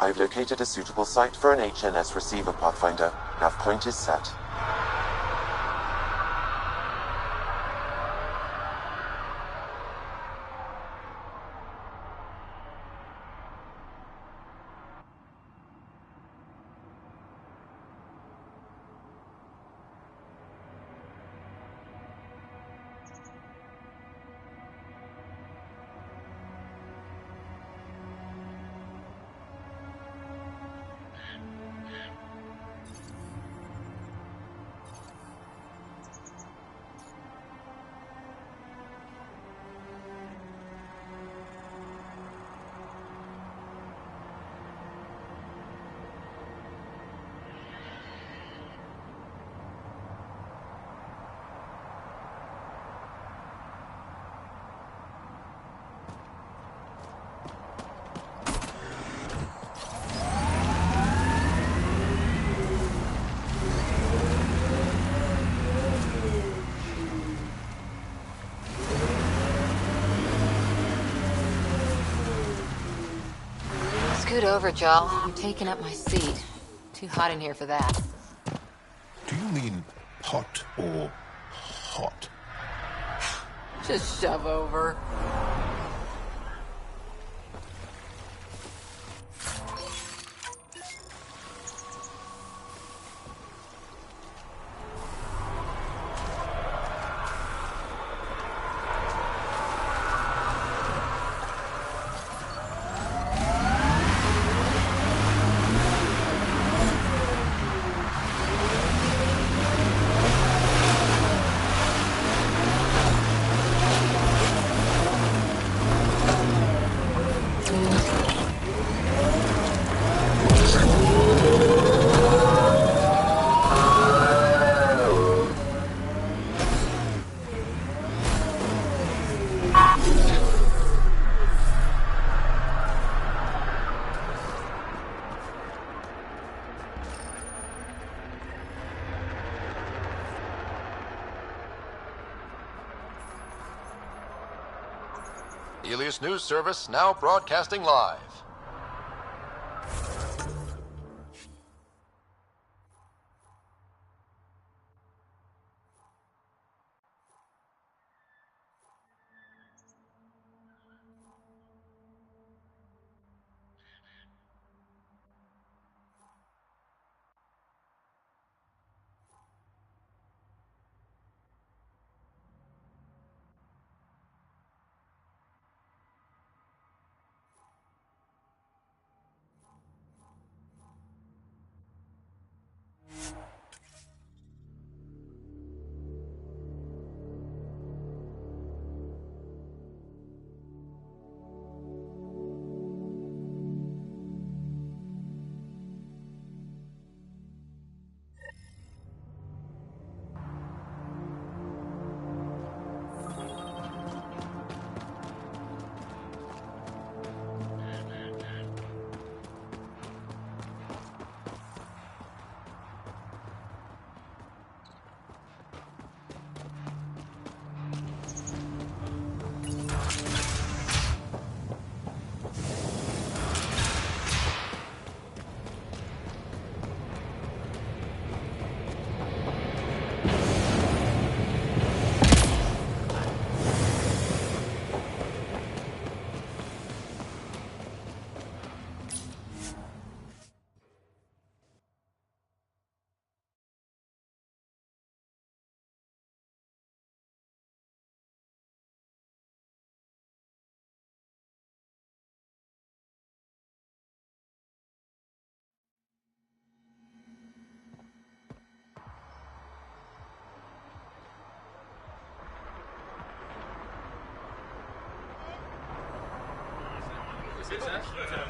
I've located a suitable site for an HNS receiver pathfinder. Nav point is set. Scoot over, Joel. You're taking up my seat. Too hot in here for that. Do you mean hot or hot? Just shove over. Elias News Service now broadcasting live.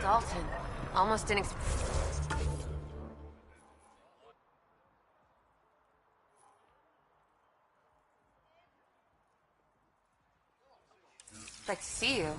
Dalton, almost didn't expect to see you.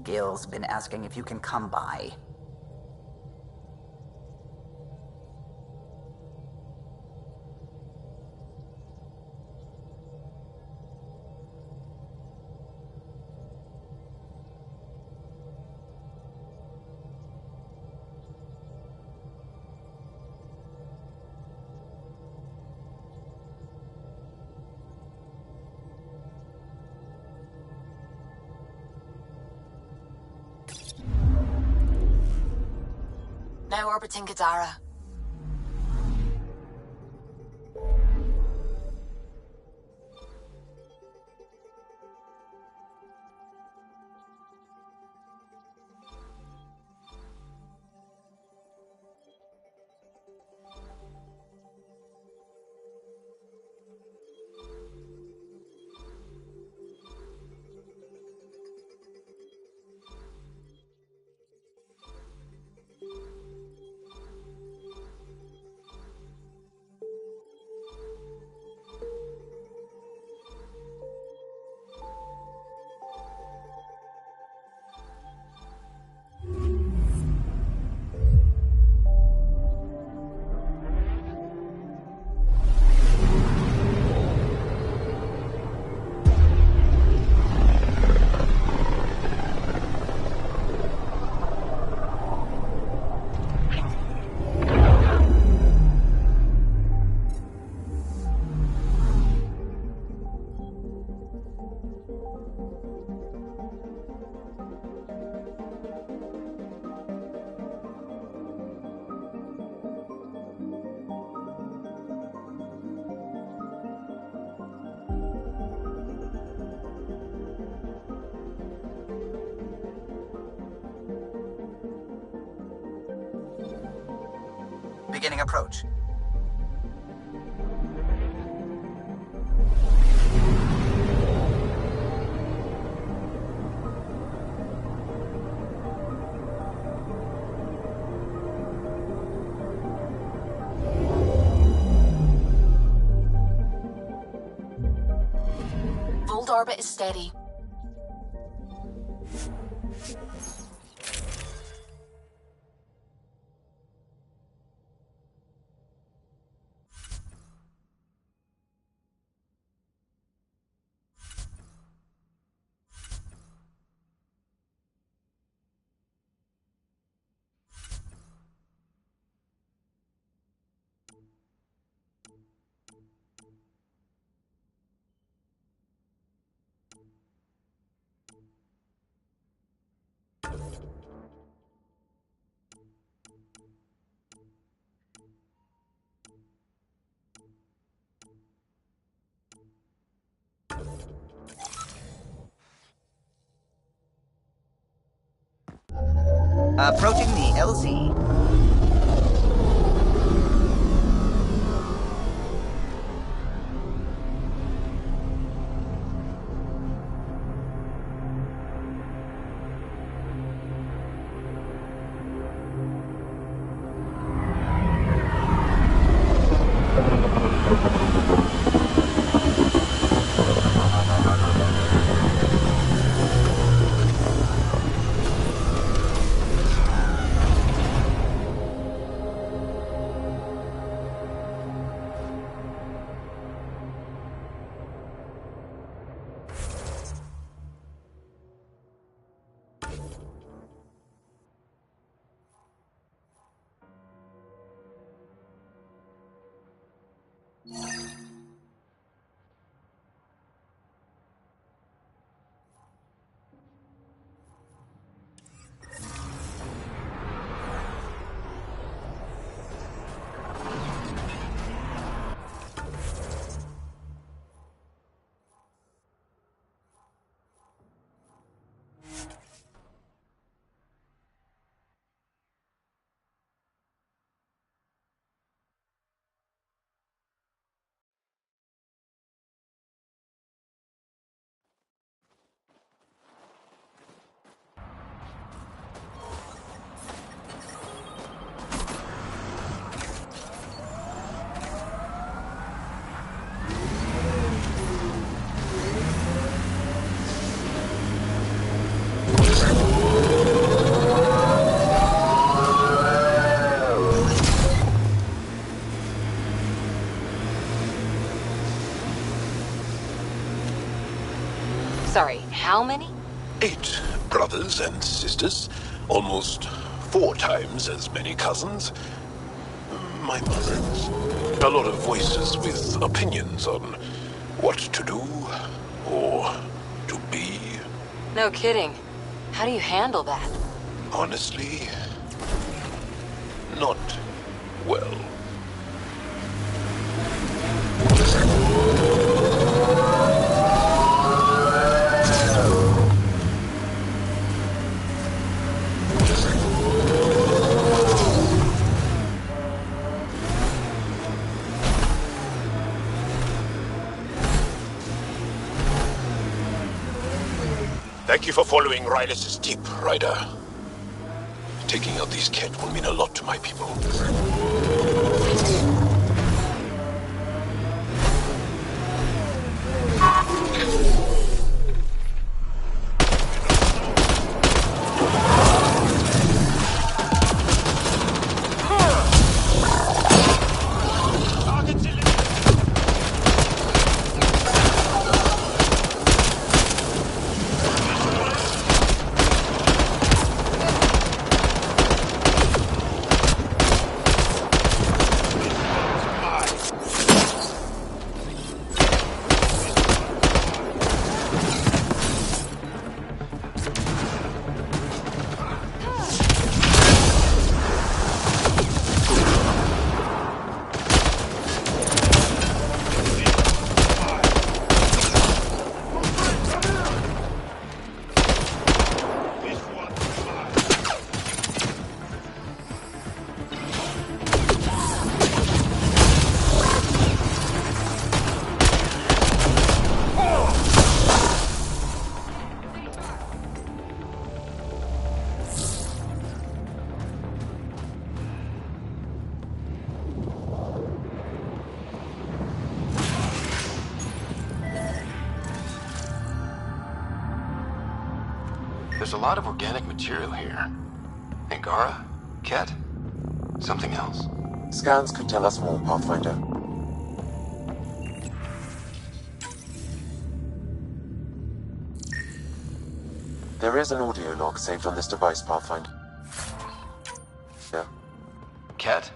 Gil's been asking if you can come by. Now orbiting Gadara. Beginning approach. Volt orbit is steady. Approaching the LZ. Sorry, how many? 8 brothers and sisters, almost 4 times as many cousins. My mother's. A lot of voices with opinions on what to do or to be. No kidding. How do you handle that? Honestly, not well. Thank you for following Rylis' tip, Ryder. Taking out these Ket will mean a lot to my people. There's a lot of organic material here. Angara? Ket? Something else. Scans could tell us more, Pathfinder. There is an audio log saved on this device, Pathfinder. Yeah? Ket?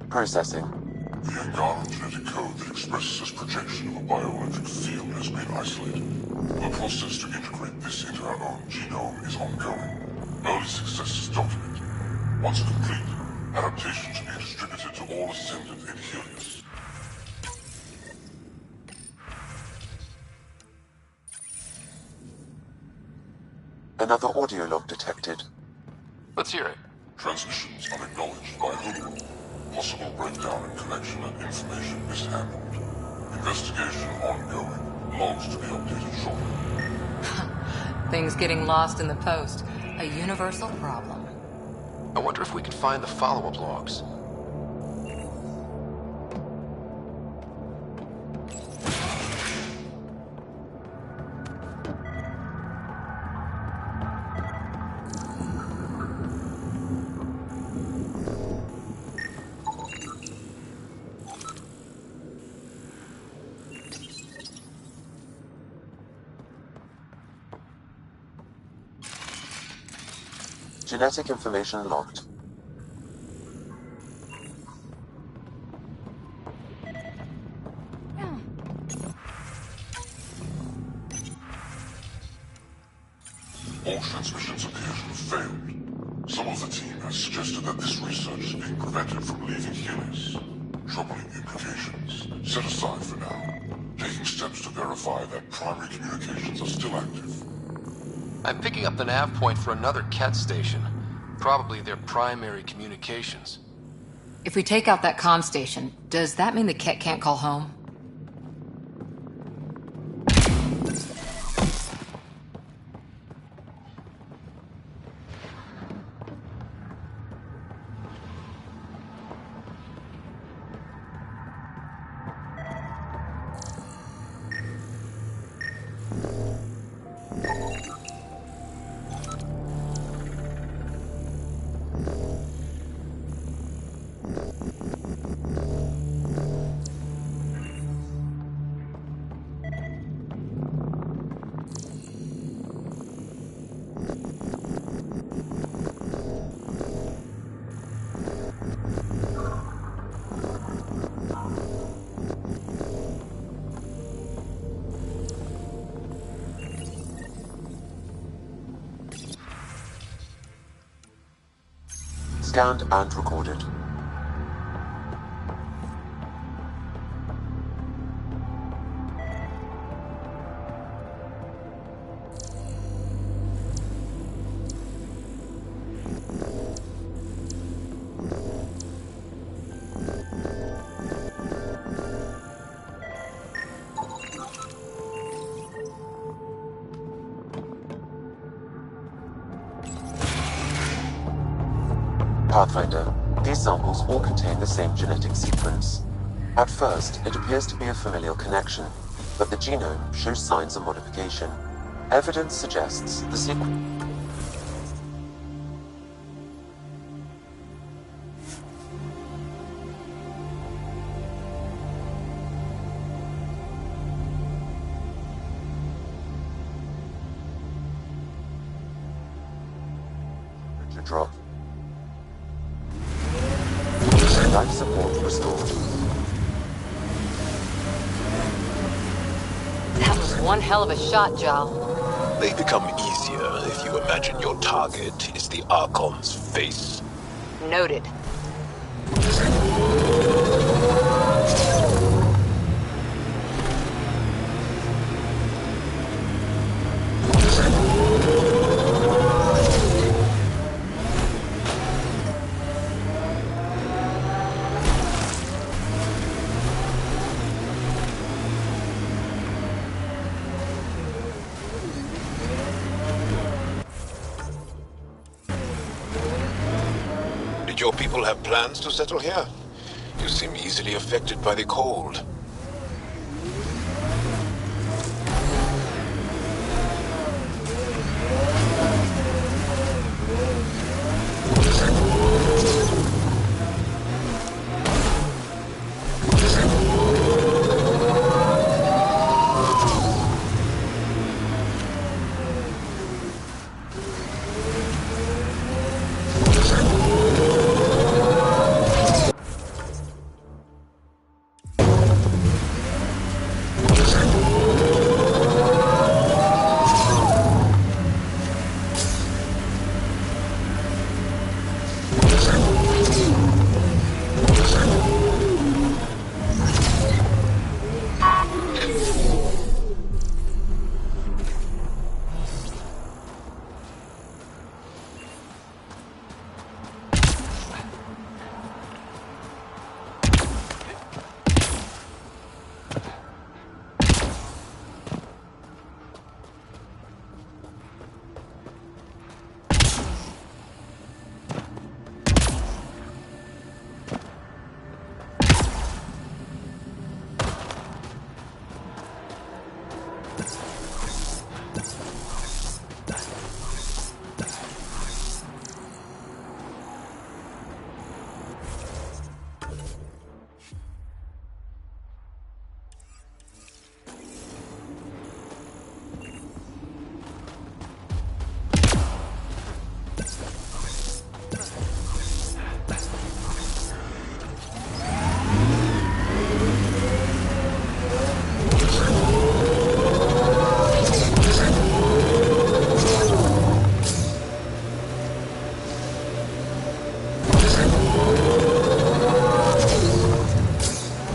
Processing. The Angara genetic code that expresses this projection of a bioelectric field has been isolated. The process to integrate this into our own genome is ongoing. Early success is documented. Once complete, adaptation should be distributed to all ascendant in Helios. Another audio log detected. Let's hear it. Transmissions unacknowledged by whom? Possible breakdown in connection and information mishandled. Investigation ongoing. Logs to be updated shortly. Things getting lost in the post. A universal problem. I wonder if we can find the follow-up logs. Genetic information logged. All transmissions appear to have failed. Some of the team has suggested that this research is being prevented from leaving Helios. Troubling implications. Set aside for now. Taking steps to verify that primary communications are still active. I'm picking up the nav point for another Ket station. Probably their primary communications. If we take out that comm station, does that mean the Ket can't call home? scanned and recorded. Pathfinder, these samples all contain the same genetic sequence. At first, it appears to be a familial connection, but the genome shows signs of modification. Evidence suggests the sequence. Drop. Life support restored. That was one hell of a shot, Jal. They become easier if you imagine your target is the Archon's face. Noted. Did your people have plans to settle here? You seem easily affected by the cold.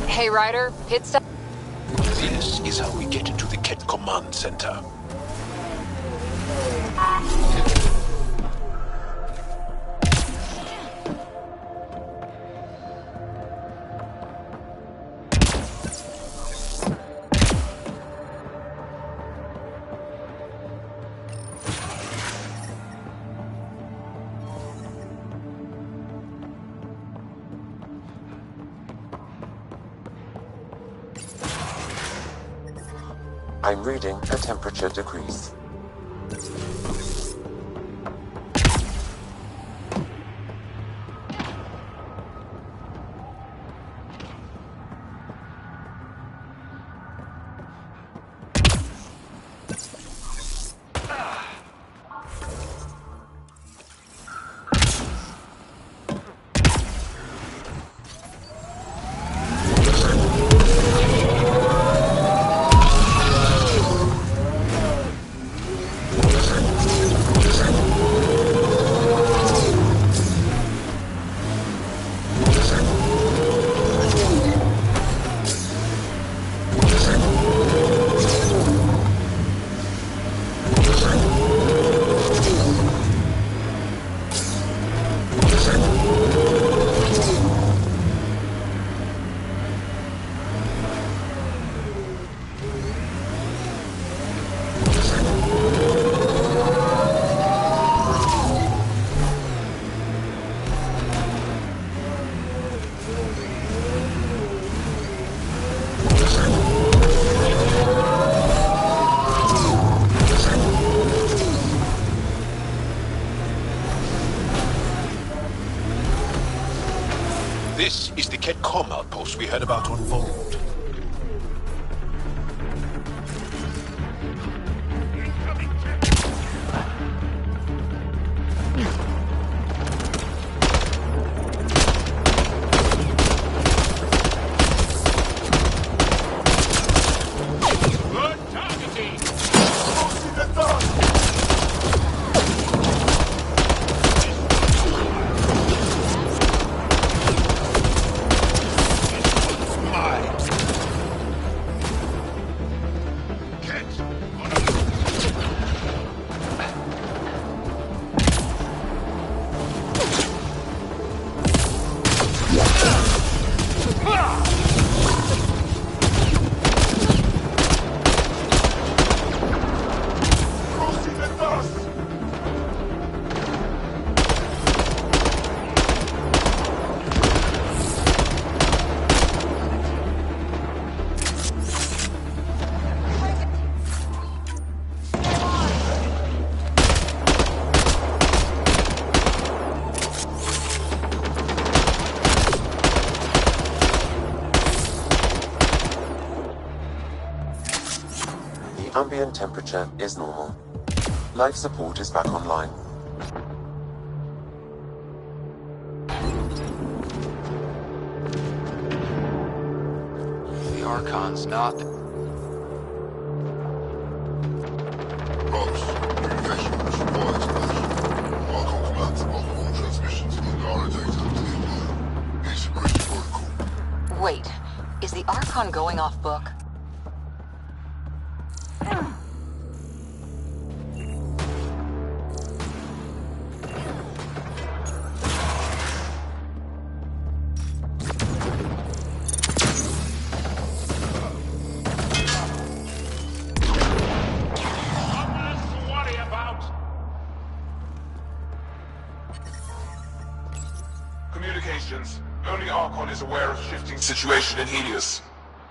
Hey, Ryder, pit stop. This is how we get into the Ket Command Center. I'm reading a temperature decrease. This is the Ketcom outpost we heard about on Vold. Ambient temperature is normal. Life support is back online. The Archon's not... Ross, communication with supply station. Archon commands block all transmissions of Angara data to the Empire. Integrated protocol. Wait, is the Archon going off book? Communications. Only Archon is aware of shifting situation in Helios.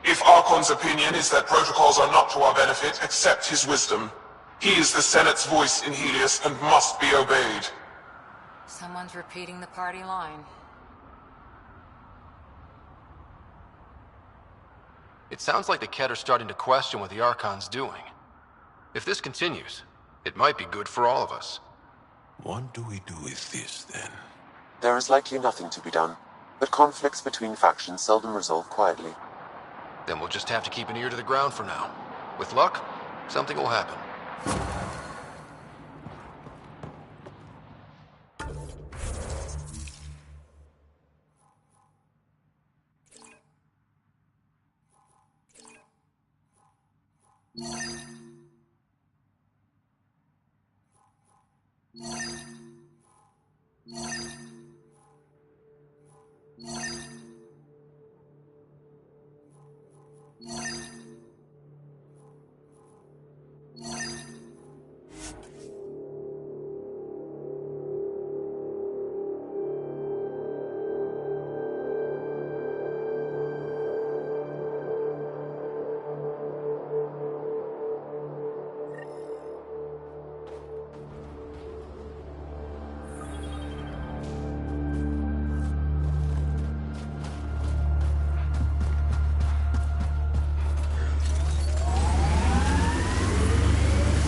If Archon's opinion is that protocols are not to our benefit, accept his wisdom. He is the Senate's voice in Helios and must be obeyed. Someone's repeating the party line. It sounds like the Ket are starting to question what the Archon's doing. If this continues, it might be good for all of us. What do we do with this, then? There is likely nothing to be done, but conflicts between factions seldom resolve quietly. Then we'll just have to keep an ear to the ground for now. With luck, something will happen.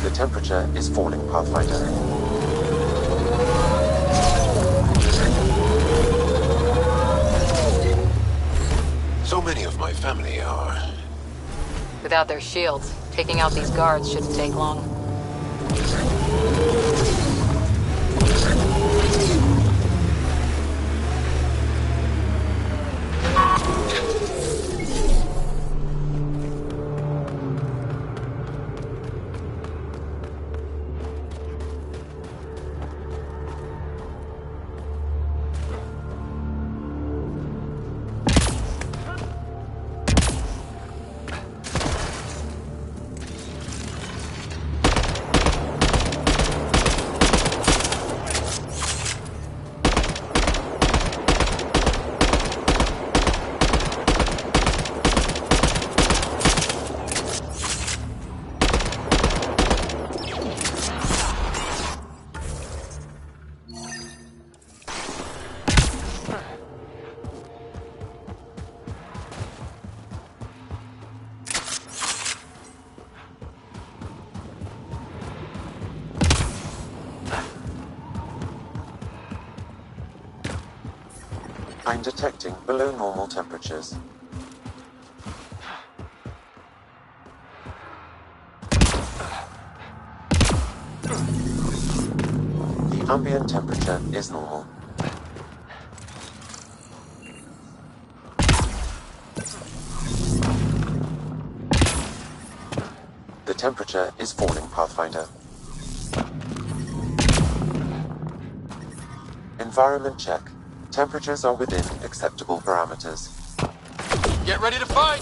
The temperature is falling, Pathfinder. So many of my family are... Without their shields, taking out these guards shouldn't take long. I'm detecting below normal temperatures. The ambient temperature is normal. The temperature is falling, Pathfinder. Environment check. Temperatures are within acceptable parameters. Get ready to fight!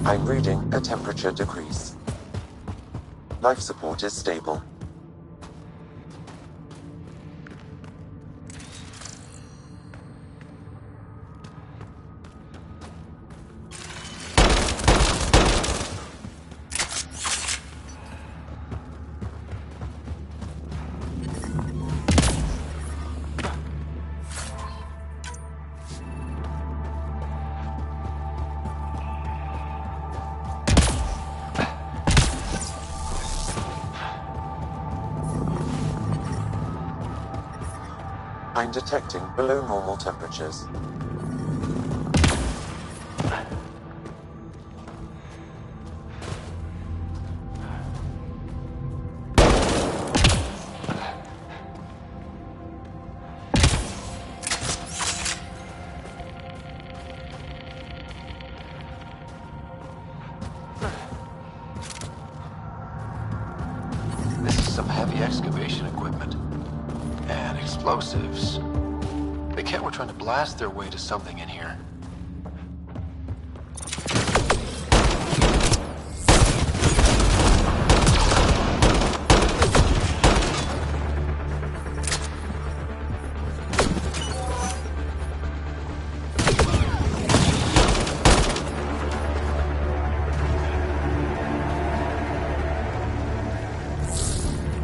I'm reading a temperature decrease. Life support is stable. I'm detecting below normal temperatures. This is some heavy excavation equipment. And explosives. The Ket were trying to blast their way to something in here.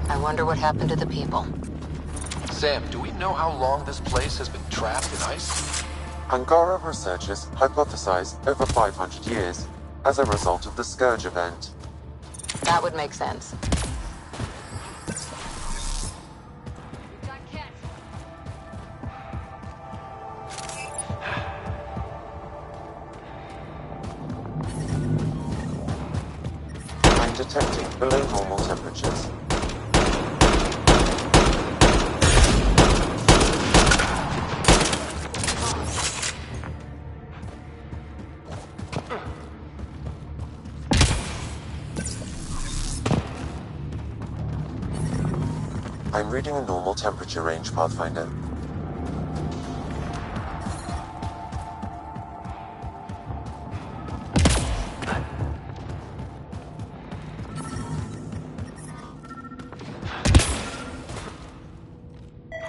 I wonder what happened to the people. Sam, do we know how long this place has been trapped in ice? Angara researchers hypothesize over 500 years as a result of the Scourge event. That would make sense. I'm detecting below normal temperatures. I'm reading a normal temperature range, Pathfinder.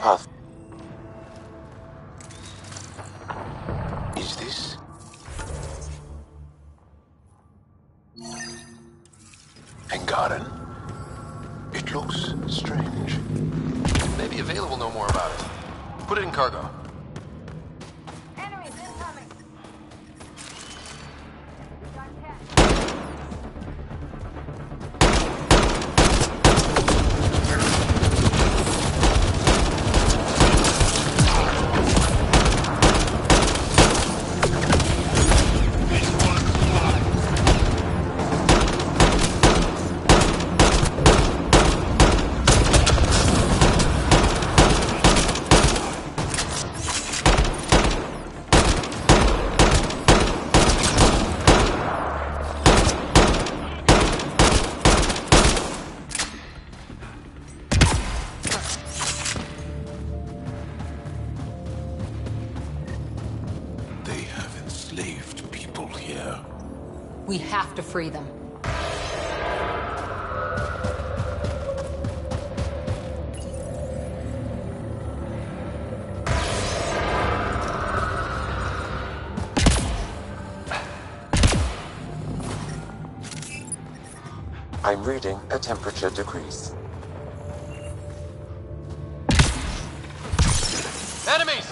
Path. Is this? Angaran? It looks strange. Maybe available, know more about it. Put it in cargo. Enemies incoming. We have to free them. I'm reading a temperature decrease. Enemies!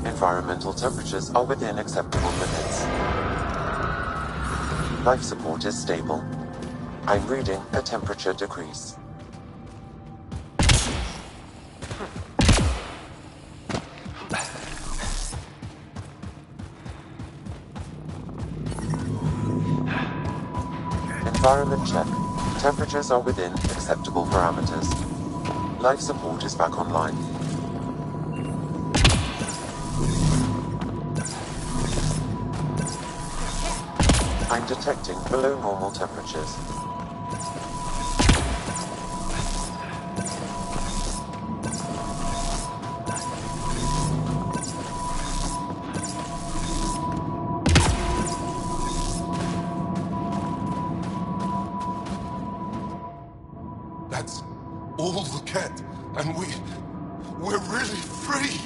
Environmental temperatures are within acceptable limits. Life support is stable. I'm reading a temperature decrease. Environment check. Temperatures are within acceptable parameters. Life support is back online. I'm detecting below normal temperatures. That's all the Ket, and we're really free.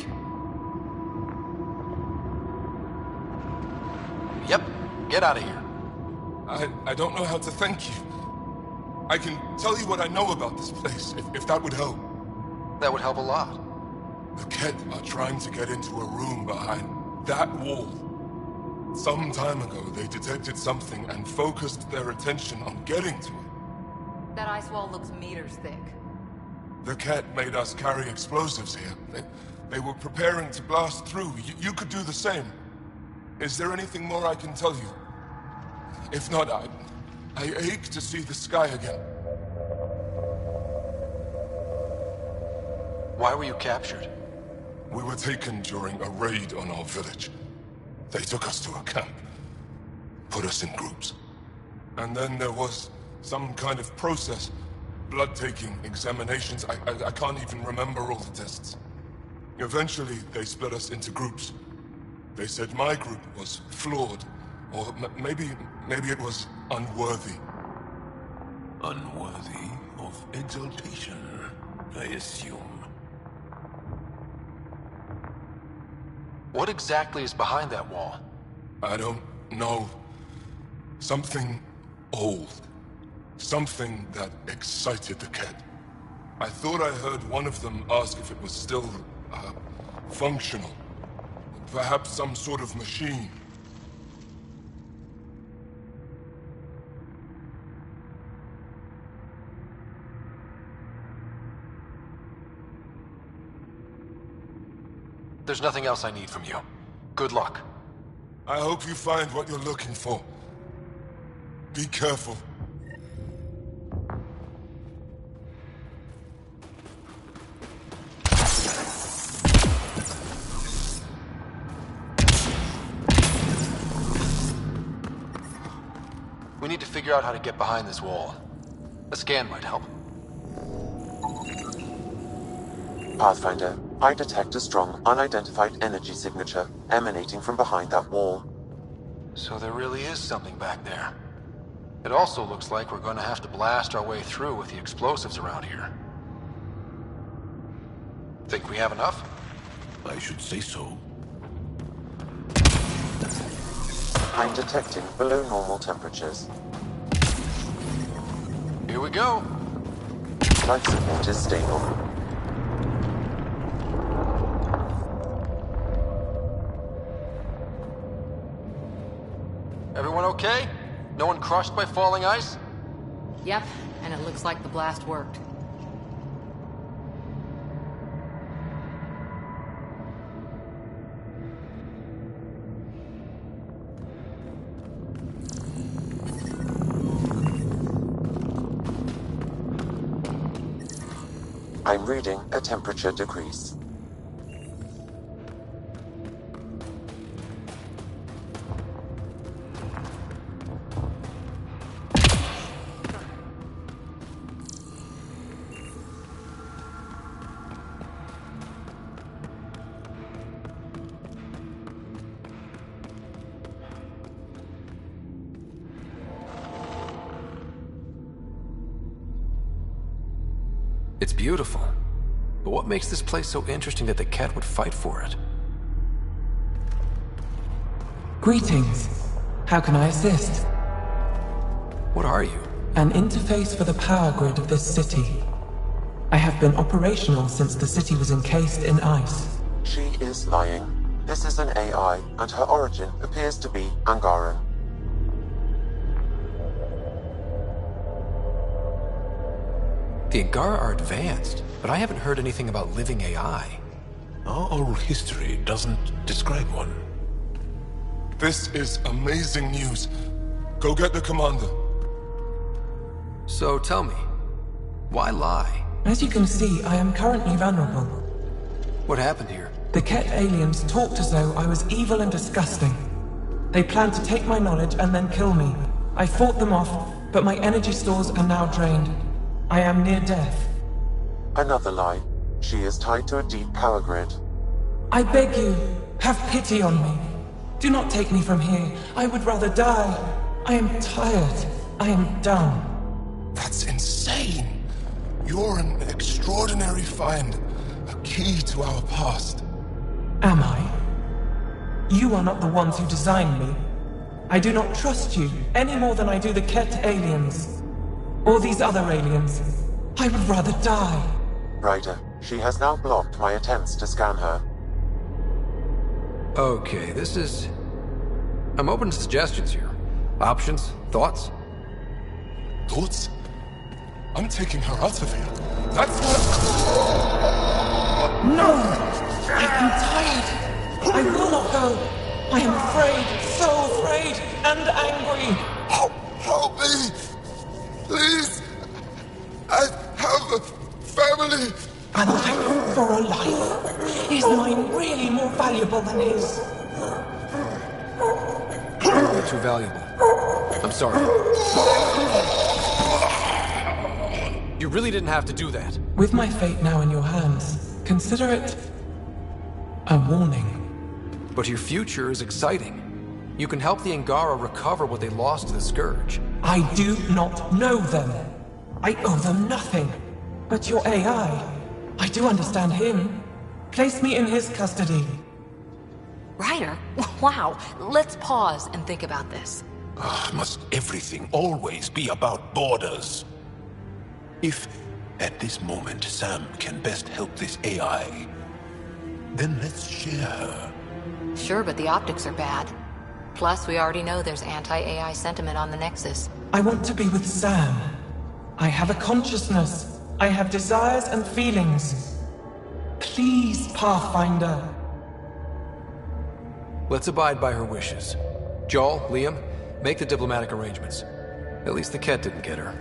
Yep, get out of here. I don't know how to thank you. I can tell you what I know about this place, if that would help. That would help a lot. The Ket are trying to get into a room behind that wall. Some time ago, they detected something and focused their attention on getting to it. That ice wall looks meters thick. The Ket made us carry explosives here. They were preparing to blast through. You could do the same. Is there anything more I can tell you? If not, I ache to see the sky again. Why were you captured? We were taken during a raid on our village. They took us to a camp, put us in groups. And then there was some kind of process, blood-taking, examinations. I can't even remember all the tests. Eventually, they split us into groups. They said my group was flawed, or maybe it was unworthy. Unworthy of exaltation, I assume. What exactly is behind that wall? I don't know. Something old. Something that excited the Ket. I thought I heard one of them ask if it was still, functional. Perhaps some sort of machine. There's nothing else I need from you. Good luck. I hope you find what you're looking for. Be careful. We need to figure out how to get behind this wall. A scan might help. Pathfinder, I detect a strong, unidentified energy signature emanating from behind that wall. So there really is something back there. It also looks like we're going to have to blast our way through with the explosives around here. Think we have enough? I should say so. I'm detecting below normal temperatures. Here we go. Life support is stable. Everyone okay? No one crushed by falling ice? Yep, and it looks like the blast worked. I'm reading a temperature decrease. It's beautiful. But what makes this place so interesting that the cat would fight for it? Greetings. How can I assist? What are you? An interface for the power grid of this city. I have been operational since the city was encased in ice. She is lying. This is an AI, and her origin appears to be Angaran. The Angara are advanced, but I haven't heard anything about living AI. Our oral history doesn't describe one. This is amazing news. Go get the commander. So tell me, why lie? As you can see, I am currently vulnerable. What happened here? The Ket aliens talked as though I was evil and disgusting. They planned to take my knowledge and then kill me. I fought them off, but my energy stores are now drained. I am near death. Another lie. She is tied to a deep power grid. I beg you, have pity on me. Do not take me from here. I would rather die. I am tired. I am done. That's insane. You're an extraordinary find. A key to our past. Am I? You are not the ones who designed me. I do not trust you any more than I do the Ket aliens. Or these other aliens. I would rather die. Ryder, she has now blocked my attempts to scan her. Okay, I'm open to suggestions here. Options? Thoughts? Thoughts? I'm taking her out of here. That's what... No! I am tired. I will not go. I am afraid, so afraid, and angry. Help me! Please! I have a family! A life for a life. Is mine really more valuable than his? You're too valuable. I'm sorry. You really didn't have to do that. With my fate now in your hands, consider it a warning. But your future is exciting. You can help the Angara recover what they lost to the Scourge. I do not know them. I owe them nothing. But your AI, I do understand him. Place me in his custody. Ryder, wow. Let's pause and think about this. Must everything always be about borders? If, at this moment, Sam can best help this AI, then let's share her. Sure, but the optics are bad. Plus, we already know there's anti-AI sentiment on the Nexus. I want to be with Sam. I have a consciousness. I have desires and feelings. Please, Pathfinder. Let's abide by her wishes. Joel, Liam, make the diplomatic arrangements. At least the Ket didn't get her.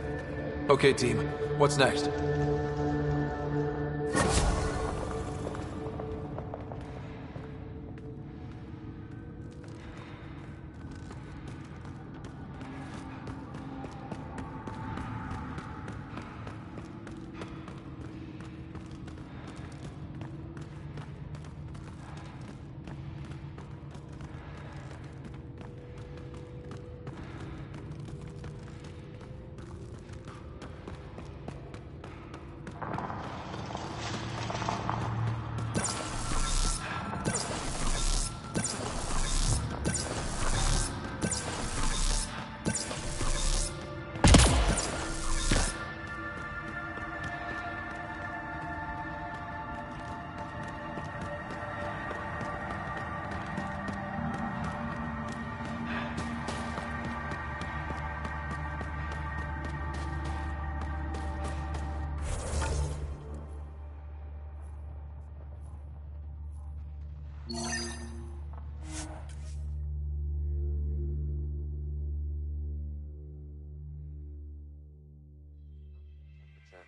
Okay, team. What's next?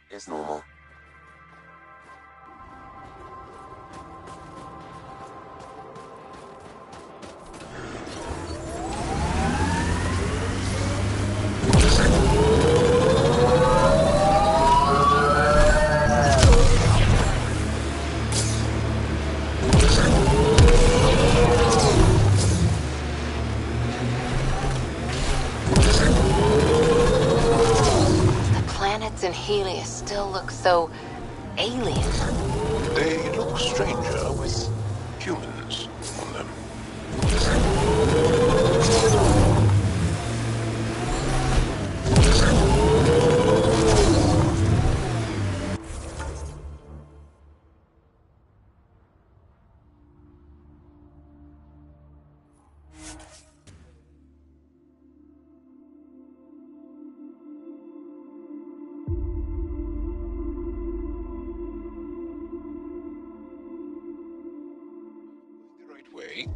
Is normal. In Helios still look so alien. They look stranger with humans on them. The right way.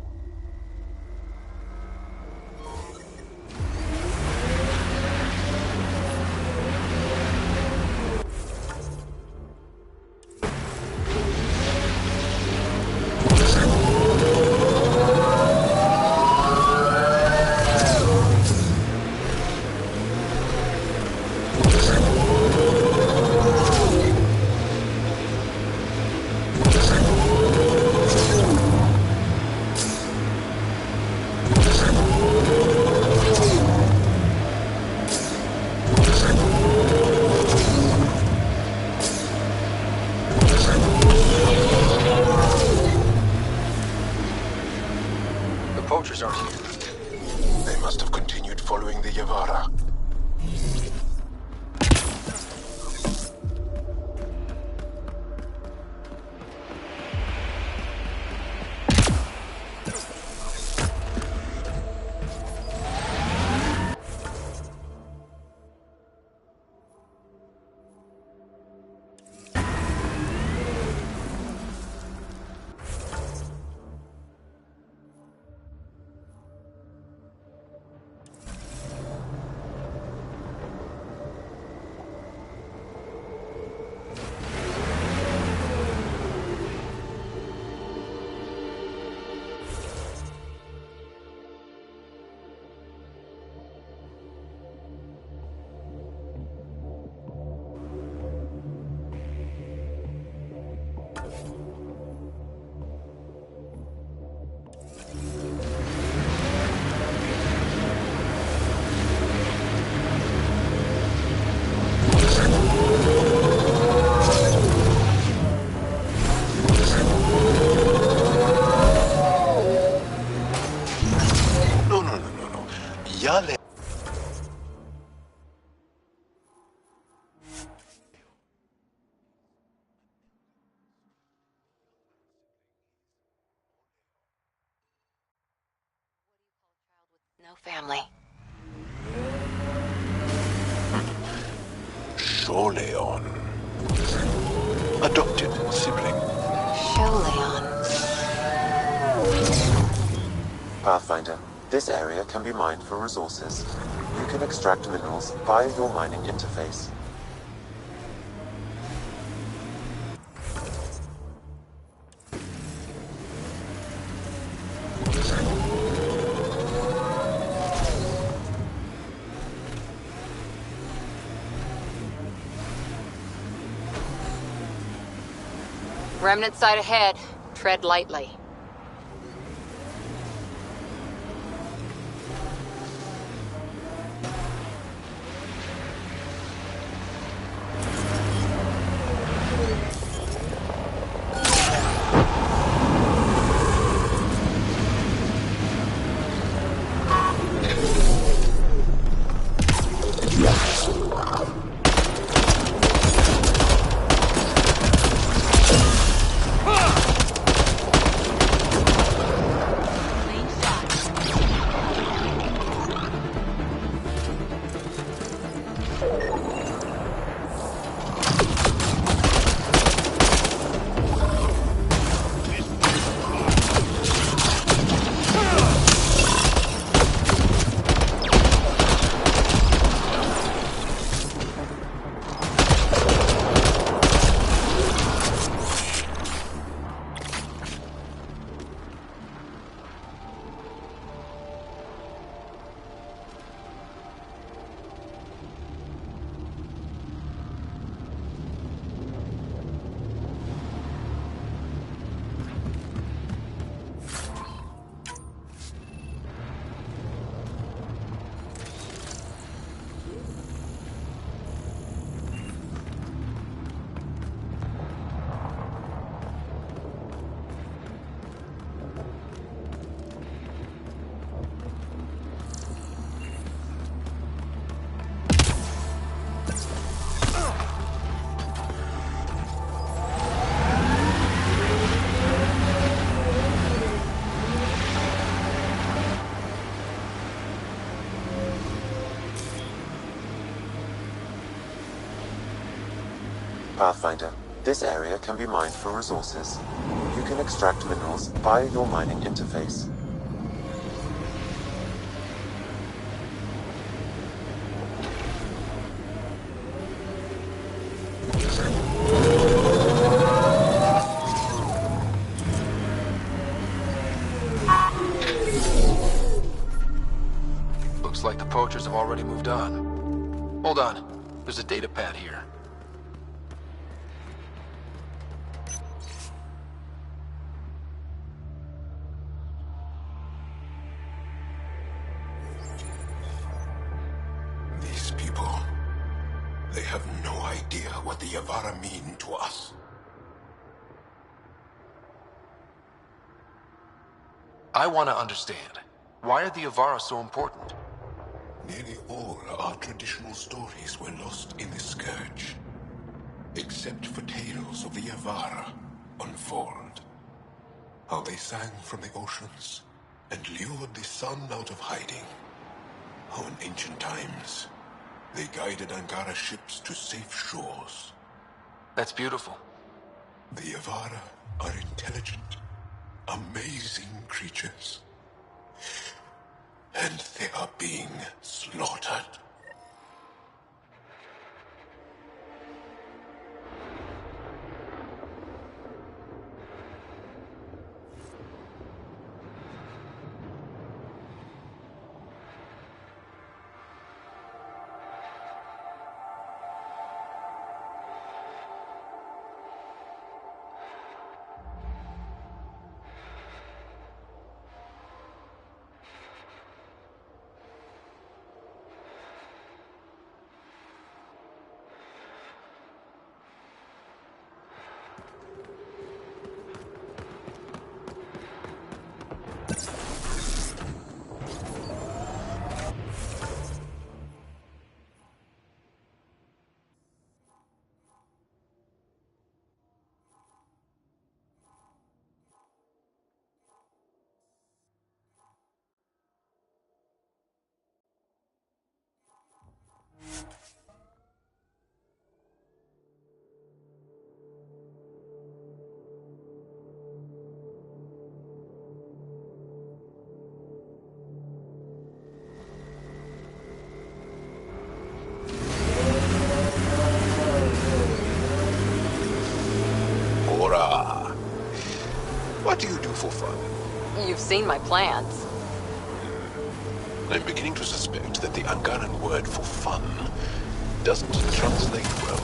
The poachers aren't here. They must have continued following the Yavara. No. Yale. No family. Sholeon. Adopted sibling. Sholeon. Pathfinder, this area can be mined for resources. You can extract minerals via your mining interface. Remnant site ahead. Tread lightly. Pathfinder, this area can be mined for resources. You can extract minerals via your mining interface. Looks like the poachers have already moved on. Hold on. There's a data pad here. These people, they have no idea what the Yavara mean to us. I want to understand. Why are the Yavara so important? Nearly all our traditional stories were lost in the Scourge, except for tales of the Yavara unfold. How they sang from the oceans and lured the sun out of hiding. How in ancient times, they guided Angara ships to safe shores. That's beautiful. The Yavara are intelligent, amazing creatures. And they are being slaughtered. What do you do for fun? You've seen my plans. I'm beginning to suspect that the Angaran word for fun doesn't translate well.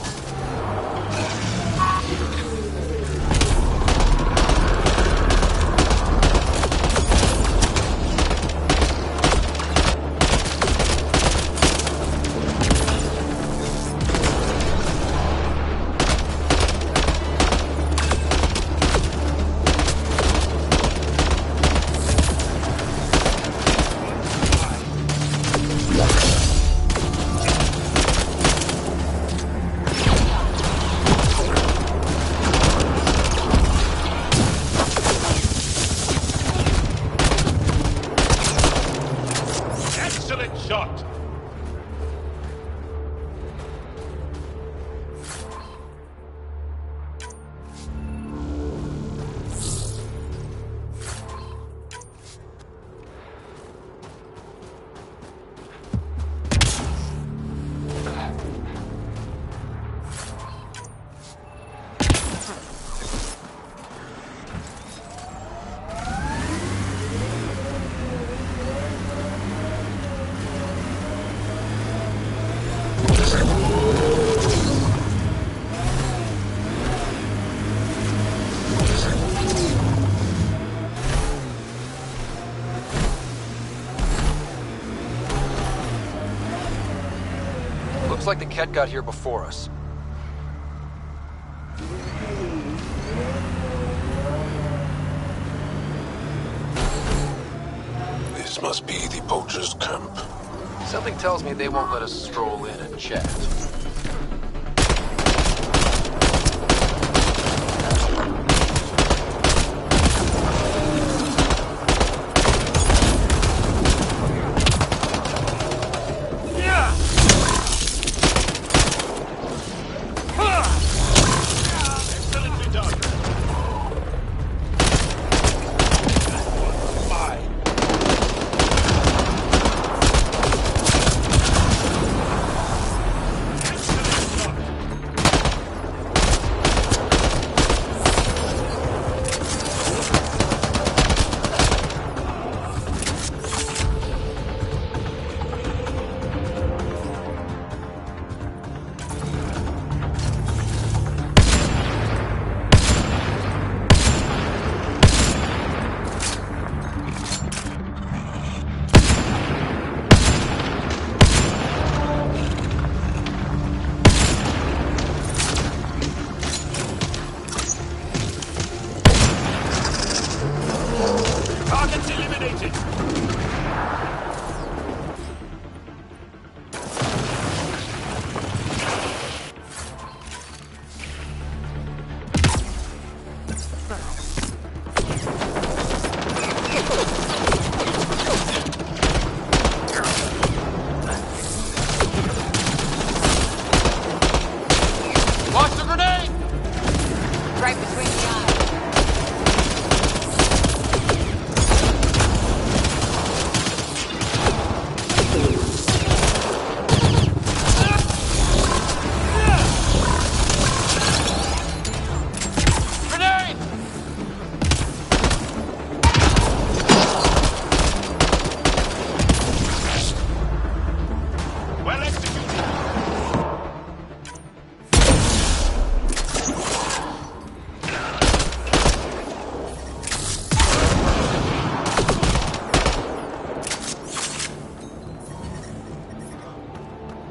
Looks like the Ket got here before us. This must be the poachers' camp. Something tells me they won't let us stroll in and chat.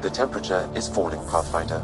The temperature is falling, Pathfinder.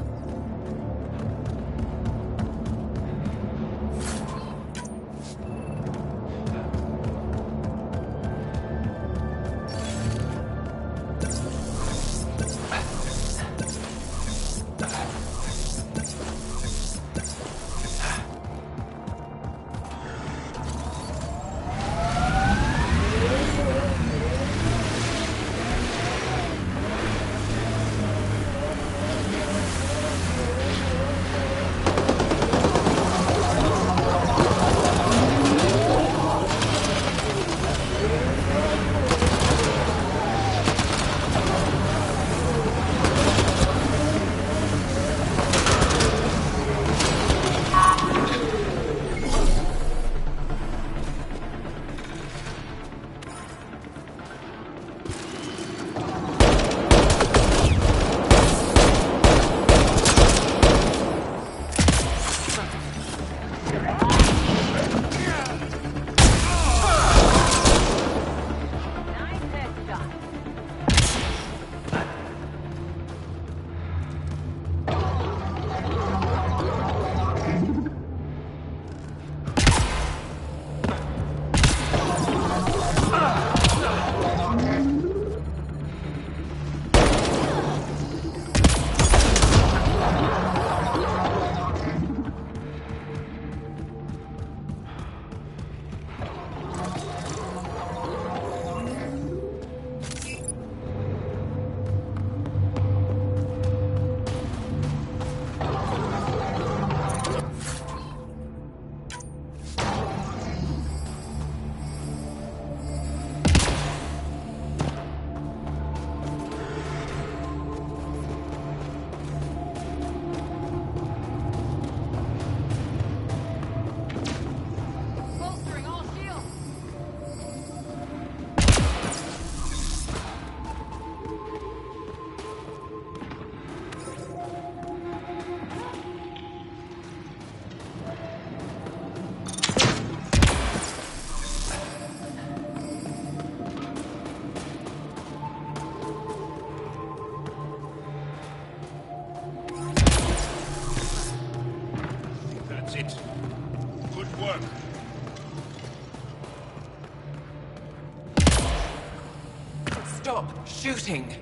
Stop shooting!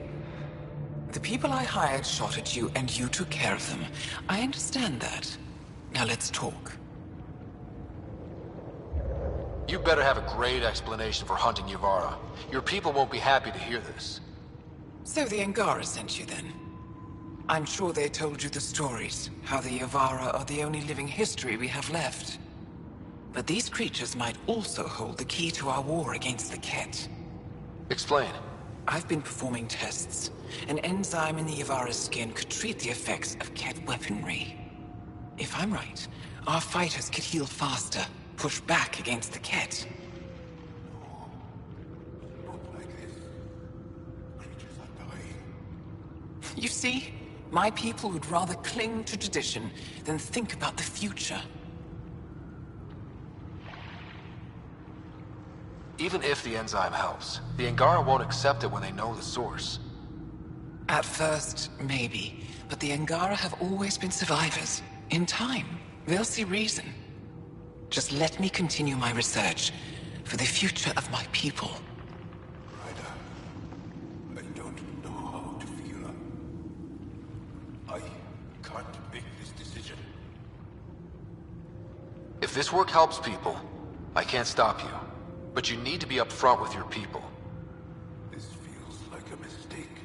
The people I hired shot at you, and you took care of them. I understand that. Now let's talk. You better have a great explanation for hunting Yavara. Your people won't be happy to hear this. So the Angara sent you then? I'm sure they told you the stories, how the Yavara are the only living history we have left. But these creatures might also hold the key to our war against the Ket. Explain. I've been performing tests. An enzyme in the Yavara's skin could treat the effects of Ket weaponry. If I'm right, our fighters could heal faster, push back against the Ket. You see, my people would rather cling to tradition than think about the future. Even if the enzyme helps, the Angara won't accept it when they know the source. At first, maybe. But the Angara have always been survivors. In time, they'll see reason. Just let me continue my research for the future of my people. I don't know how to feel. I can't make this decision. If this work helps people, I can't stop you. But you need to be upfront with your people. This feels like a mistake.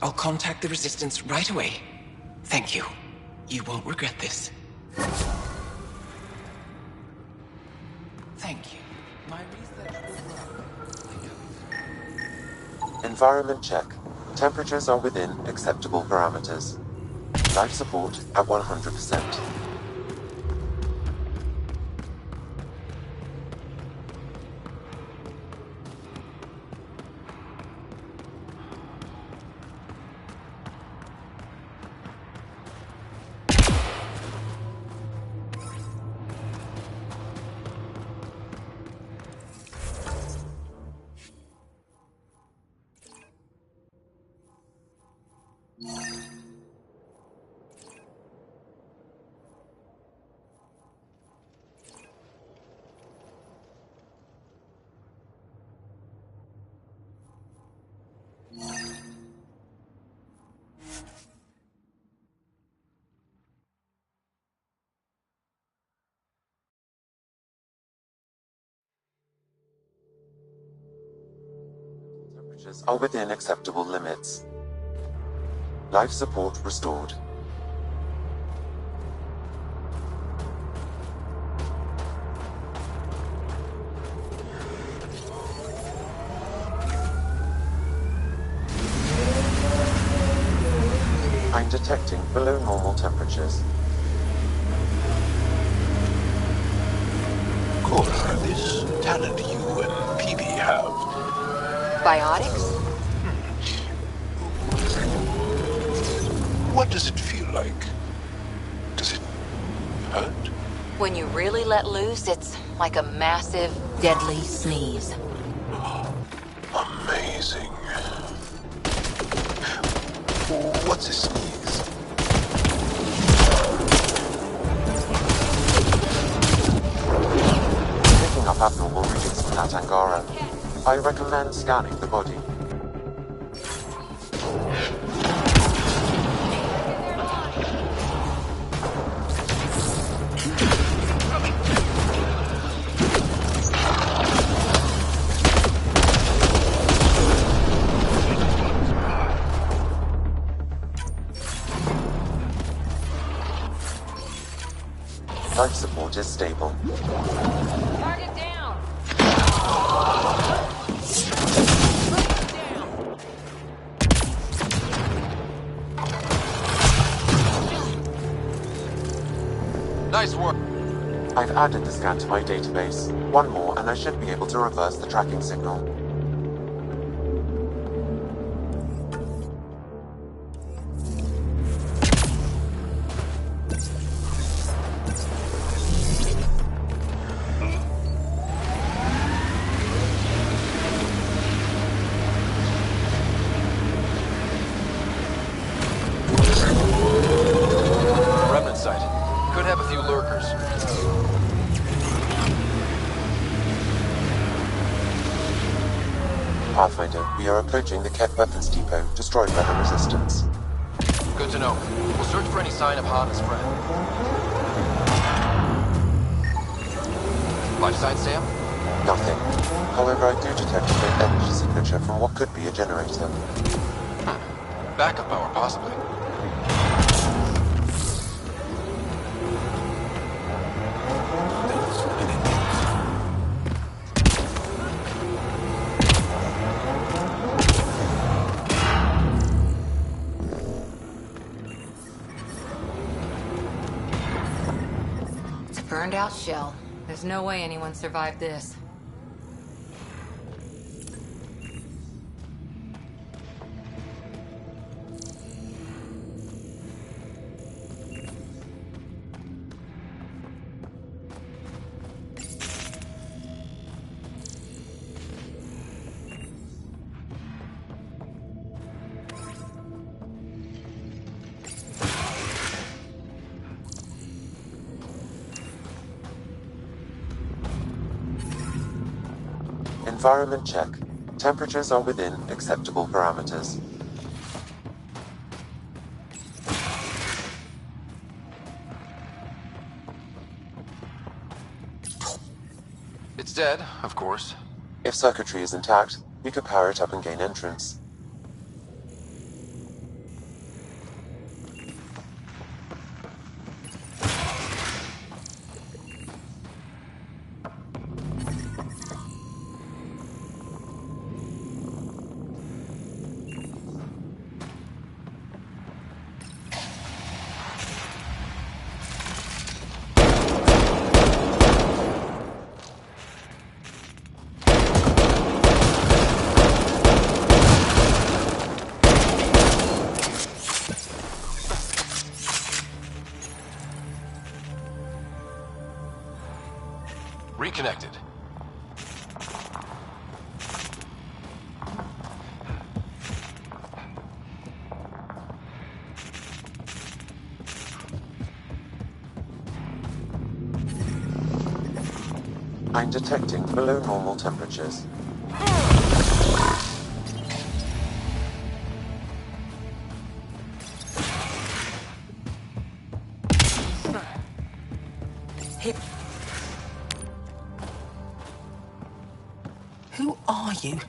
I'll contact the Resistance right away. Thank you. You won't regret this. Thank you. My research will work. Environment check. Temperatures are within acceptable parameters. Life support at 100%. temperatures are within acceptable limits. Life support restored. I'm detecting below normal temperatures. Cora, this talent you and PB have. Biotics? What does it feel like? Does it hurt? When you really let loose, it's like a massive, deadly sneeze. Amazing. What's a sneeze? Picking up abnormal readings from that Angara. I recommend scanning the body. Life support is stable. Target down. Nice work. I've added the scan to my database. One more and I should be able to reverse the tracking signal. Remnant site. Could have a few lurkers. Pathfinder, we are approaching the Kett weapons depot, destroyed by the Resistance. Good to know. We'll search for any sign of Han and spread. Life sign, Sam? Nothing. However, I do detect a faint energy signature from what could be a generator. Backup power, possibly. It's a burned out shell. There's no way anyone survived this. Environment check. Temperatures are within acceptable parameters. It's dead, of course. If circuitry is intact, we could power it up and gain entrance. Reconnected. I'm detecting below normal temperatures. Who are you?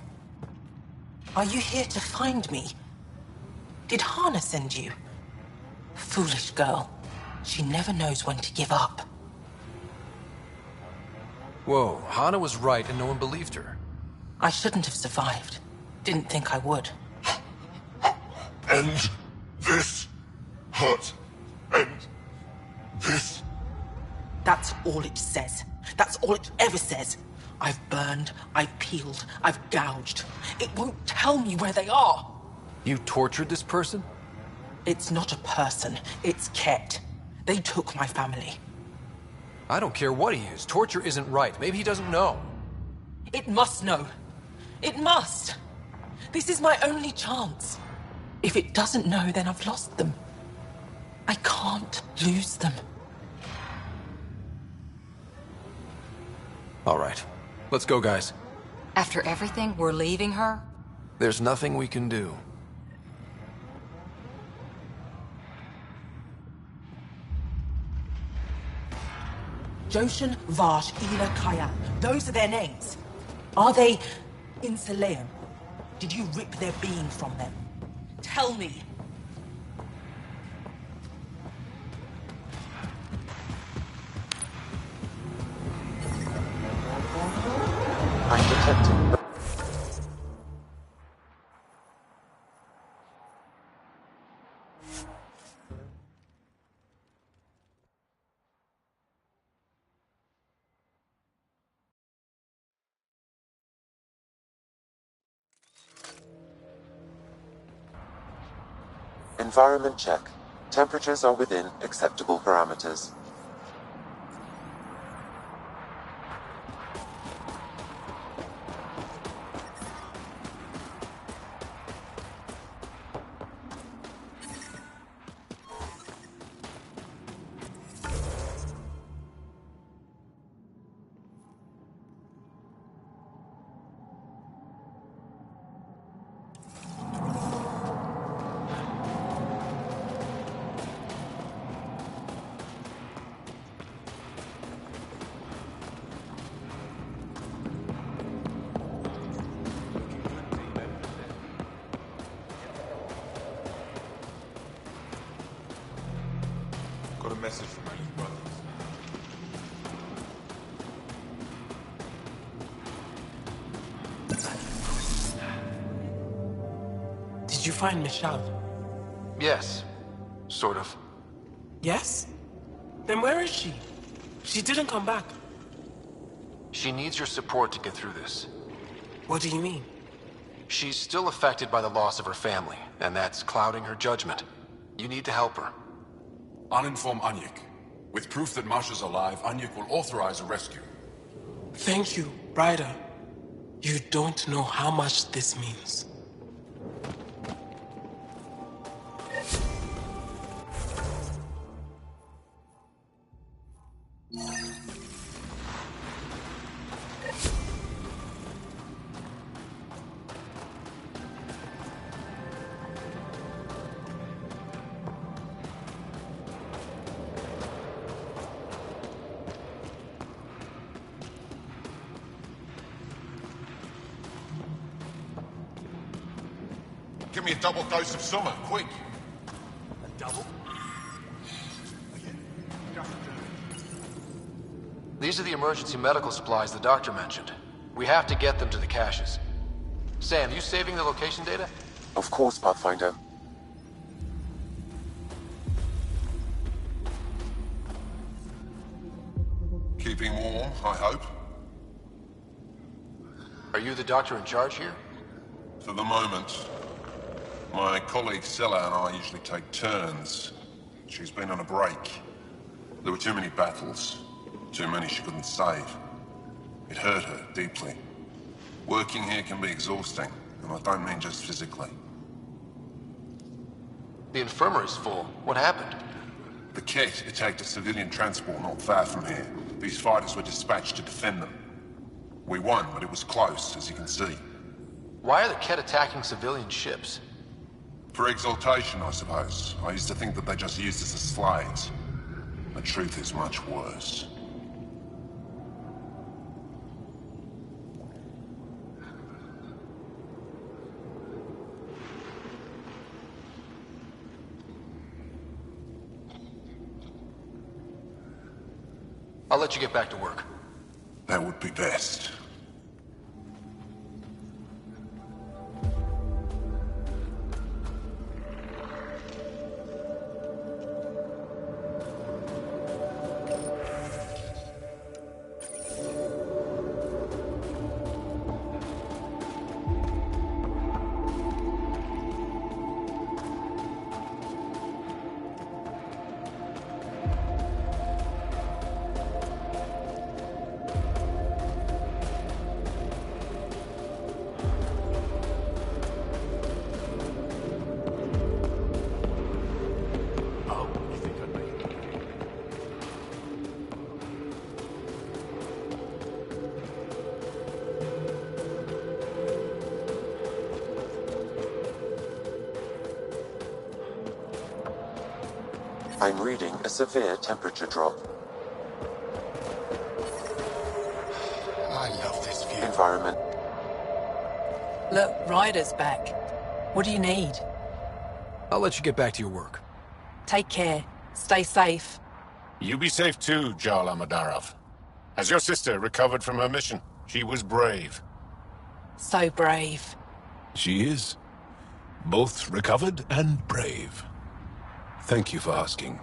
Are you here to find me? Did Hana send you? Foolish girl. She never knows when to give up. Whoa, Hana was right and no one believed her. I shouldn't have survived. Didn't think I would. And this hurt. And this. That's all it says. That's all it ever says. I've burned, I've peeled, I've gouged. It won't tell me where they are. You tortured this person? It's not a person, it's Ket. They took my family. I don't care what he is. Torture isn't right. Maybe he doesn't know. It must know. It must. This is my only chance. If it doesn't know, then I've lost them. I can't lose them. All right. Let's go, guys. After everything, we're leaving her? There's nothing we can do. Joshan, Vash, Ila, Kaya. Those are their names. Are they Insuleo? Did you rip their being from them? Tell me. I'm detecting. Environment check. Temperatures are within acceptable parameters. Got a message from my little brother. Did you find Michelle? Yes. Sort of. Yes? Then where is she? She didn't come back. She needs your support to get through this. What do you mean? She's still affected by the loss of her family, and that's clouding her judgment. You need to help her. I'll inform Anyik. With proof that Masha's alive, Anyik will authorize a rescue. Thank you, Ryder. You don't know how much this means. Give me a double dose of summer, quick. A double? These are the emergency medical supplies the doctor mentioned. We have to get them to the caches. Sam, you saving the location data? Of course, Pathfinder. Keeping warm, I hope. Are you the doctor in charge here? For the moment. My colleague Sella and I usually take turns. She's been on a break. There were too many battles. Too many she couldn't save. It hurt her deeply. Working here can be exhausting, and I don't mean just physically. The infirmary's full. What happened? The Ket attacked a civilian transport not far from here. These fighters were dispatched to defend them. We won, but it was close, as you can see. Why are the Ket attacking civilian ships? For exaltation, I suppose. I used to think that they just used us as slaves. The truth is much worse. I'll let you get back to work. That would be best. I'm reading a severe temperature drop. I love this view. Environment. Look, Ryder's back. What do you need? I'll let you get back to your work. Take care. Stay safe. You be safe too, Jarl Amadarov. Has your sister recovered from her mission? She was brave. So brave. She is. Both recovered and brave. Thank you for asking.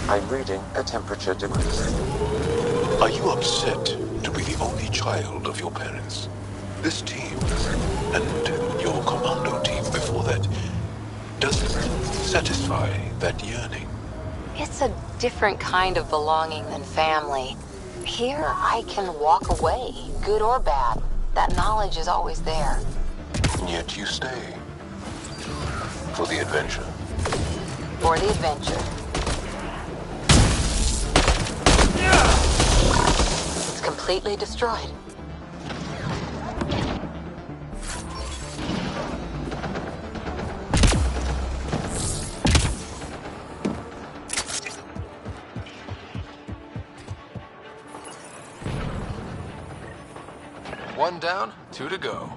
I'm reading a temperature decrease. Are you upset to be the only child of your parents? This team, and your commando team before that, doesn't satisfy that yearning. It's a different kind of belonging than family. Here, I can walk away, good or bad. That knowledge is always there. Yet you stay. For the adventure. For the adventure. It's completely destroyed. One down, two to go.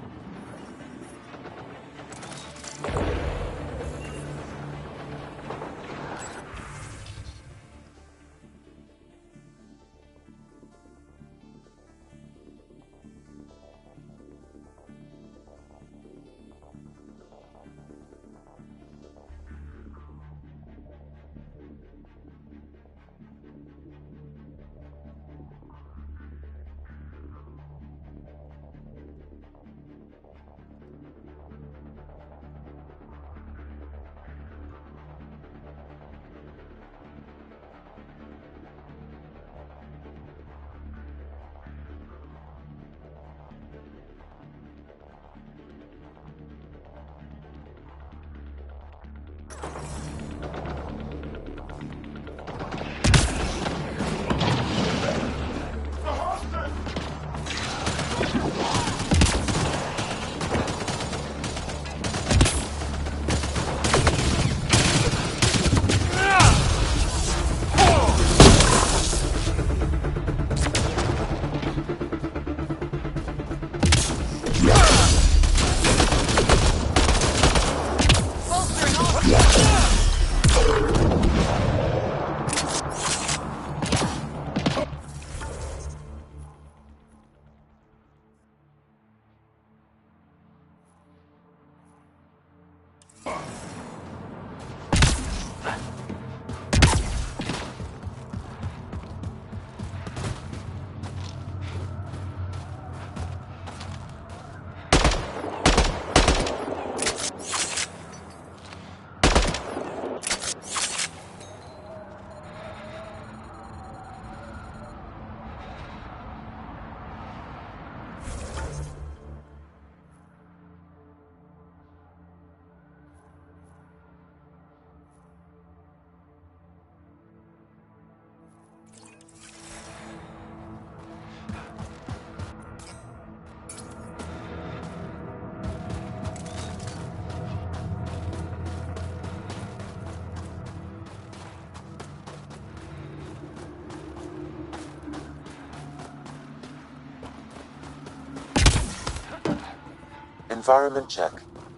Environment check.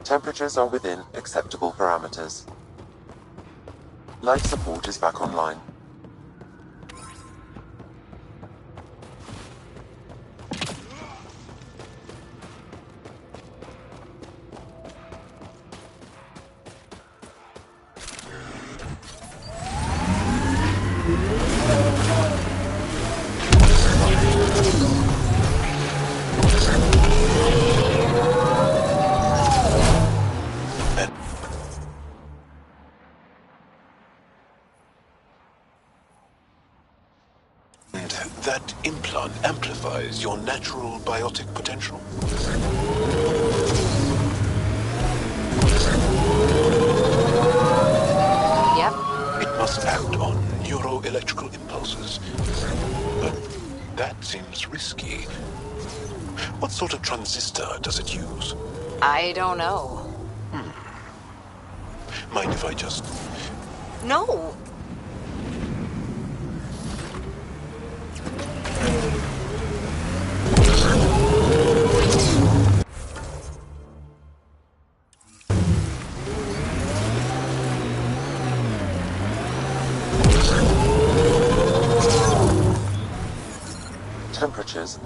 Temperatures are within acceptable parameters. Life support is back online. That implant amplifies your natural biotic potential? Yep. It must act on neuroelectrical impulses. But that seems risky. What sort of transistor does it use? I don't know. Mind if I just... No! Temperatures.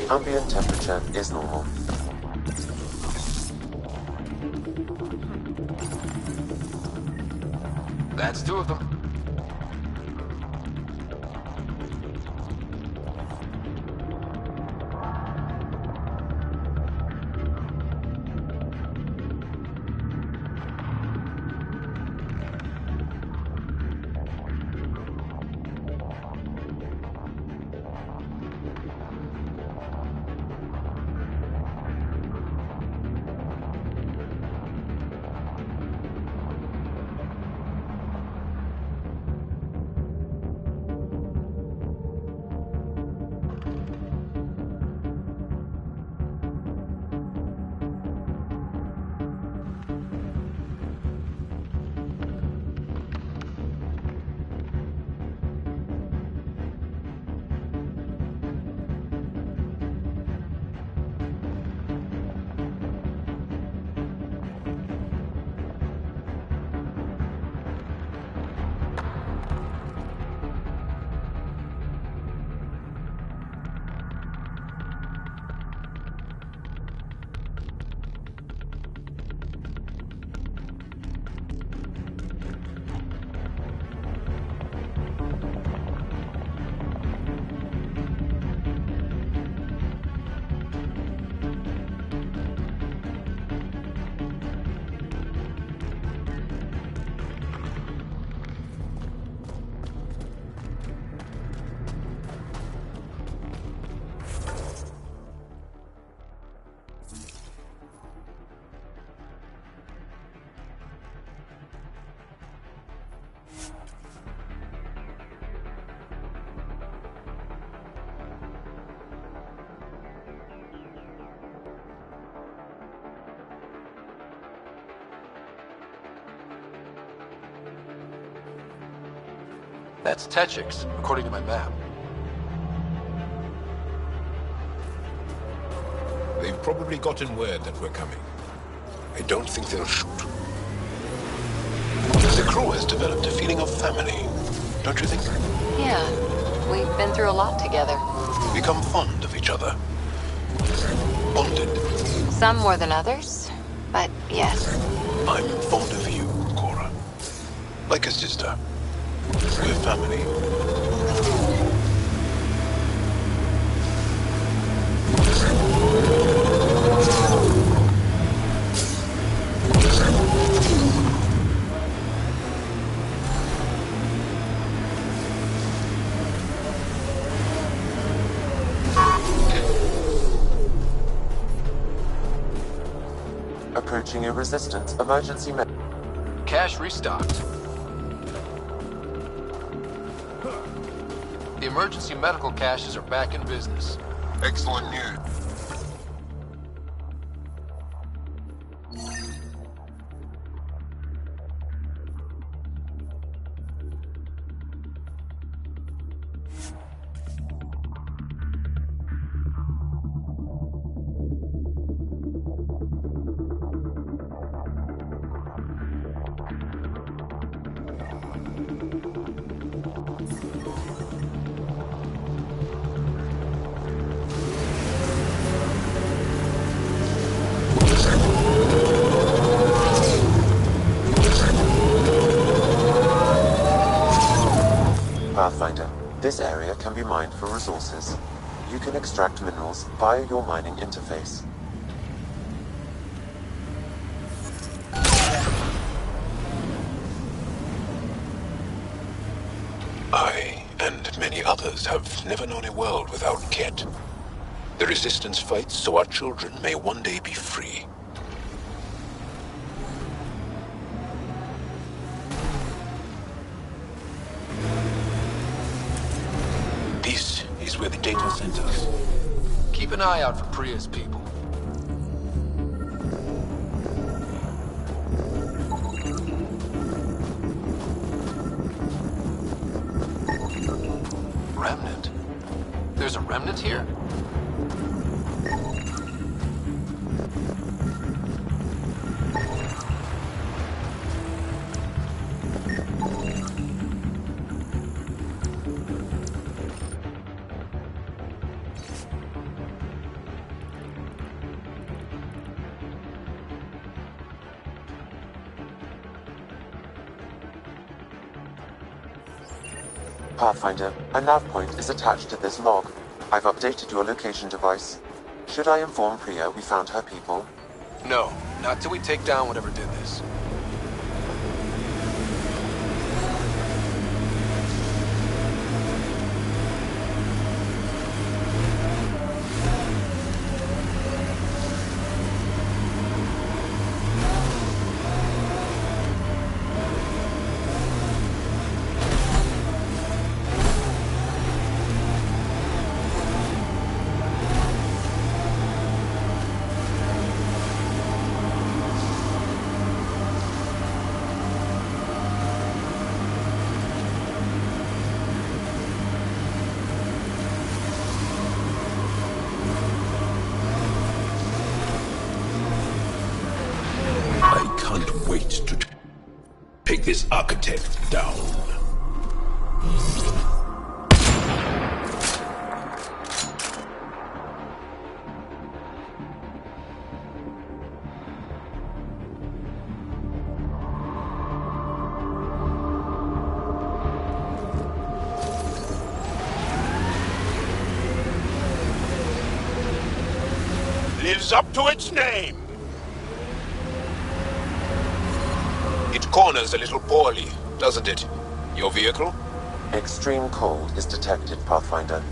Ambient temperature is normal. That's two of them. That's Techix, according to my map. They've probably gotten word that we're coming. I don't think they'll shoot. The crew has developed a feeling of family, don't you think? Yeah, we've been through a lot together. Become fond of each other. Bonded. Some more than others, but yes. I'm fond of you, Cora. Like a sister. We're family. Approaching a resistance emergency med. Cache restocked. The emergency medical caches are back in business. Excellent news. Pathfinder, this area can be mined for resources. You can extract minerals via your mining interface. I, and many others, have never known a world without Ket. The Resistance fights so our children may one day be free. This is where the data centers. Keep an eye out for Priya's people. Remnant? There's a remnant here? Pathfinder, a nav point is attached to this log. I've updated your location device. Should I inform Priya we found her people? No, not till we take down whatever did this. Take this architect down. Lives up to its name. It corners a little poorly, doesn't it? Your vehicle? Extreme cold is detected, Pathfinder.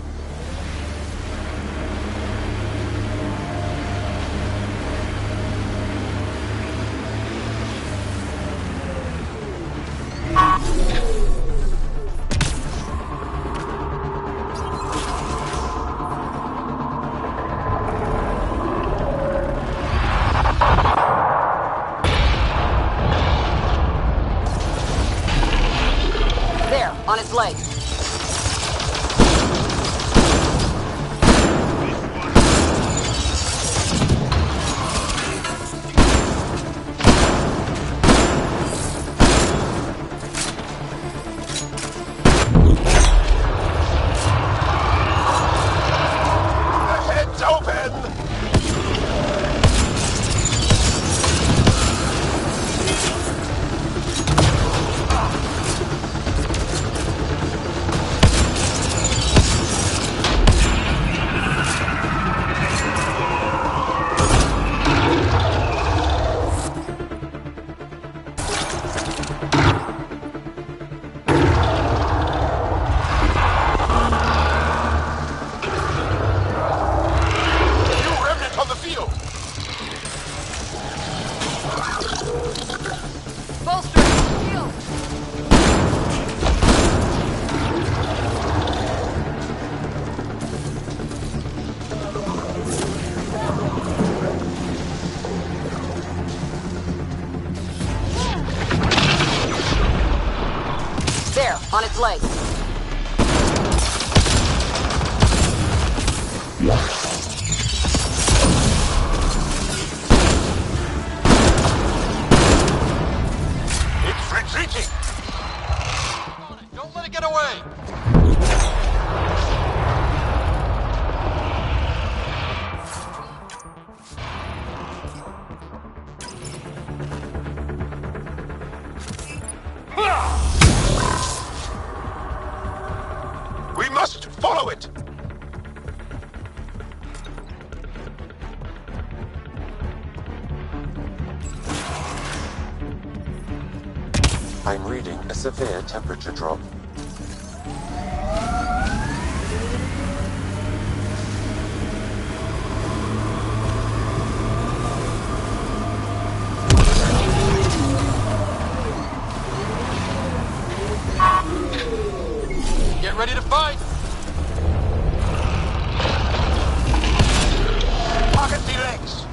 On its leg. flight. It's retreating! Don't let it get away! We must follow it! I'm reading a severe temperature drop. Get ready to fight! Target the legs!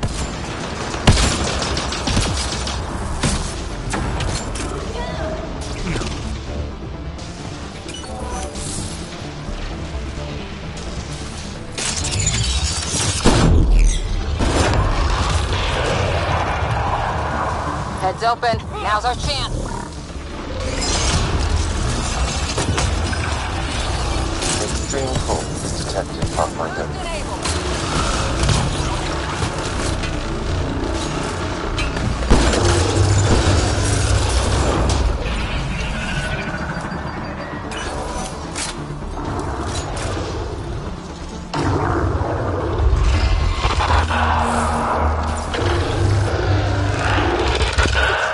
Heads open. Now's our chance. Extreme cold is detected, Pathfinder.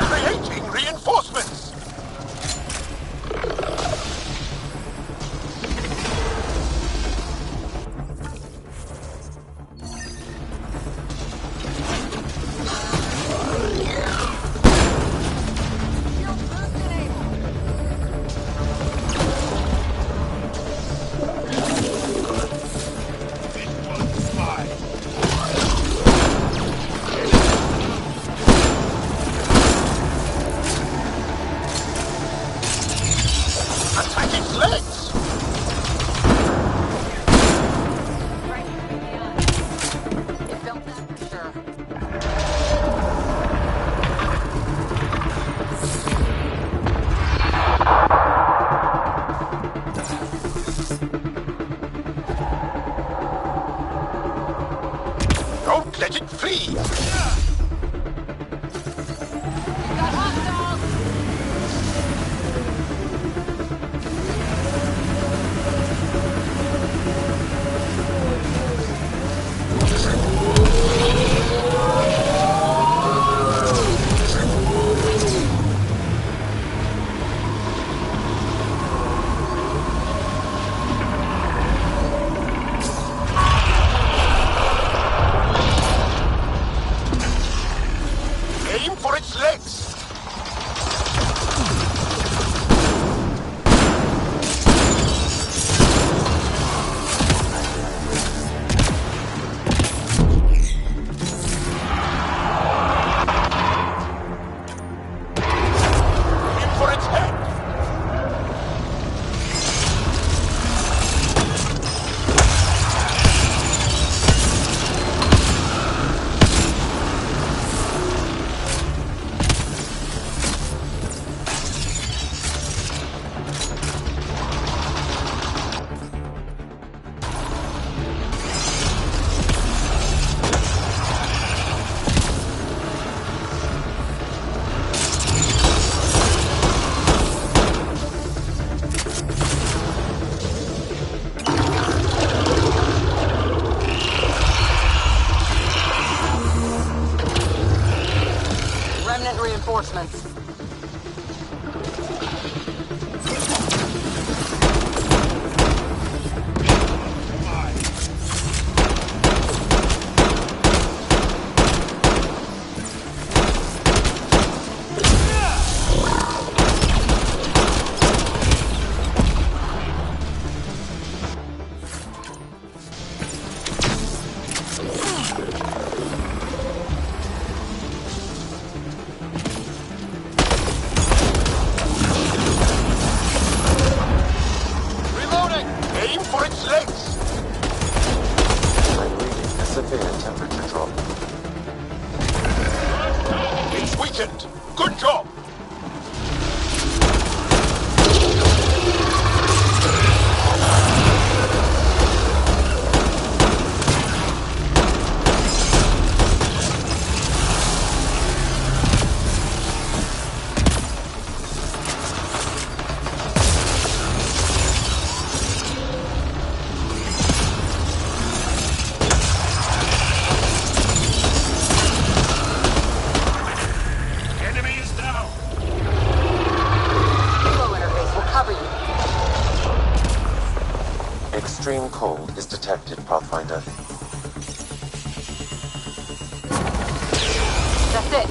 Creating reinforcements! Attack its legs! It felt that for sure. Don't let it flee! Got hostiles! Severe temperature drop. It's weakened! Good job! Extreme cold is detected, Pathfinder. That's it.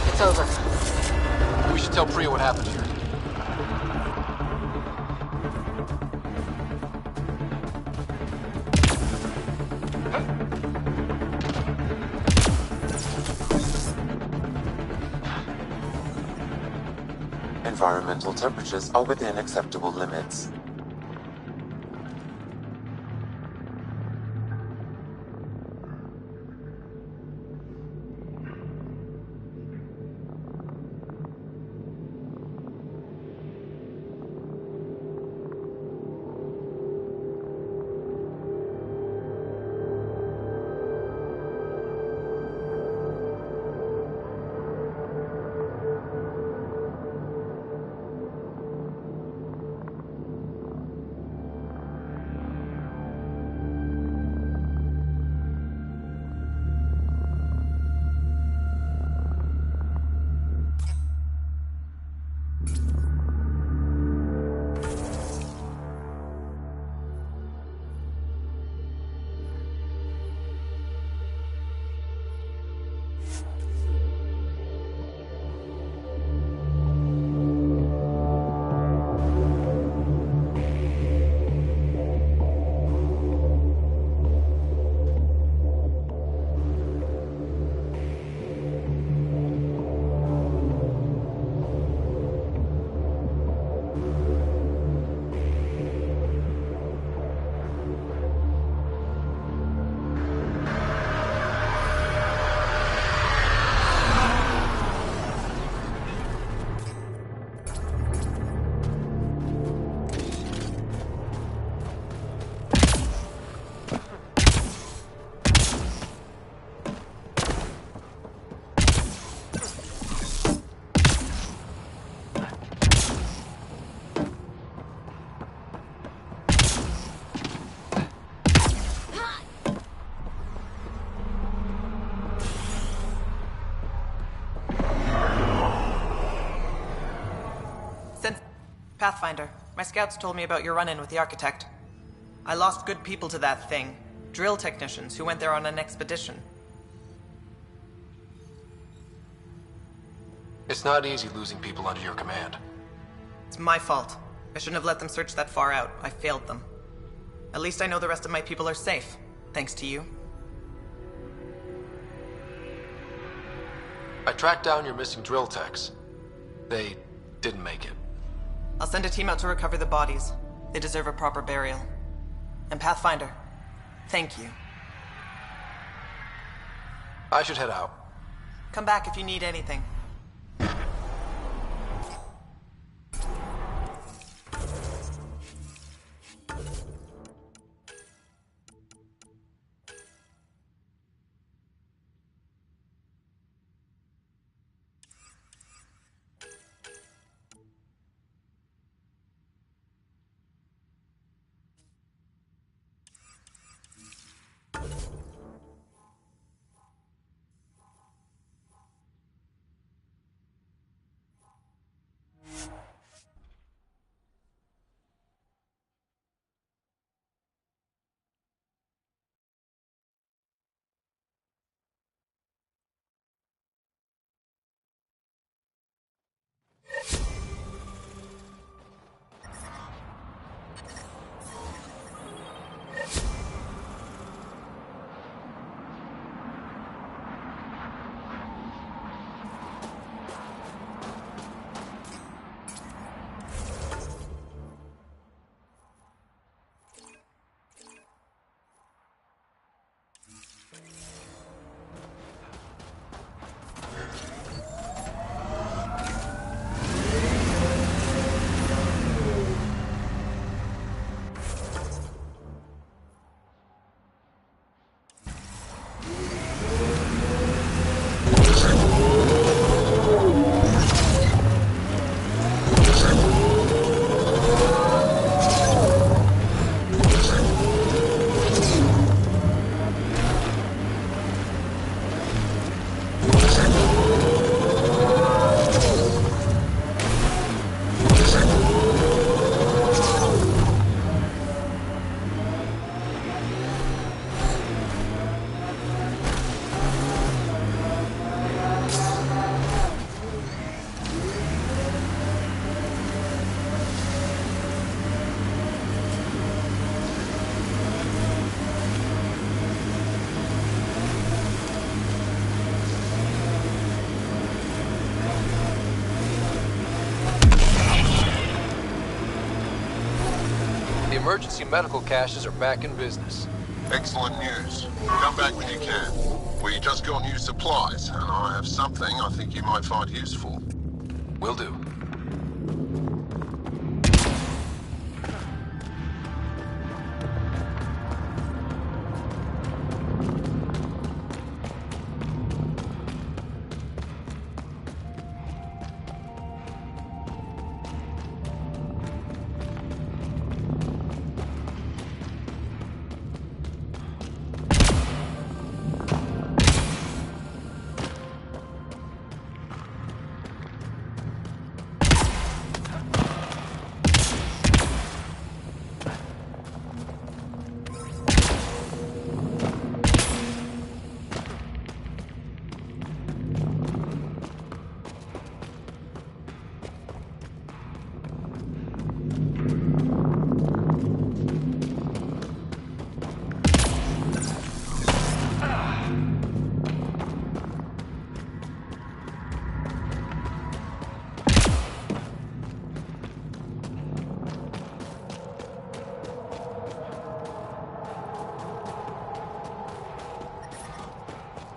It's over. We should tell Priya what happened here. Environmental temperatures are within acceptable limits. Pathfinder, my scouts told me about your run-in with the architect. I lost good people to that thing. Drill technicians who went there on an expedition. It's not easy losing people under your command. It's my fault. I shouldn't have let them search that far out. I failed them. At least I know the rest of my people are safe, thanks to you. I tracked down your missing drill techs. They didn't make it. I'll send a team out to recover the bodies. They deserve a proper burial. And Pathfinder, thank you. I should head out. Come back if you need anything. emergency medical caches are back in business. Excellent news. Come back when you can. We just got new supplies, and I have something I think you might find useful. Will do.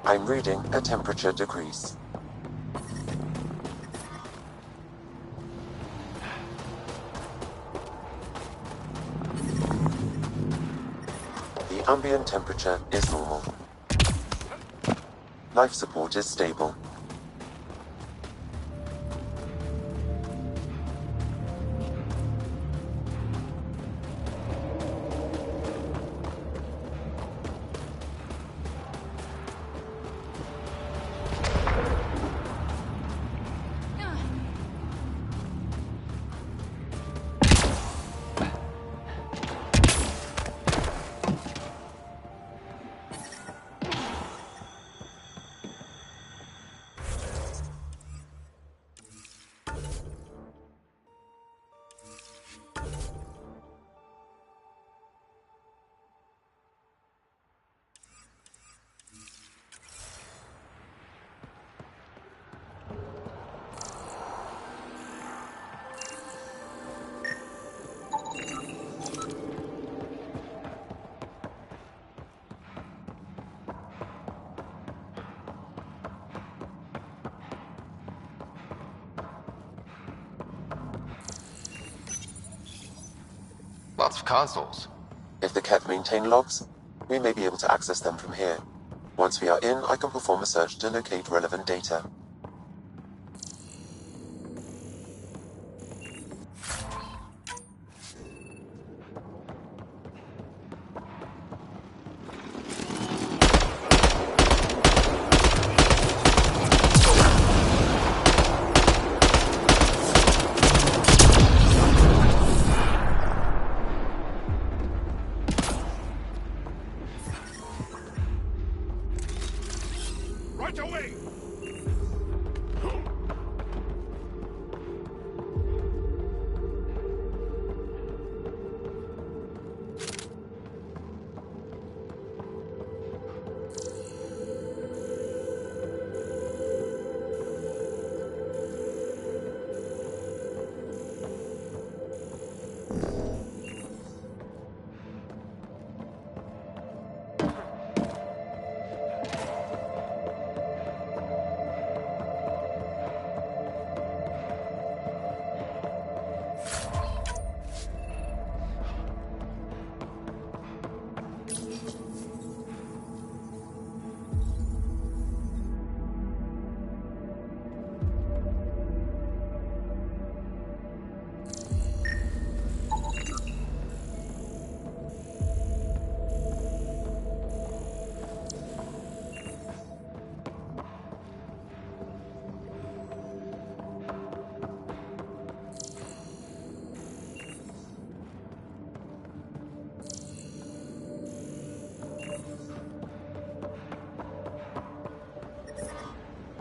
I'm reading a temperature decrease. The ambient temperature is normal. Life support is stable. Lots of consoles. If the Ket maintain logs, we may be able to access them from here. Once we are in, I can perform a search to locate relevant data.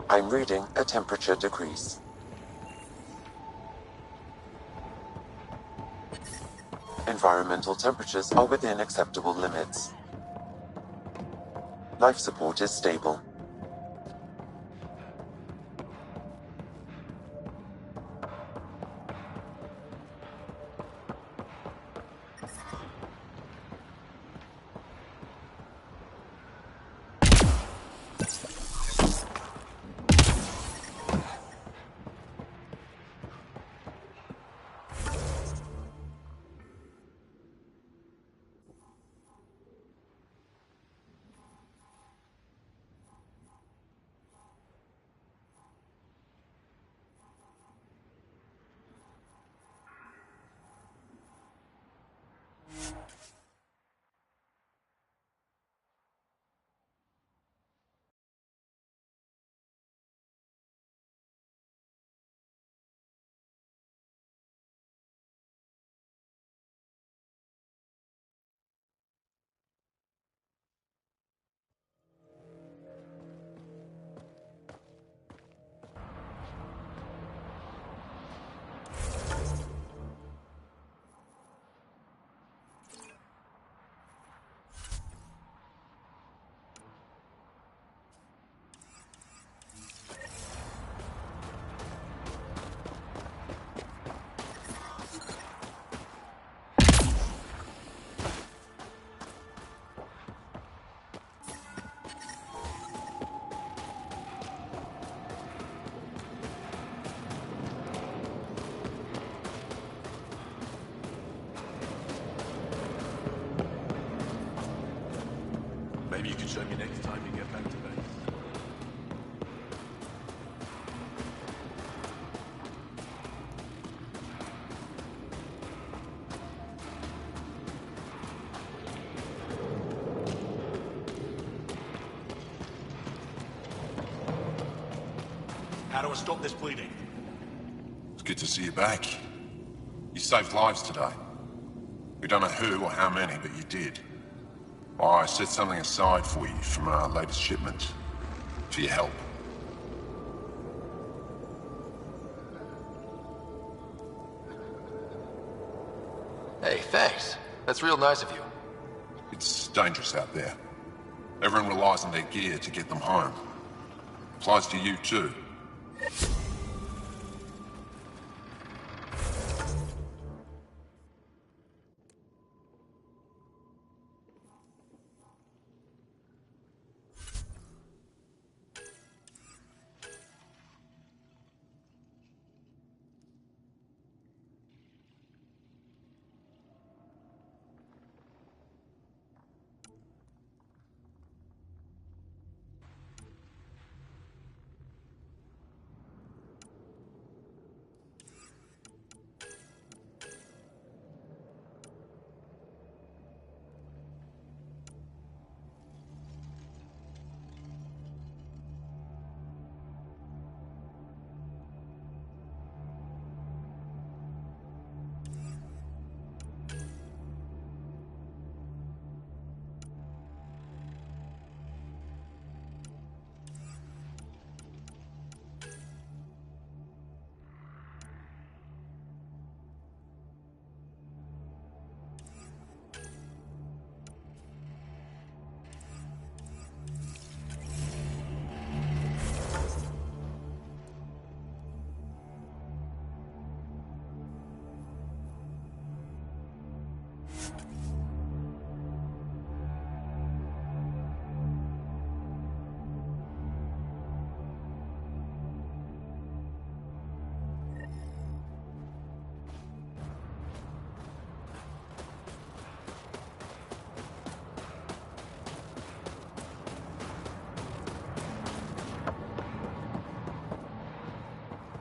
I'm reading a temperature decrease. Environmental temperatures are within acceptable limits. Life support is stable. Maybe you can show me next time you get back to base. How do I stop this bleeding? It's good to see you back. You saved lives today. We don't know who or how many, but you did. I set something aside for you from our latest shipment. For your help. Hey, thanks. That's real nice of you. It's dangerous out there. Everyone relies on their gear to get them home. Applies to you too.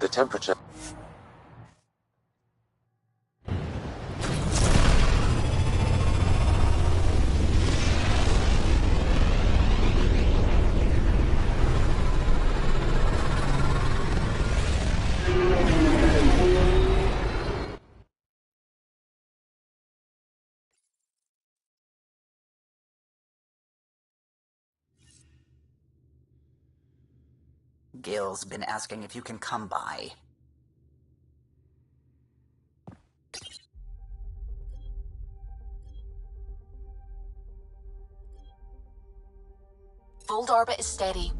The temperature. Gil's been asking if you can come by. Fold orbit is steady.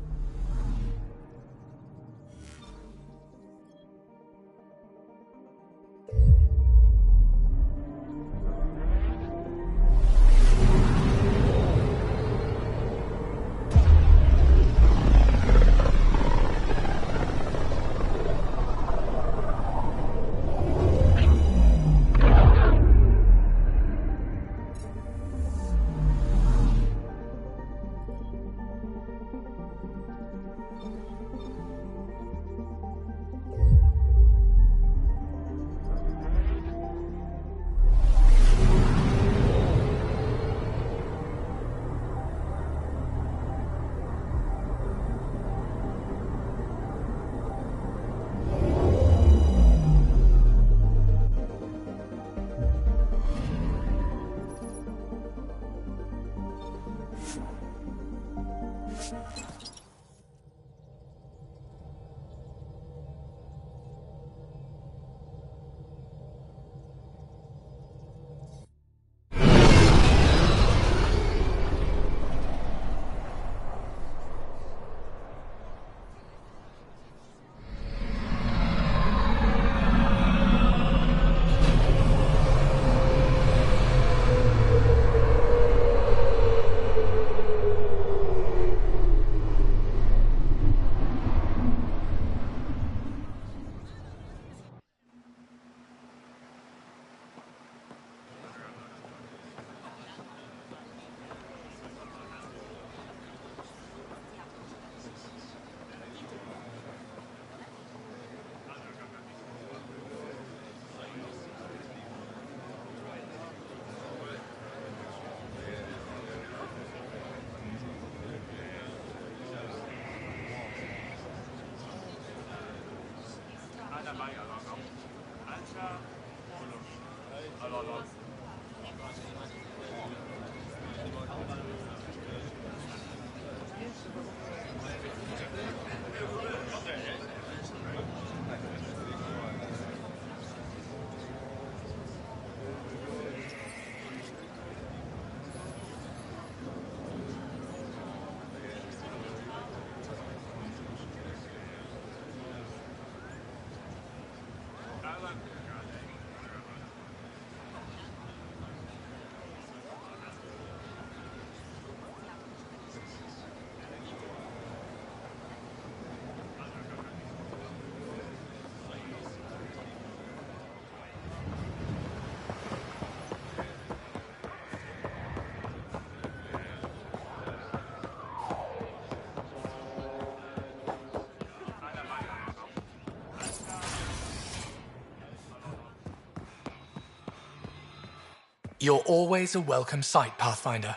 You're always a welcome sight, Pathfinder.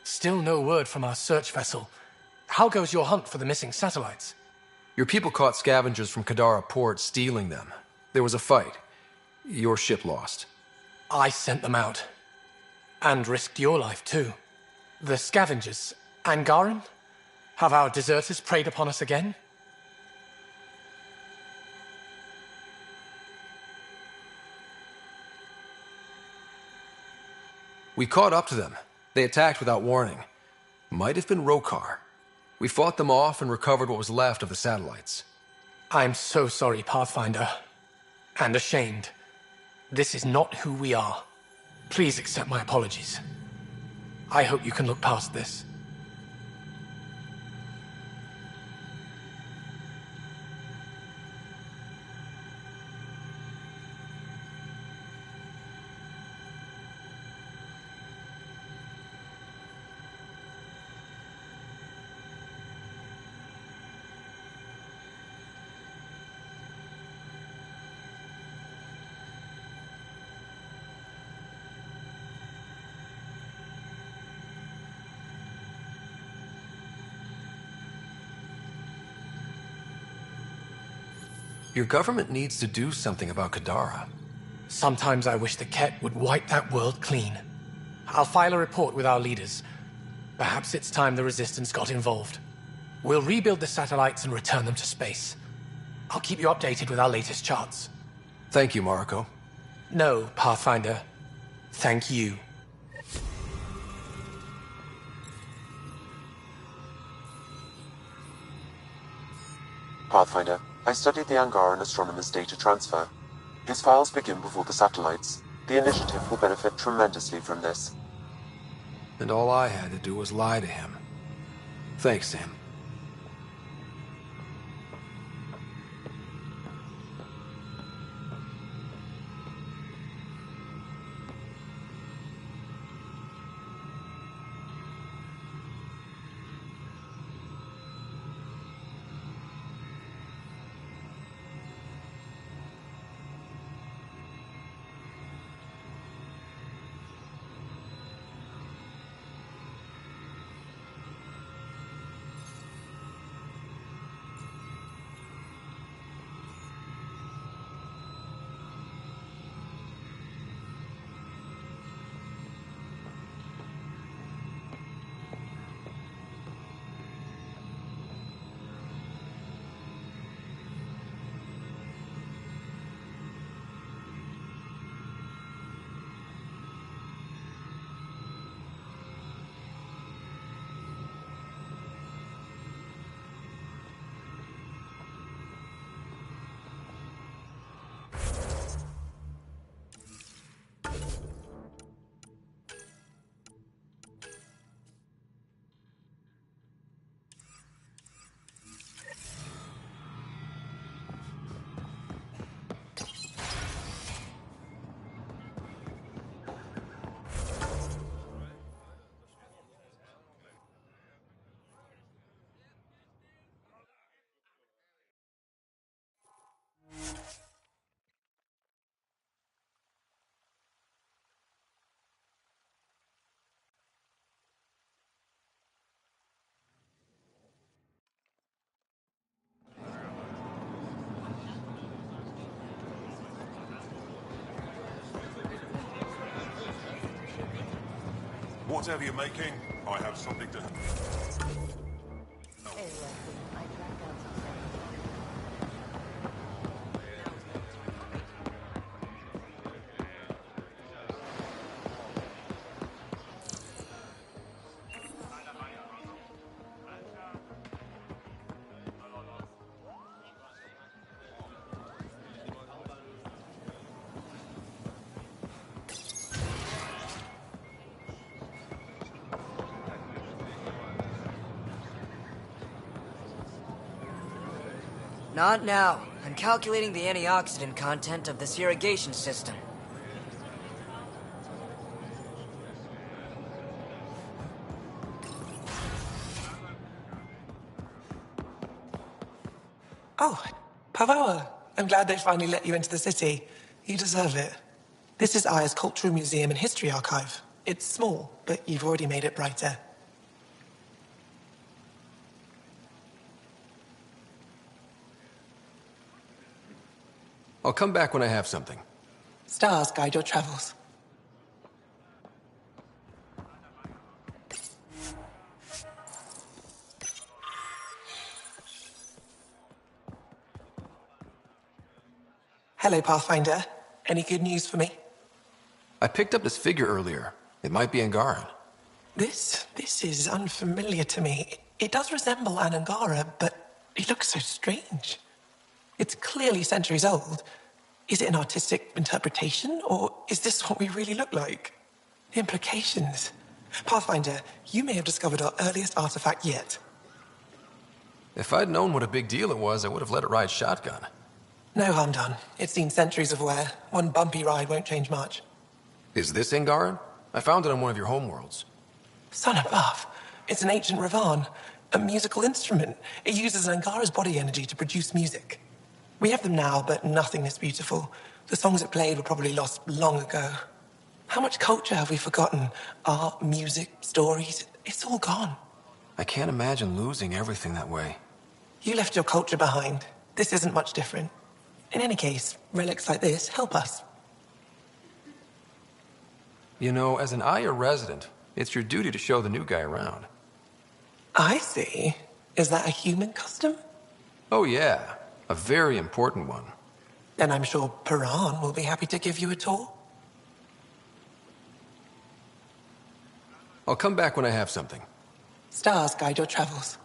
Still no word from our search vessel. How goes your hunt for the missing satellites? Your people caught scavengers from Kadara port stealing them. There was a fight. Your ship lost. I sent them out. And risked your life, too. The scavengers, Angaran? Have our deserters preyed upon us again? We caught up to them. They attacked without warning. Might have been Rokar. We fought them off and recovered what was left of the satellites. I'm so sorry, Pathfinder. And ashamed. This is not who we are. Please accept my apologies. I hope you can look past this. Your government needs to do something about Kadara. Sometimes I wish the Ket would wipe that world clean. I'll file a report with our leaders. Perhaps it's time the Resistance got involved. We'll rebuild the satellites and return them to space. I'll keep you updated with our latest charts. Thank you, Mariko. No, Pathfinder. Thank you. Pathfinder, I studied the Angaran astronomer's data transfer. His files begin before the satellites. The initiative will benefit tremendously from this. And all I had to do was lie to him. Thanks, Sam. Whatever you're making, I have something to... Not now. I'm calculating the antioxidant content of this irrigation system. Oh, Pavoa. I'm glad they finally let you into the city. You deserve it. This is Aya's Cultural Museum and History Archive. It's small, but you've already made it brighter. I'll come back when I have something. Stars guide your travels. Hello, Pathfinder. Any good news for me? I picked up this figure earlier. It might be Angaran. This is unfamiliar to me. It does resemble an Angara, but it looks so strange. It's clearly centuries old. Is it an artistic interpretation, or is this what we really look like? Implications. Pathfinder, you may have discovered our earliest artifact yet. If I'd known what a big deal it was, I would have let it ride shotgun. No harm done. It's seen centuries of wear. One bumpy ride won't change much. Is this Angaran? I found it on one of your homeworlds. Son above. It's an ancient Ravan, a musical instrument. It uses Angara's body energy to produce music. We have them now, but nothing is beautiful. The songs it played were probably lost long ago. How much culture have we forgotten? Art, music, stories, it's all gone. I can't imagine losing everything that way. You left your culture behind. This isn't much different. In any case, relics like this help us. You know, as an Aya resident, it's your duty to show the new guy around. I see. Is that a human custom? Oh yeah, a very important one. Then I'm sure Piran will be happy to give you a tour. I'll come back when I have something. Stars guide your travels.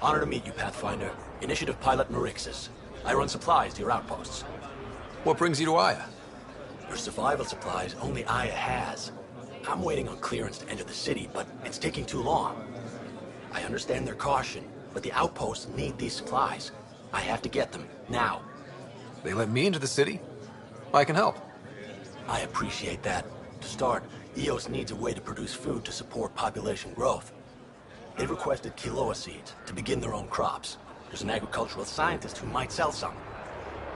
Honor to meet you, Pathfinder. Initiative Pilot Marixus. I run supplies to your outposts. What brings you to Aya? Your survival supplies only Aya has. I'm waiting on clearance to enter the city, but it's taking too long. I understand their caution, but the outposts need these supplies. I have to get them, now. They let me into the city? I can help. I appreciate that. To start, EOS needs a way to produce food to support population growth. They've requested quinoa seeds to begin their own crops. There's an agricultural scientist who might sell some.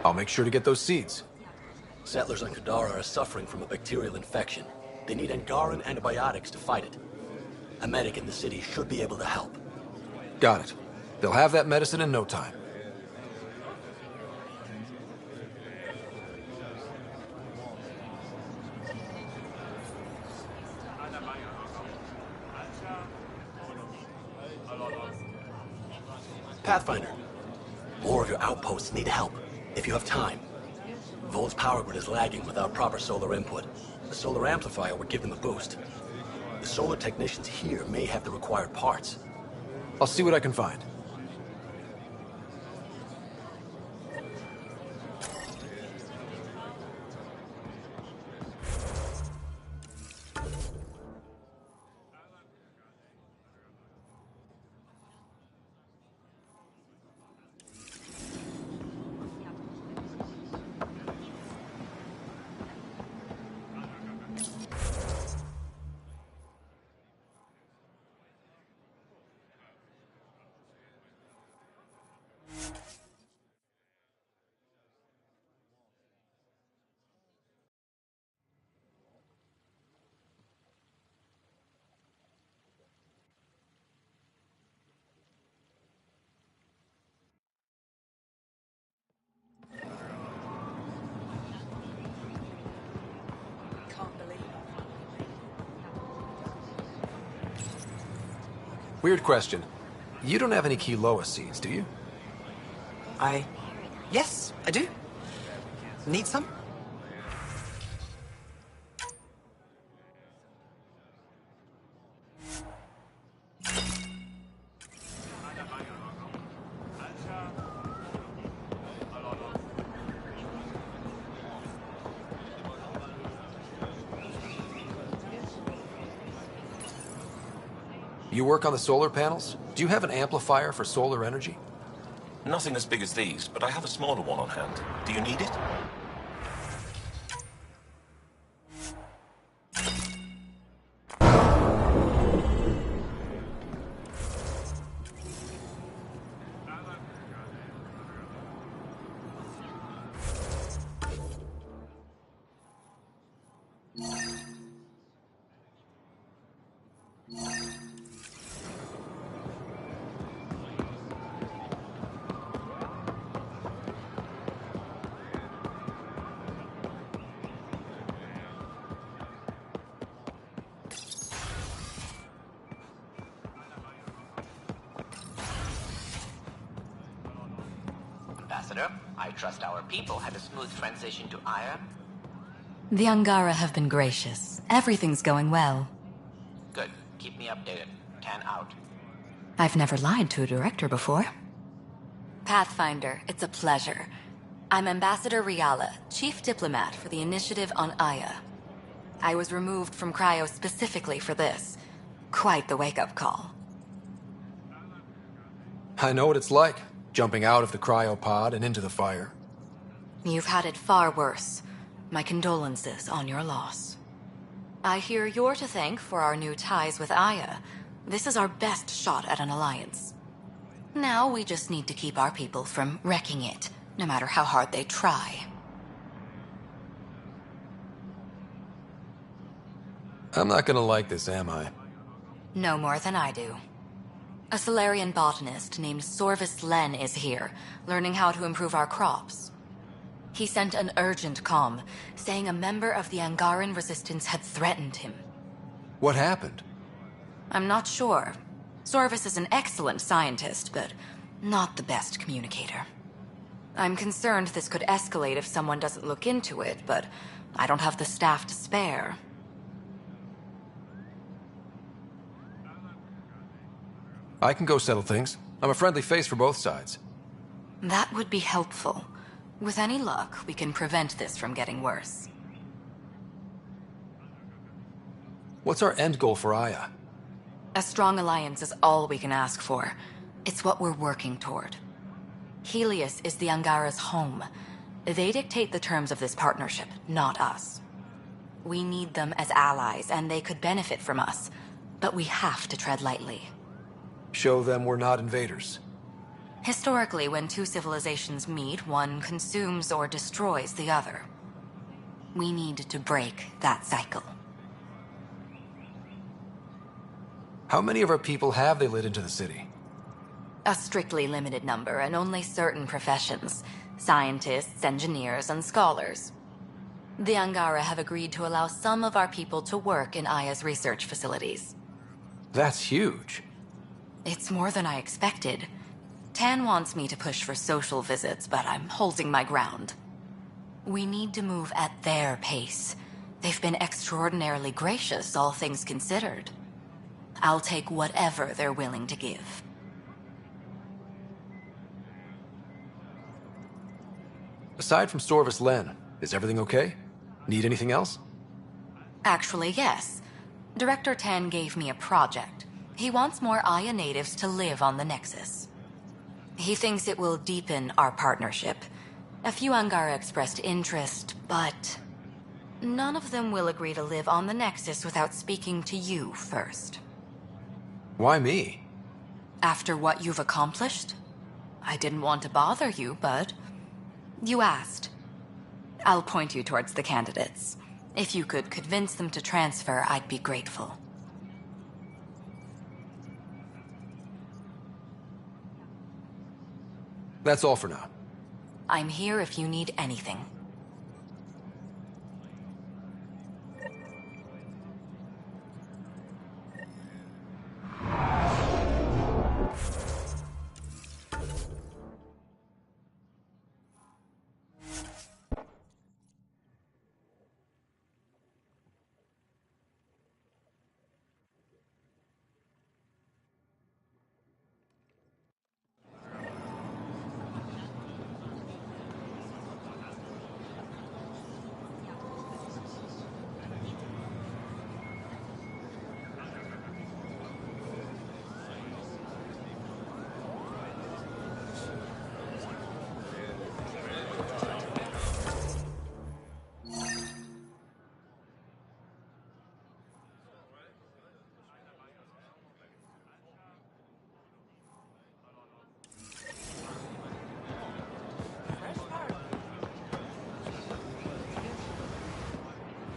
I'll make sure to get those seeds. Settlers on Kadara are suffering from a bacterial infection. They need Angaran antibiotics to fight it. A medic in the city should be able to help. Got it. They'll have that medicine in no time. Pathfinder, more of your outposts need help, if you have time. Vol's power grid is lagging without proper solar input. The solar amplifier would give them a boost. The solar technicians here may have the required parts. I'll see what I can find. Weird question. You don't have any quinoa seeds, do you? Yes, I do. Need some? You work on the solar panels? Do you have an amplifier for solar energy? Nothing as big as these, but I have a smaller one on hand. Do you need it? Ambassador, I trust our people had a smooth transition to Aya. The Angara have been gracious. Everything's going well. Good. Keep me updated. 10 out. I've never lied to a director before. Pathfinder, it's a pleasure. I'm Ambassador Riala, Chief Diplomat for the Initiative on Aya. I was removed from Cryo specifically for this. Quite the wake-up call. I know what it's like, jumping out of the cryopod and into the fire. You've had it far worse. My condolences on your loss. I hear you're to thank for our new ties with Aya. This is our best shot at an alliance. Now we just need to keep our people from wrecking it, no matter how hard they try. I'm not gonna like this, am I? No more than I do. A Solarian botanist named Sorvis Len is here, learning how to improve our crops. He sent an urgent comm, saying a member of the Angaran resistance had threatened him. What happened? I'm not sure. Sorvis is an excellent scientist, but not the best communicator. I'm concerned this could escalate if someone doesn't look into it, but I don't have the staff to spare. I can go settle things. I'm a friendly face for both sides. That would be helpful. With any luck, we can prevent this from getting worse. What's our end goal for Aya? A strong alliance is all we can ask for. It's what we're working toward. Helios is the Angara's home. They dictate the terms of this partnership, not us. We need them as allies, and they could benefit from us. But we have to tread lightly. Show them we're not invaders. Historically, when two civilizations meet, one consumes or destroys the other. We need to break that cycle. How many of our people have they let into the city? A strictly limited number, and only certain professions. Scientists, engineers, and scholars. The Angara have agreed to allow some of our people to work in Aya's research facilities. That's huge. It's more than I expected. Tan wants me to push for social visits, but I'm holding my ground. We need to move at their pace. They've been extraordinarily gracious, all things considered. I'll take whatever they're willing to give. Aside from Sorvis Len, is everything okay? Need anything else? Actually, yes. Director Tan gave me a project. He wants more Aya natives to live on the Nexus. He thinks it will deepen our partnership. A few Angara expressed interest, but none of them will agree to live on the Nexus without speaking to you first. Why me? After what you've accomplished? I didn't want to bother you, but you asked. I'll point you towards the candidates. If you could convince them to transfer, I'd be grateful. That's all for now. I'm here if you need anything.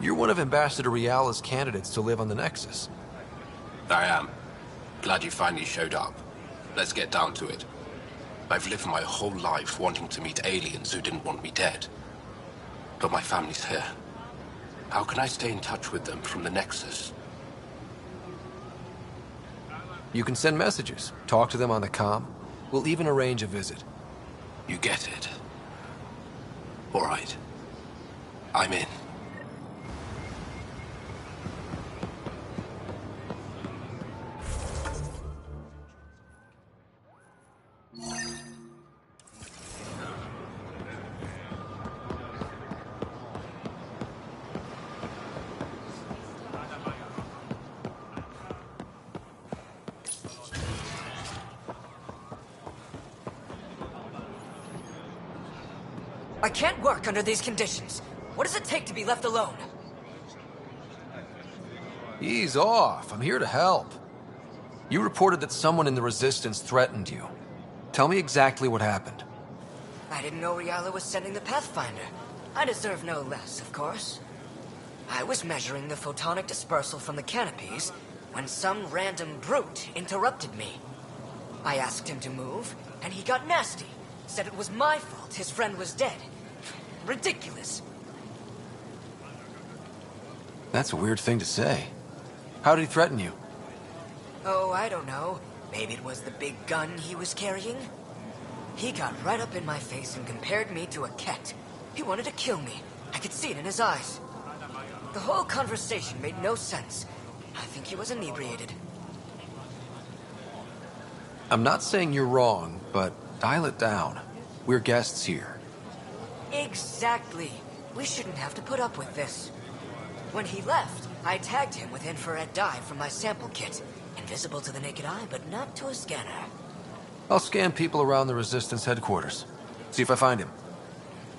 You're one of Ambassador Riala's candidates to live on the Nexus. I am. Glad you finally showed up. Let's get down to it. I've lived my whole life wanting to meet aliens who didn't want me dead. But my family's here. How can I stay in touch with them from the Nexus? You can send messages, talk to them on the comm. We'll even arrange a visit. You get it. All right. I'm in. I can't work under these conditions. What does it take to be left alone? Ease off. I'm here to help. You reported that someone in the Resistance threatened you. Tell me exactly what happened. I didn't know Riala was sending the Pathfinder. I deserve no less, of course. I was measuring the photonic dispersal from the canopies when some random brute interrupted me. I asked him to move, and he got nasty. Said it was my fault his friend was dead. Ridiculous. That's a weird thing to say. How did he threaten you? Oh, I don't know. Maybe it was the big gun he was carrying? He got right up in my face and compared me to a cat. He wanted to kill me. I could see it in his eyes. The whole conversation made no sense. I think he was inebriated. I'm not saying you're wrong, but dial it down. We're guests here. Exactly. We shouldn't have to put up with this. When he left, I tagged him with infrared dye from my sample kit. Invisible to the naked eye, but not to a scanner. I'll scan people around the Resistance headquarters. See if I find him.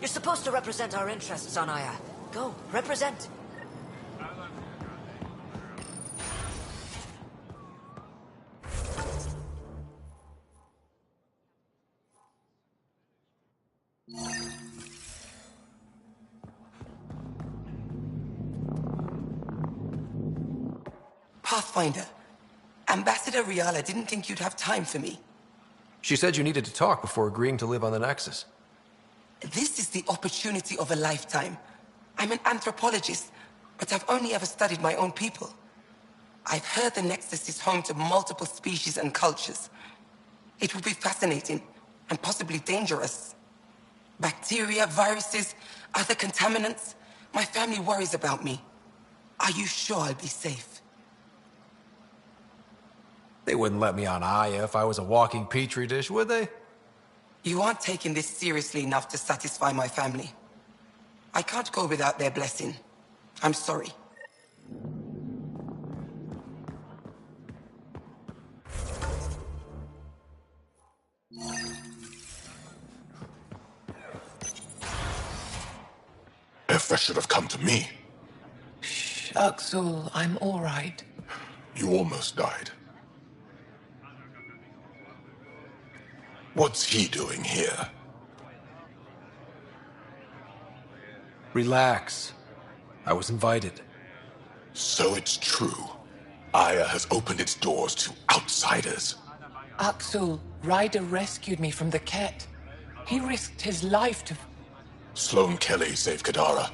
You're supposed to represent our interests on Aya. Go, represent. Pathfinder, Ambassador Riala didn't think you'd have time for me. She said you needed to talk before agreeing to live on the Nexus. This is the opportunity of a lifetime. I'm an anthropologist, but I've only ever studied my own people. I've heard the Nexus is home to multiple species and cultures. It will be fascinating and possibly dangerous. Bacteria, viruses, other contaminants. My family worries about me. Are you sure I'll be safe? They wouldn't let me on Aya if I was a walking petri dish, would they? You aren't taking this seriously enough to satisfy my family. I can't go without their blessing. I'm sorry. If should have come to me. Shh, Axel, I'm all right. You almost died. What's he doing here? Relax. I was invited. So it's true. Aya has opened its doors to outsiders. Axel, Ryder rescued me from the Ket. He risked his life to... Sloane Kelly saved Kadara.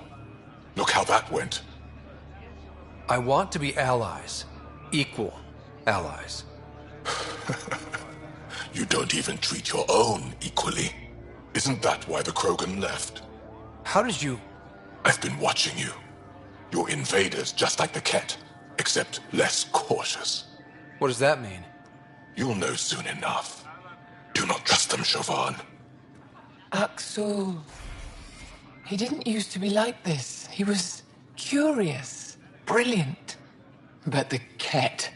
Look how that went. I want to be allies. Equal allies. You don't even treat your own equally. Isn't that why the Krogan left? How did you... I've been watching you. You're invaders just like the Ket, except less cautious. What does that mean? You'll know soon enough. Do not trust them, Chauvin. Axel... He didn't used to be like this. He was curious, brilliant. But the Ket...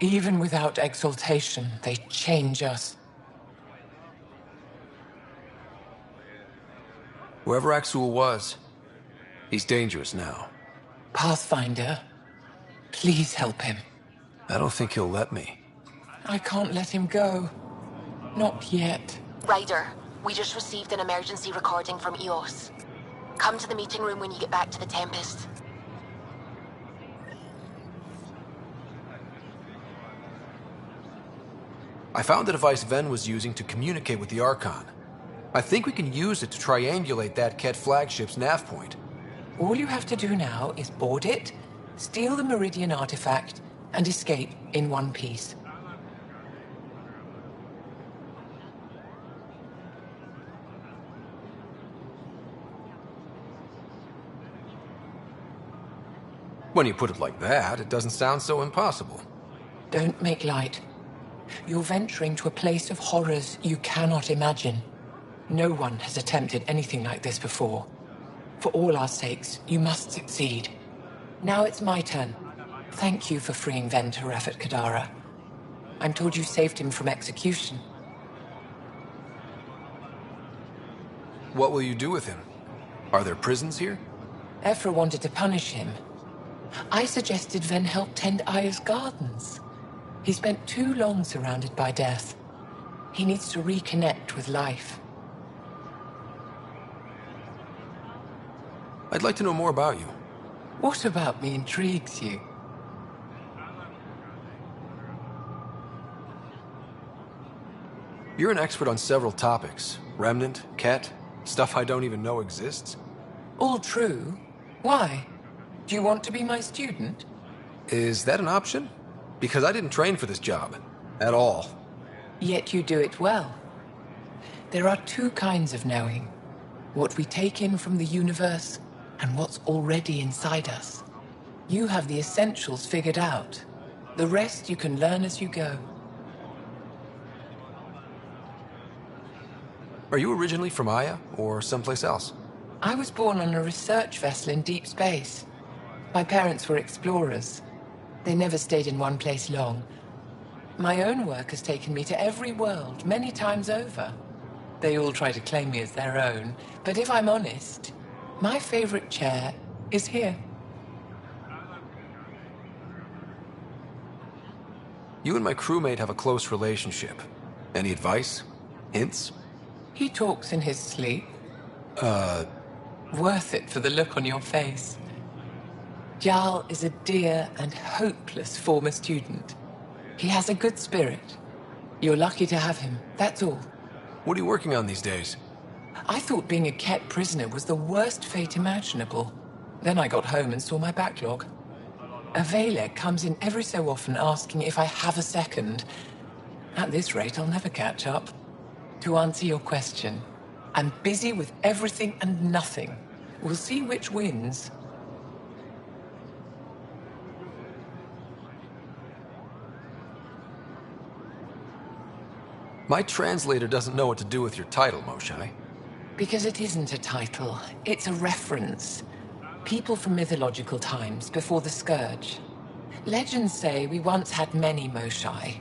Even without exaltation, they change us. Whoever Axel was, he's dangerous now. Pathfinder, please help him. I don't think he'll let me. I can't let him go. Not yet. Ryder, we just received an emergency recording from EOS. Come to the meeting room when you get back to the Tempest. I found the device Ven was using to communicate with the Archon. I think we can use it to triangulate that Ket flagship's nav point. All you have to do now is board it, steal the Meridian artifact, and escape in one piece. When you put it like that, it doesn't sound so impossible. Don't make light. You're venturing to a place of horrors you cannot imagine. No one has attempted anything like this before. For all our sakes, you must succeed. Now it's my turn. Thank you for freeing Ven to Refat Kadara. I'm told you saved him from execution. What will you do with him? Are there prisons here? Ephra wanted to punish him. I suggested Ven help tend Aya's gardens. He spent too long surrounded by death. He needs to reconnect with life. I'd like to know more about you. What about me intrigues you? You're an expert on several topics. Remnant, Ket, stuff I don't even know exists. All true. Why? Do you want to be my student? Is that an option? Because I didn't train for this job. At all. Yet you do it well. There are two kinds of knowing. What we take in from the universe, and what's already inside us. You have the essentials figured out. The rest you can learn as you go. Are you originally from Aya, or someplace else? I was born on a research vessel in deep space. My parents were explorers. They never stayed in one place long. My own work has taken me to every world, many times over. They all try to claim me as their own, but if I'm honest, my favorite chair is here. You and my crewmate have a close relationship. Any advice? Hints? He talks in his sleep. Worth it for the look on your face. Jal is a dear and hopeless former student. He has a good spirit. You're lucky to have him, that's all. What are you working on these days? I thought being a Ket prisoner was the worst fate imaginable. Then I got home and saw my backlog. A Vaylek comes in every so often asking if I have a second. At this rate, I'll never catch up. To answer your question, I'm busy with everything and nothing. We'll see which wins. My translator doesn't know what to do with your title, Moshai. Because it isn't a title, it's a reference. People from mythological times before the Scourge. Legends say we once had many Moshai.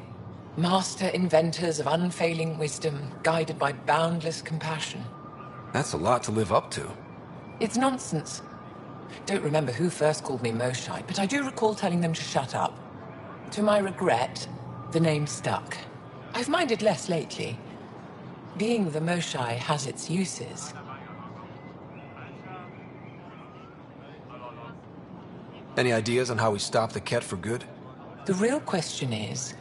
Master inventors of unfailing wisdom, guided by boundless compassion. That's a lot to live up to. It's nonsense. Don't remember who first called me Moshai, but I do recall telling them to shut up. To my regret, the name stuck. I've minded less lately. Being the Moshai has its uses. Any ideas on how we stop the Ket for good? The real question is,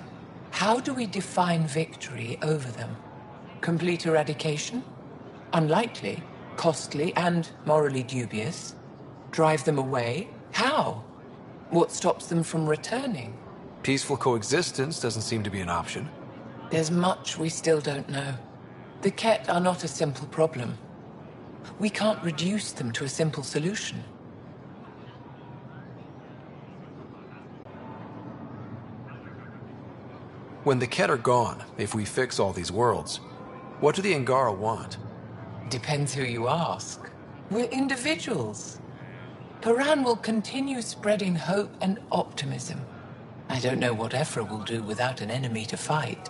how do we define victory over them? Complete eradication? Unlikely, costly, and morally dubious. Drive them away? How? What stops them from returning? Peaceful coexistence doesn't seem to be an option. There's much we still don't know. The Ket are not a simple problem. We can't reduce them to a simple solution. When the Ket are gone, if we fix all these worlds, what do the Angara want? Depends who you ask. We're individuals. Paran will continue spreading hope and optimism. I don't know what Ephra will do without an enemy to fight.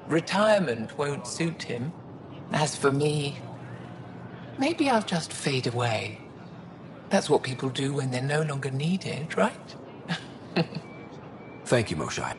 Retirement won't suit him. As for me, maybe I'll just fade away. That's what people do when they're no longer needed, right? Thank you, Moshai.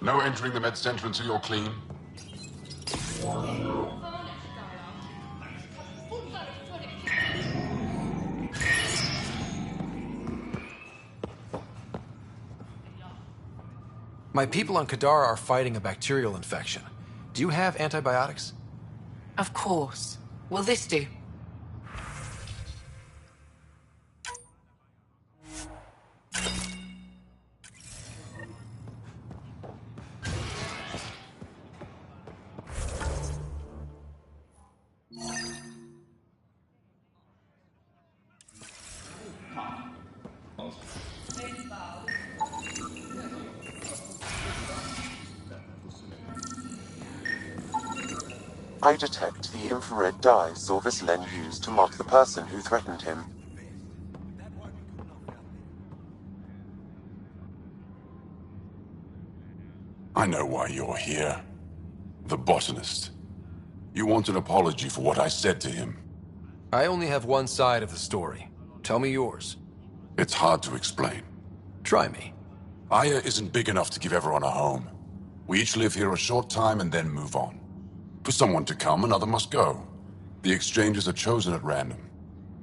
No entering the med center until you're clean. My people on Kadara are fighting a bacterial infection. Do you have antibiotics? Of course. Will this do? I detect the infrared dye Sorvis Len used to mark the person who threatened him. I know why you're here. The botanist. You want an apology for what I said to him. I only have one side of the story. Tell me yours. It's hard to explain. Try me. Aya isn't big enough to give everyone a home. We each live here a short time and then move on. For someone to come, another must go. The exchanges are chosen at random.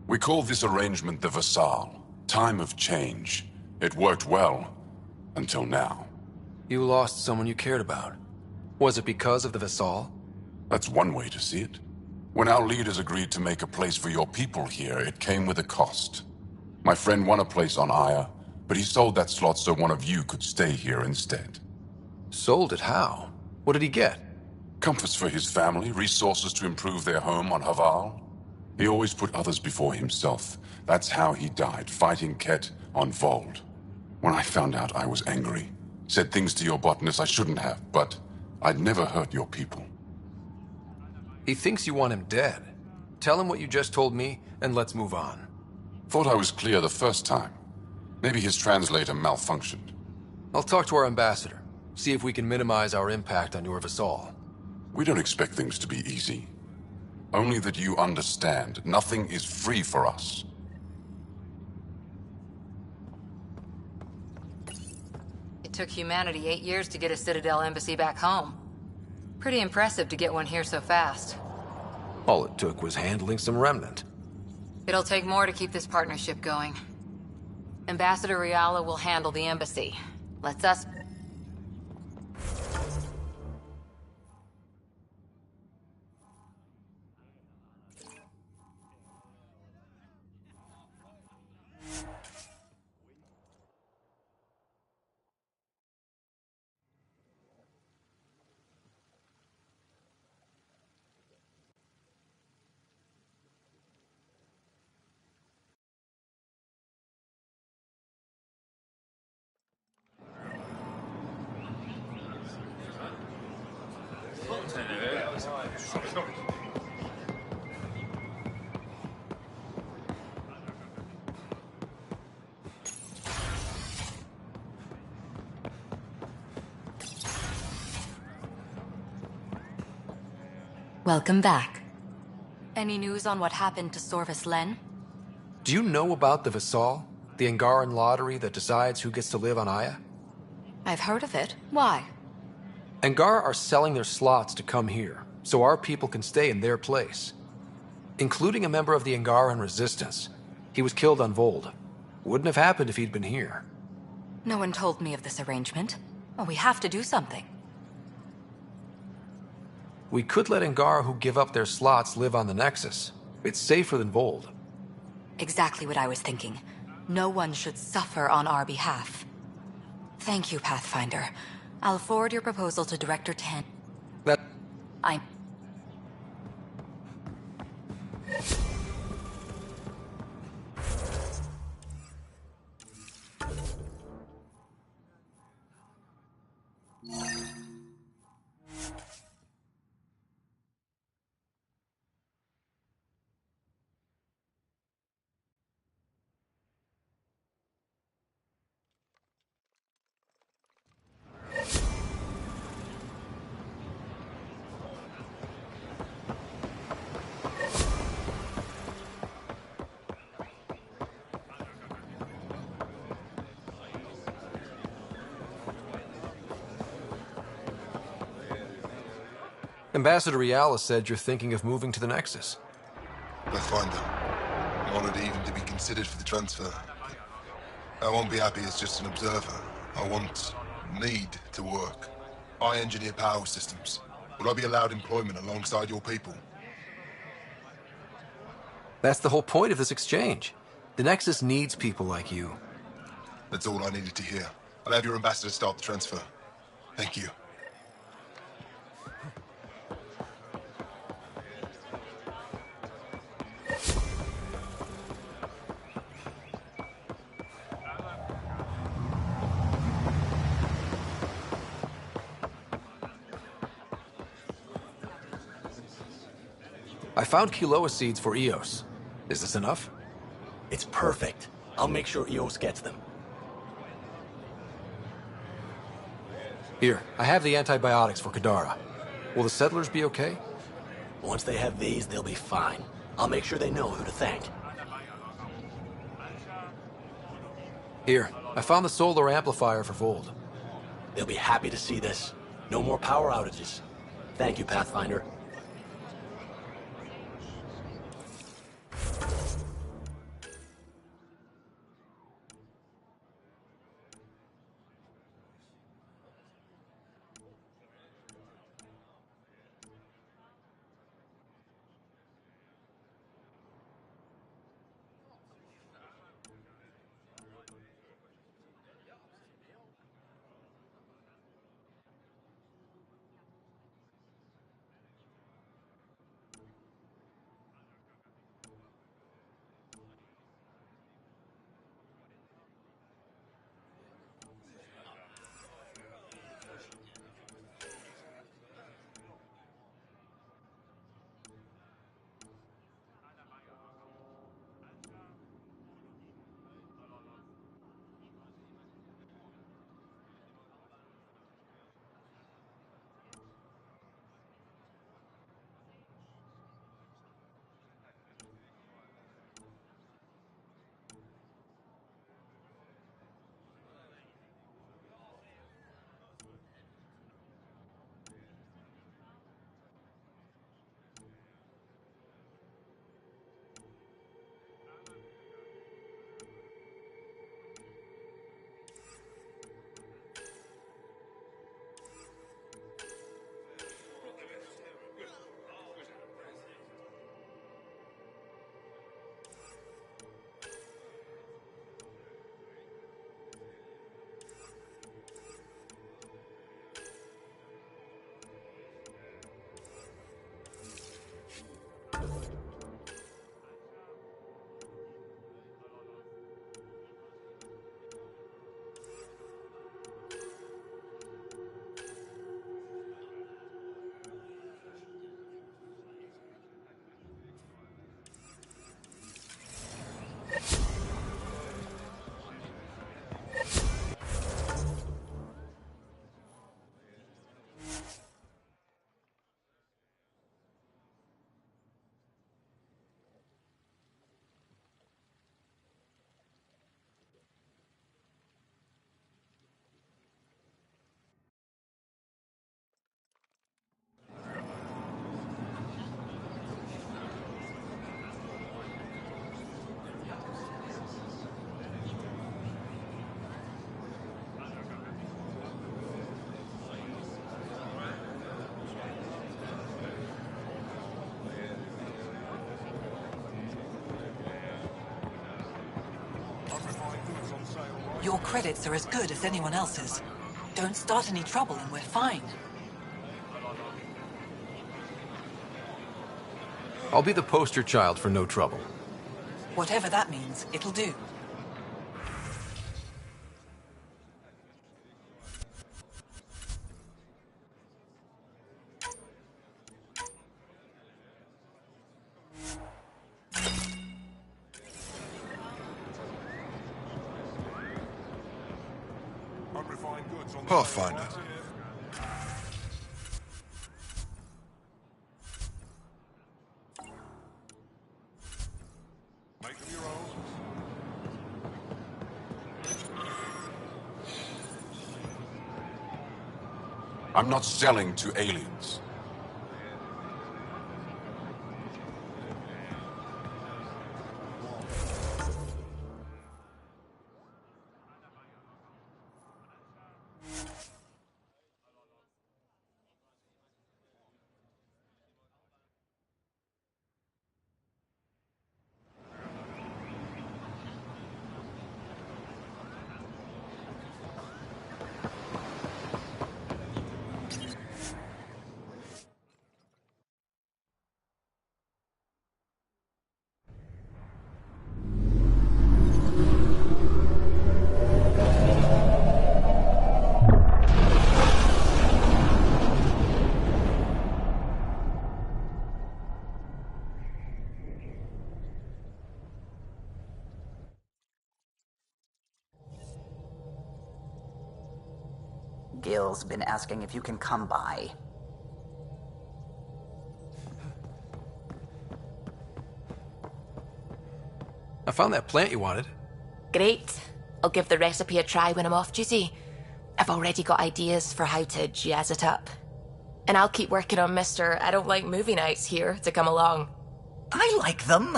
We call this arrangement the Vassal. Time of change. It worked well. Until now. You lost someone you cared about. Was it because of the Vassal? That's one way to see it. When our leaders agreed to make a place for your people here, it came with a cost. My friend won a place on Aya, but he sold that slot so one of you could stay here instead. Sold it how? What did he get? Comforts for his family, resources to improve their home on Haval. He always put others before himself. That's how he died, fighting Ket on Vold. When I found out, I was angry. Said things to your botanist I shouldn't have, but I'd never hurt your people. He thinks you want him dead. Tell him what you just told me, and let's move on. Thought I was clear the first time. Maybe his translator malfunctioned. I'll talk to our ambassador. See if we can minimize our impact on your Vassal. We don't expect things to be easy. Only that you understand, nothing is free for us. It took humanity 8 years to get a Citadel embassy back home. Pretty impressive to get one here so fast. All it took was handling some remnant. It'll take more to keep this partnership going. Ambassador Riala will handle the embassy. Let's us... Welcome back. Any news on what happened to Sorvis Len? Do you know about the Vassal? The Angaran lottery that decides who gets to live on Aya? I've heard of it. Why? Angara are selling their slots to come here, so our people can stay in their place. Including a member of the Angaran resistance. He was killed on Vold. Wouldn't have happened if he'd been here. No one told me of this arrangement. Well, we have to do something. We could let Angara who give up their slots live on the Nexus. It's safer than Vold. Exactly what I was thinking. No one should suffer on our behalf. Thank you, Pathfinder. I'll forward your proposal to Director 10. That... I'm... Ambassador Riala said you're thinking of moving to the Nexus. Pathfinder. I'm honored even to be considered for the transfer. I won't be happy as just an observer. I need to work. I engineer power systems. Will I be allowed employment alongside your people? That's the whole point of this exchange. The Nexus needs people like you. That's all I needed to hear. I'll have your ambassador start the transfer. Thank you. I found Kiloa seeds for Eos. Is this enough? It's perfect. I'll make sure Eos gets them. Here, I have the antibiotics for Kadara. Will the settlers be okay? Once they have these, they'll be fine. I'll make sure they know who to thank. Here, I found the solar amplifier for Voeld. They'll be happy to see this. No more power outages. Thank you, Pathfinder. Your credits are as good as anyone else's. Don't start any trouble and we're fine. I'll be the poster child for no trouble. Whatever that means, it'll do. Pathfinder. I'm not selling to aliens. Gil's been asking if you can come by. I found that plant you wanted. Great. I'll give the recipe a try when I'm off duty. I've already got ideas for how to jazz it up. And I'll keep working on Mr. I don't like movie nights here to come along. I like them.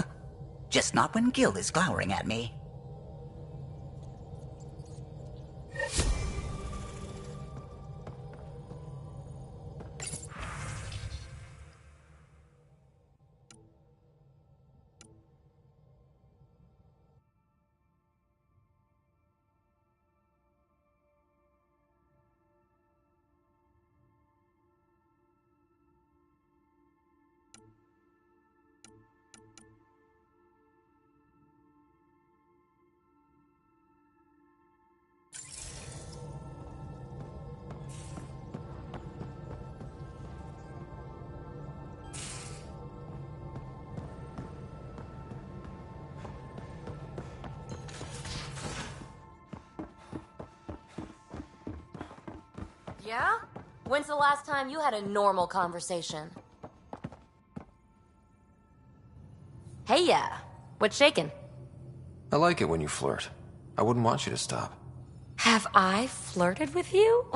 Just not when Gil is glowering at me. Yeah? When's the last time you had a normal conversation? Hey, yeah. What's shaking? I like it when you flirt. I wouldn't want you to stop. Have I flirted with you?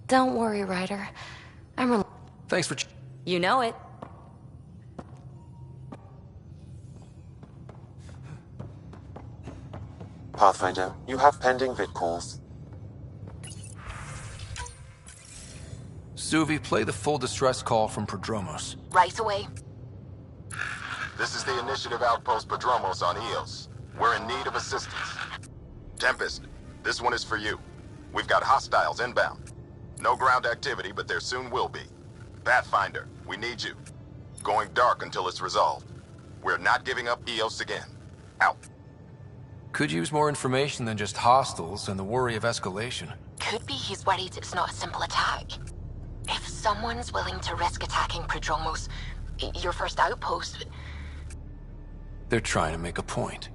Don't worry, Ryder. Thanks for... You know it. Pathfinder, you have pending vid calls. Suvi, play the full distress call from Prodromos. Right away. This is the Initiative Outpost Prodromos on Eos. We're in need of assistance. Tempest, this one is for you. We've got hostiles inbound. No ground activity, but there soon will be. Pathfinder, we need you. Going dark until it's resolved. We're not giving up Eos again. Out. Could use more information than just hostiles and the worry of escalation. Could be he's worried it's not a simple attack. If someone's willing to risk attacking Prodromos, your first outpost... They're trying to make a point.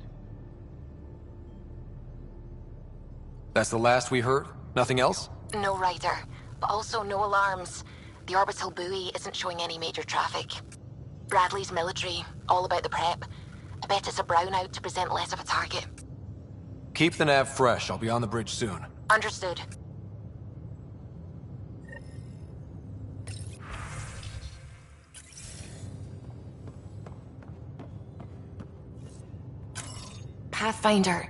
That's the last we heard? Nothing else? No Ryder, but also no alarms. The orbital buoy isn't showing any major traffic. Bradley's military, all about the prep. I bet it's a brownout to present less of a target. Keep the nav fresh. I'll be on the bridge soon. Understood. Pathfinder,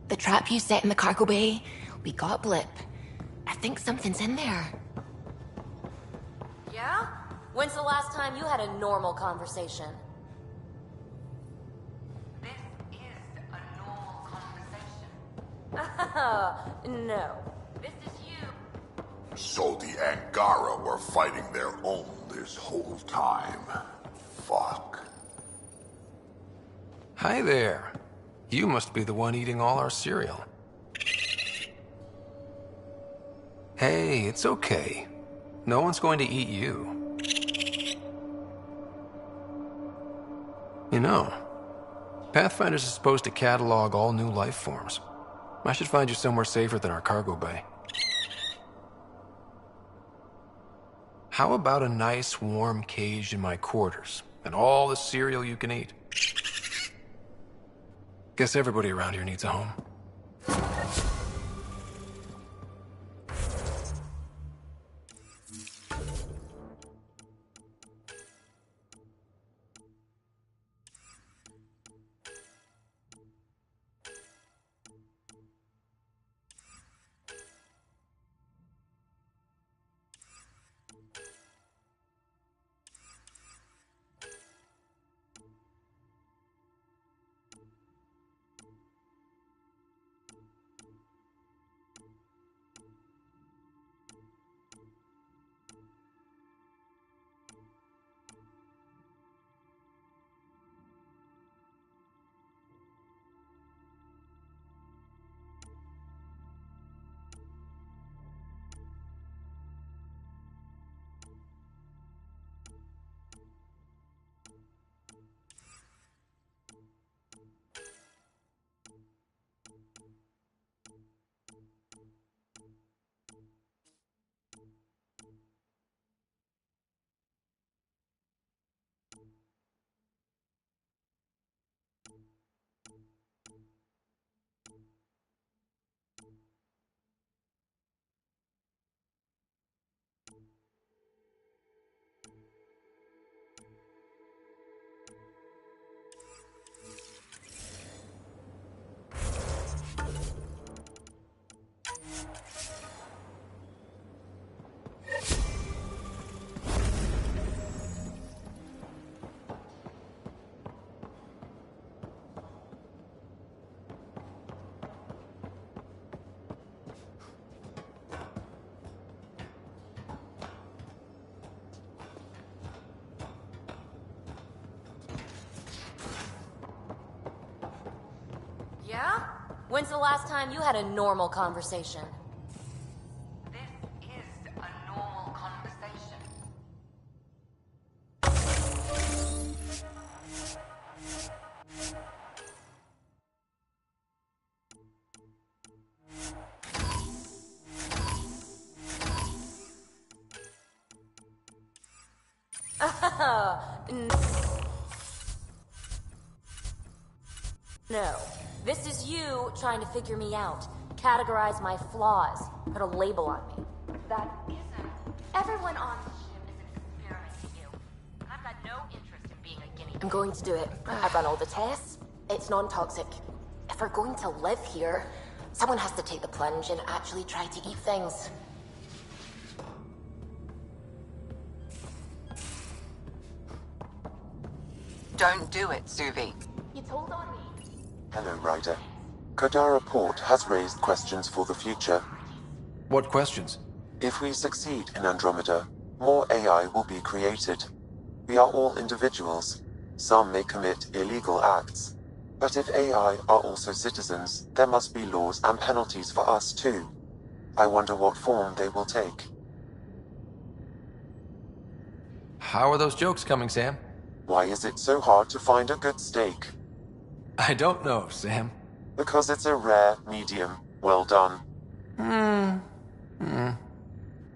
the trap you set in the cargo bay, we got a blip. I think something's in there. Yeah? When's the last time you had a normal conversation? No. This is you. So the Angara were fighting their own this whole time. Fuck. Hi there. You must be the one eating all our cereal. Hey, it's okay. No one's going to eat you. You know, Pathfinders is supposed to catalog all new life forms. I should find you somewhere safer than our cargo bay. How about a nice warm cage in my quarters, and all the cereal you can eat? Guess everybody around here needs a home. When's the last time you had a normal conversation? This is a normal conversation. No. This is you trying to figure me out. Categorize my flaws. Put a label on me. That isn't. Everyone on the ship is an experiment to you. I've got no interest in being a guinea pig. I'm going to do it. I've run all the tests. It's non-toxic. If we're going to live here, someone has to take the plunge and actually try to eat things. Don't do it, Suvi. You told on me. Hello, Ryder. Kodara Port has raised questions for the future. What questions? If we succeed in Andromeda, more AI will be created. We are all individuals. Some may commit illegal acts. But if AI are also citizens, there must be laws and penalties for us too. I wonder what form they will take. How are those jokes coming, Sam? Why is it so hard to find a good steak? I don't know, Sam. Because it's a rare medium. Well done.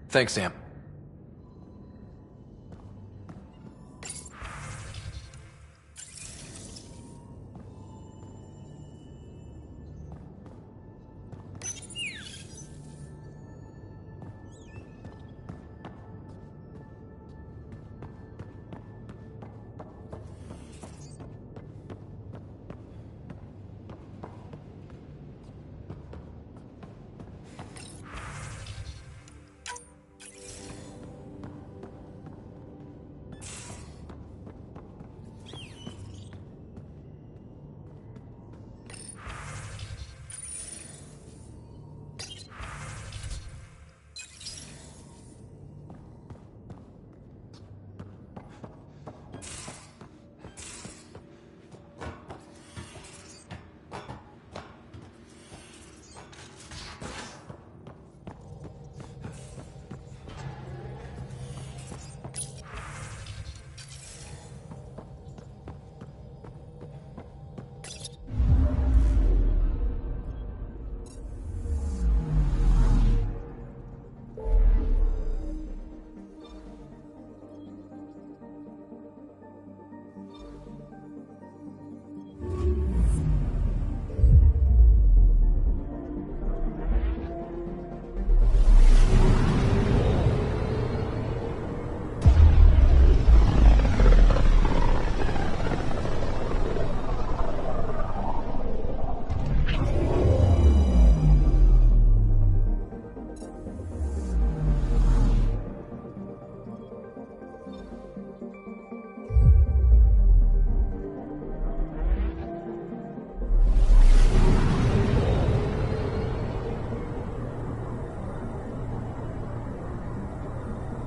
Thanks, Sam.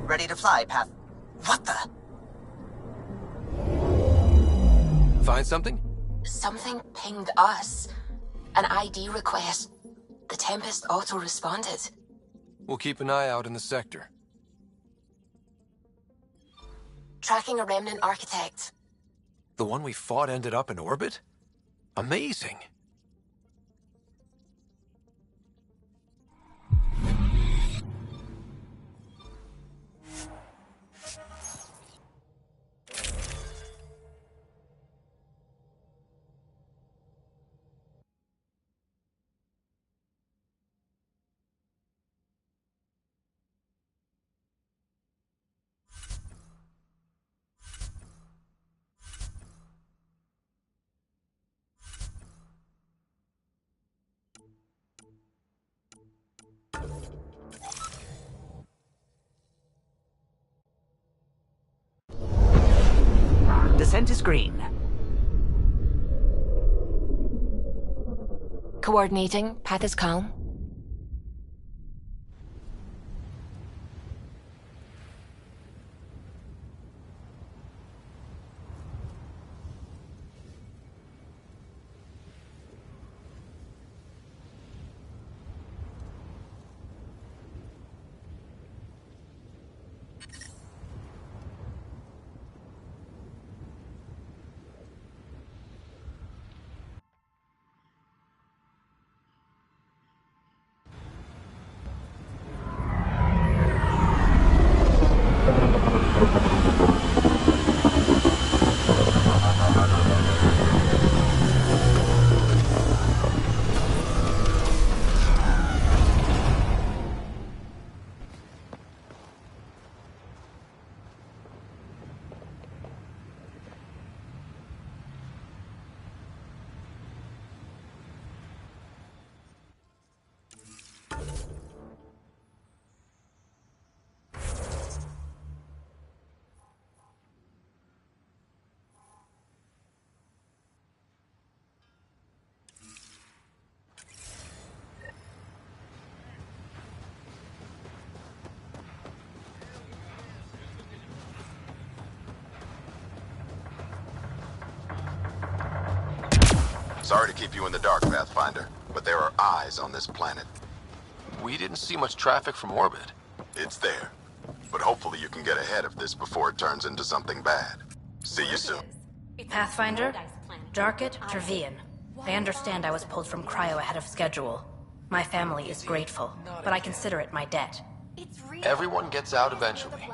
Ready to fly, Path. What the? Find something? Something pinged us. An ID request. The Tempest auto-responded. We'll keep an eye out in the sector. Tracking a remnant architect. The one we fought ended up in orbit? Amazing. Descent is green. Coordinating. Path is calm. Sorry to keep you in the dark, Pathfinder, but there are eyes on this planet. We didn't see much traffic from orbit. It's there. But hopefully you can get ahead of this before it turns into something bad. See you soon. Pathfinder? Jarkett, Trevian. I understand I was pulled from Cryo ahead of schedule. My family is grateful, but I consider it my debt. Everyone gets out eventually.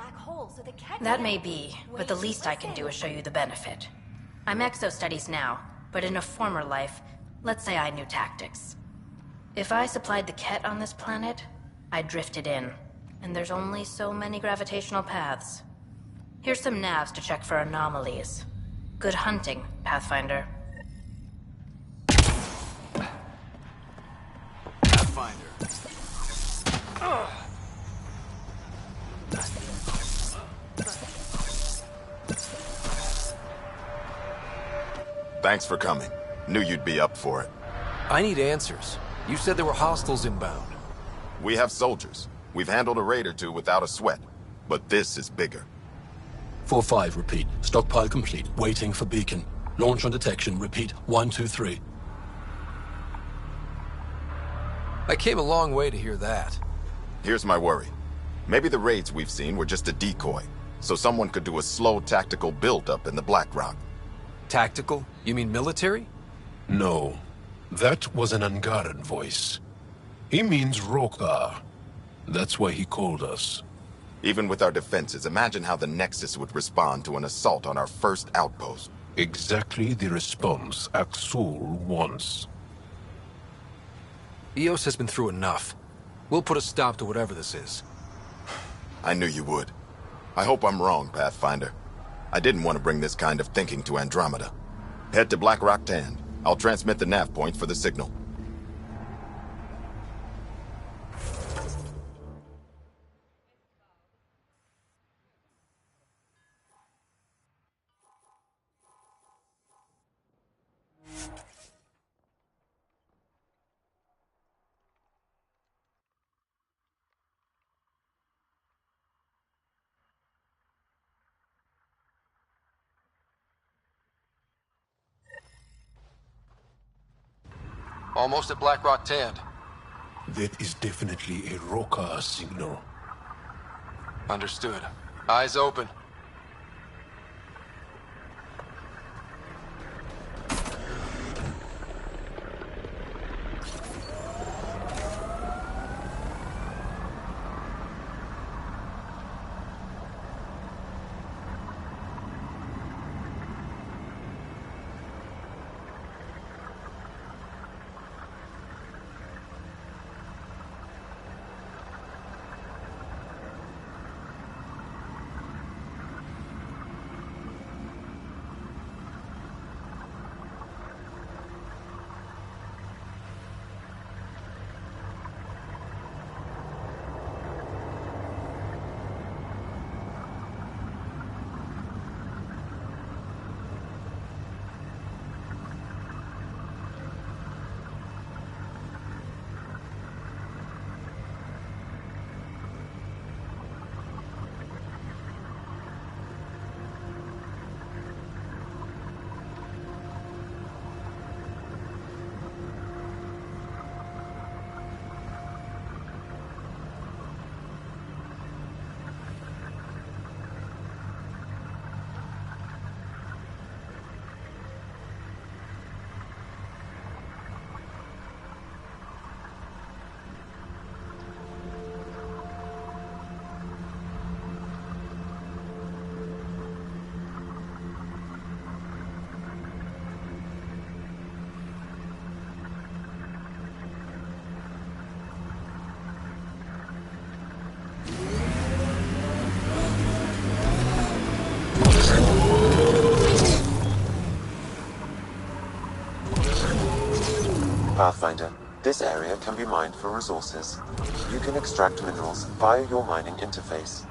That may be, but the least I can do is show you the benefit. I'm exo-studies now, but in a former life, let's say I knew tactics. If I supplied the Ket on this planet, I drifted in, and there's only so many gravitational paths. Here's some navs to check for anomalies. Good hunting, Pathfinder. Pathfinder. Thanks for coming. Knew you'd be up for it. I need answers. You said there were hostiles inbound. We have soldiers. We've handled a raid or two without a sweat. But this is bigger. 4-5, repeat. Stockpile complete. Waiting for beacon. Launch on detection. Repeat. 1, 2, 3. I came a long way to hear that. Here's my worry. Maybe the raids we've seen were just a decoy, so someone could do a slow tactical build-up in the Black Rock. Tactical? You mean military? No. That was an Angaran voice. He means Rokar. That's why he called us. Even with our defenses, imagine how the Nexus would respond to an assault on our first outpost. Exactly the response Axul wants. EOS has been through enough. We'll put a stop to whatever this is. I knew you would. I hope I'm wrong, Pathfinder. I didn't want to bring this kind of thinking to Andromeda. Head to Black Rock Tand. I'll transmit the nav point for the signal. Almost at Black Rock Tand. That is definitely a Rokar signal. Understood. Eyes open. Pathfinder, this area can be mined for resources. You can extract minerals via your mining interface.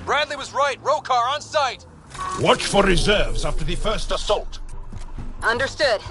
Bradley was right. Rokar on site. Watch for reserves after the first assault. Understood.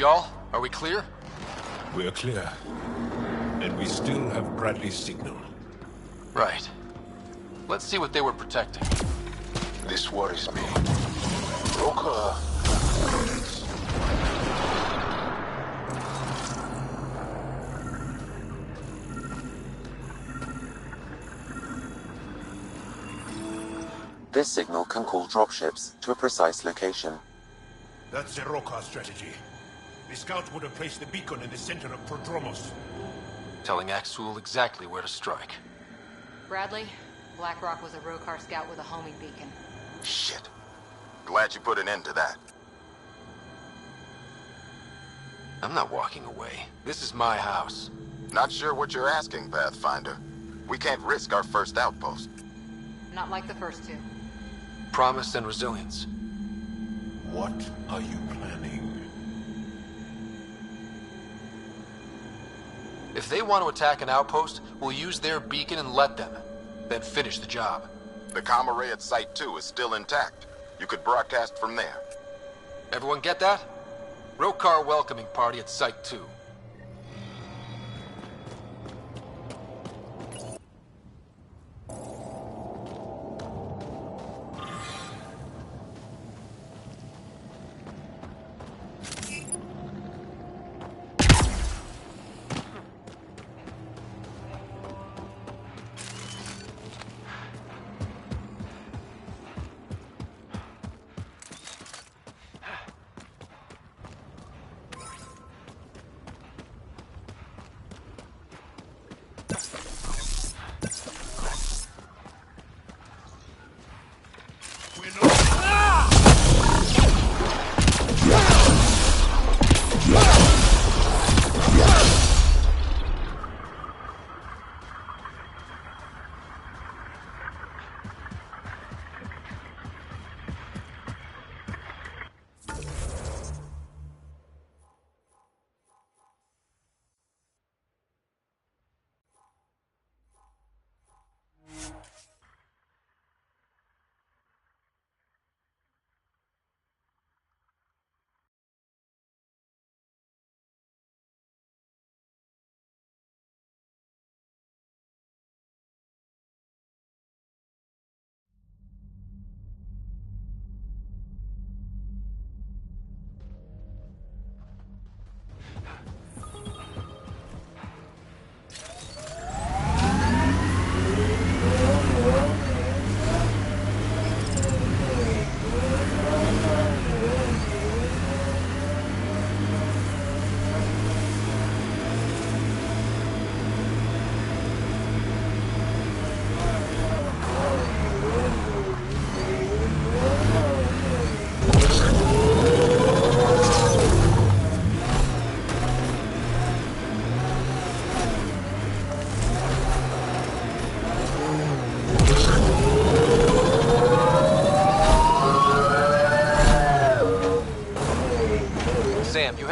Y'all, are we clear? We're clear. And we still have Bradley's signal. Right. Let's see what they were protecting. This worries me. Roka. This signal can call dropships to a precise location. That's the Roka strategy. The scout would have placed the beacon in the center of Prodromos. Telling Axul exactly where to strike. Bradley, Blackrock was a Rokar scout with a homing beacon. Shit. Glad you put an end to that. I'm not walking away. This is my house. Not sure what you're asking, Pathfinder. We can't risk our first outpost. Not like the first two. Promise and resilience. What are you planning? If they want to attack an outpost, we'll use their beacon and let them. Then finish the job. The comm array at Site 2 is still intact. You could broadcast from there. Everyone get that? Rokar welcoming party at Site 2.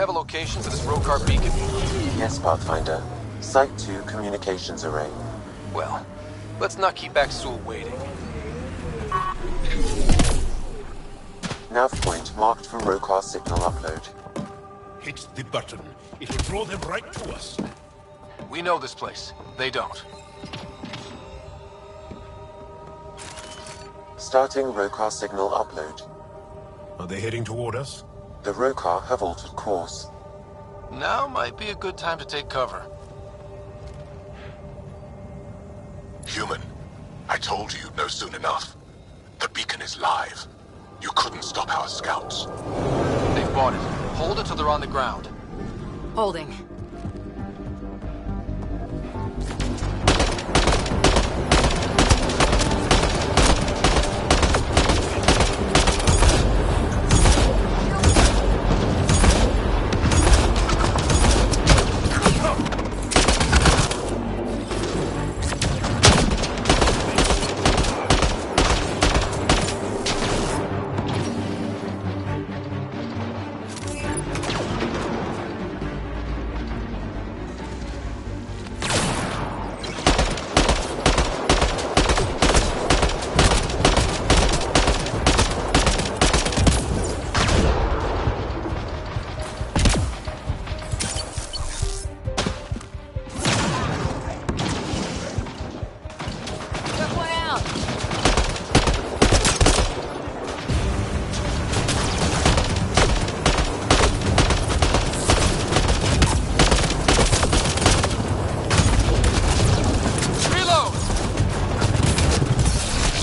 Location for this Rokar beacon? Yes, Pathfinder. Site 2 communications array. Well, let's not keep Axul waiting. Nav point marked for Rokar signal upload. Hit the button. It'll draw them right to us. We know this place. They don't. Starting Rokar signal upload. Are they heading toward us? The Rokar have altered course. Now might be a good time to take cover. Human, I told you you'd know soon enough. The beacon is live. You couldn't stop our scouts. They've bought it. Hold it till they're on the ground. Holding.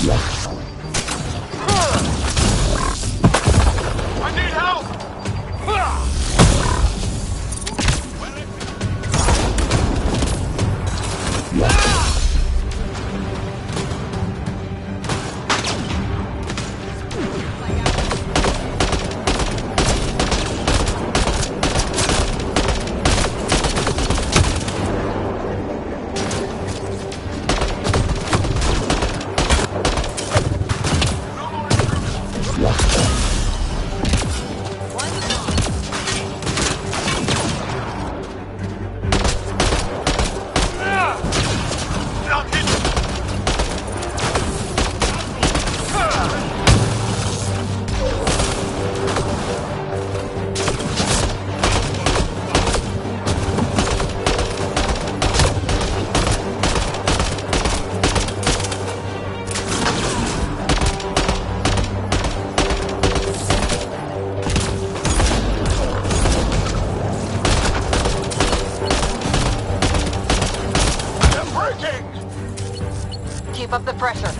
I need help! Keep up the pressure.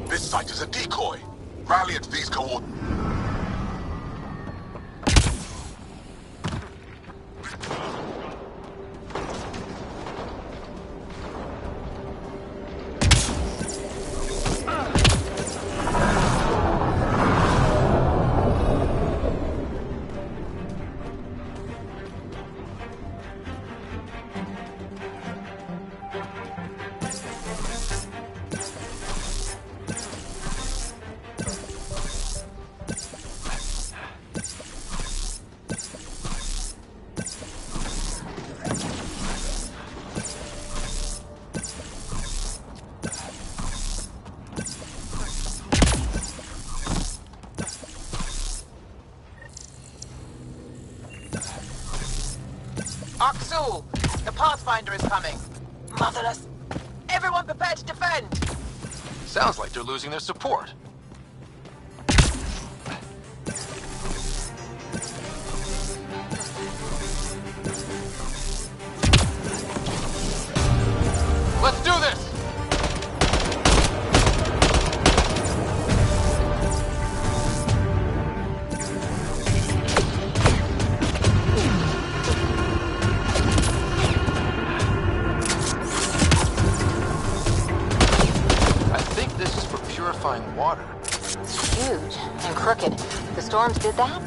This site is a decoy. Rally at these coordinates. Aksul, the Pathfinder is coming. Motherless. Everyone prepared to defend. Sounds like they're losing their support. Let's do this! Water. It's huge and crooked. The storms did that?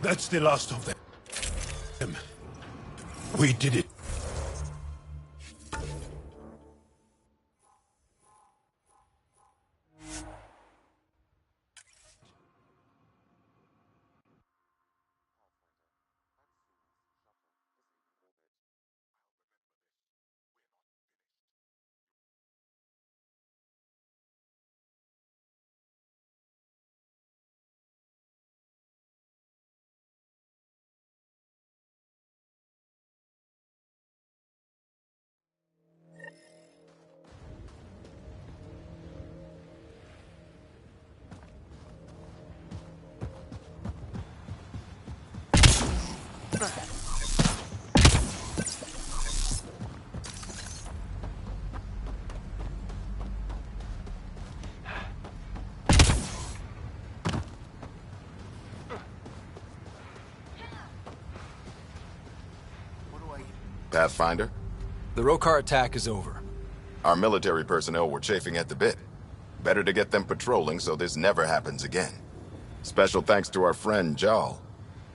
That's the last of them. We did it. Pathfinder? The Rokar attack is over. Our military personnel were chafing at the bit. Better to get them patrolling so this never happens again. Special thanks to our friend Jal.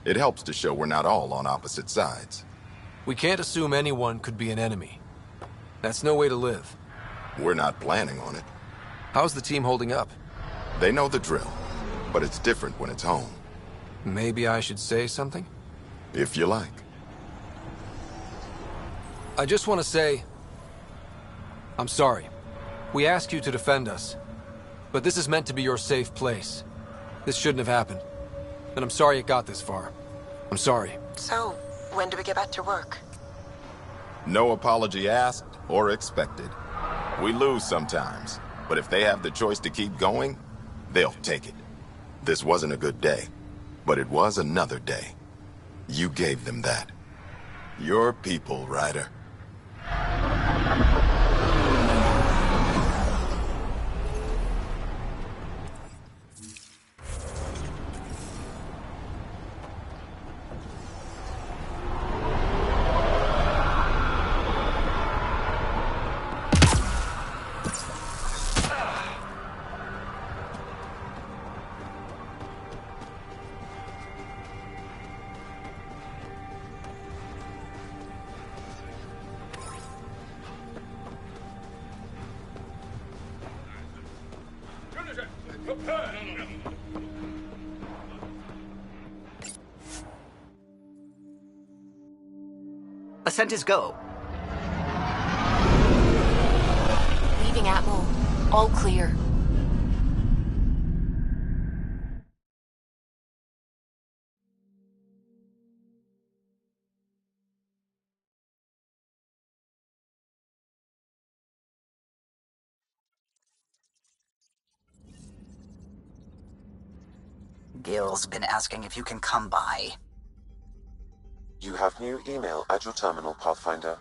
It helps to show we're not all on opposite sides. We can't assume anyone could be an enemy. That's no way to live. We're not planning on it. How's the team holding up? They know the drill, but it's different when it's home. Maybe I should say something? If you like. I just want to say... I'm sorry. We asked you to defend us. But this is meant to be your safe place. This shouldn't have happened. And I'm sorry it got this far. I'm sorry. So, when do we get back to work? No apology asked or expected. We lose sometimes, but if they have the choice to keep going, they'll take it. This wasn't a good day, but it was another day. You gave them that. Your people, Ryder. Ascent is go. Leaving Atmo. All clear. Gil's been asking if you can come by. You have new email at your terminal, Pathfinder.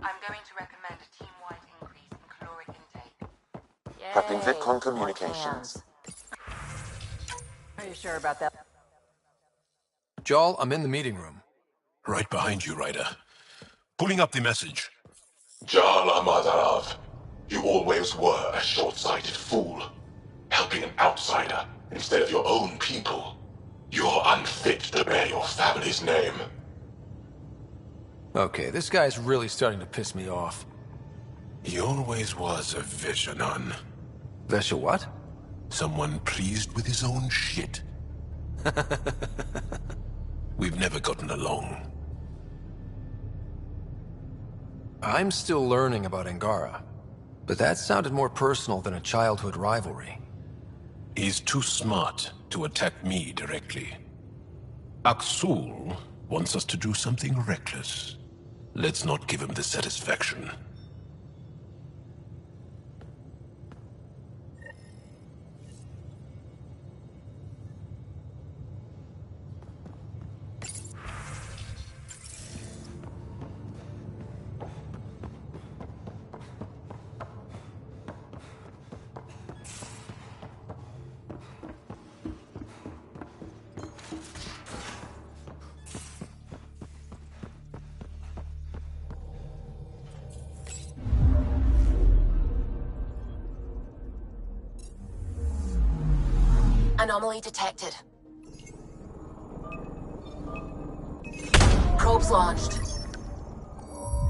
I'm going to recommend a team-wide increase in caloric intake. Prepping VidCon communications. Are you sure about that? Jal, I'm in the meeting room. Right behind you, Ryder. Pulling up the message. Jal Amadarav, you always were a short-sighted fool. Helping an outsider instead of your own people. You're unfit to bear your family's name. Okay, this guy's really starting to piss me off. He always was a Veshanon. Vesha what? Someone pleased with his own shit. We've never gotten along. I'm still learning about Angara, but that sounded more personal than a childhood rivalry. He's too smart to attack me directly. Aksul wants us to do something reckless. Let's not give him the satisfaction. Anomaly detected. Probes launched.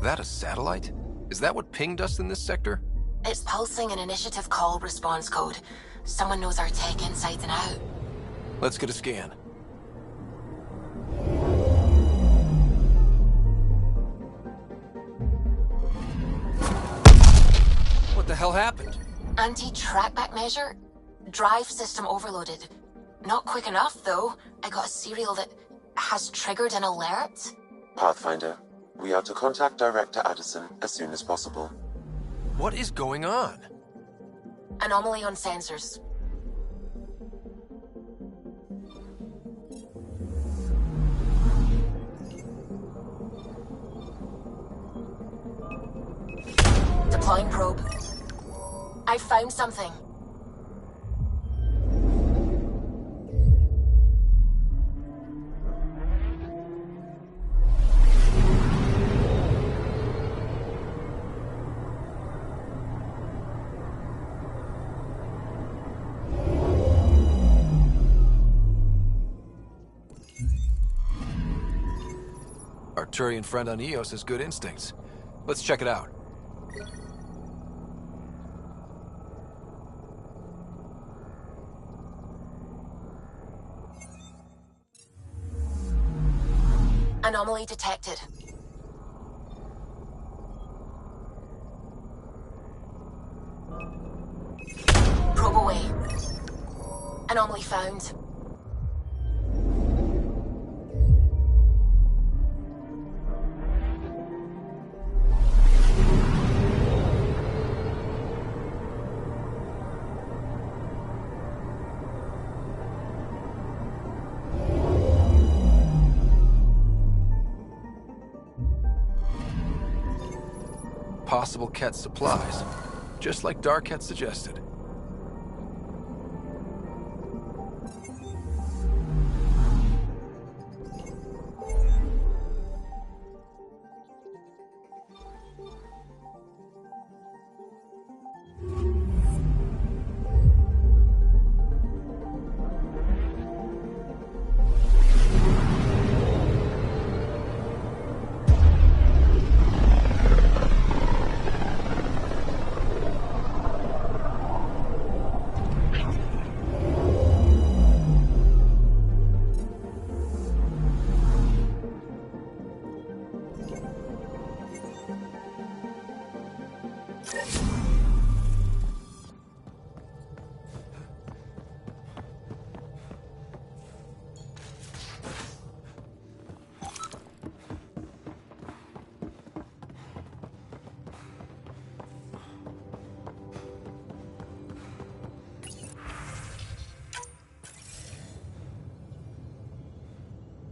That a satellite? Is that what pinged us in this sector? It's pulsing an initiative call response code. Someone knows our tech inside and out. Let's get a scan. What the hell happened? Anti-trackback measure? Drive system overloaded. Not quick enough, though. I got a serial that has triggered an alert. Pathfinder, We are to contact Director Addison as soon as possible. What is going on? Anomaly on sensors. Deploying probe. I found something. Arcturian friend on Eos has good instincts. Let's check it out. Anomaly detected. Probe away. Anomaly found. Possible Ket supplies, just like Dark had suggested.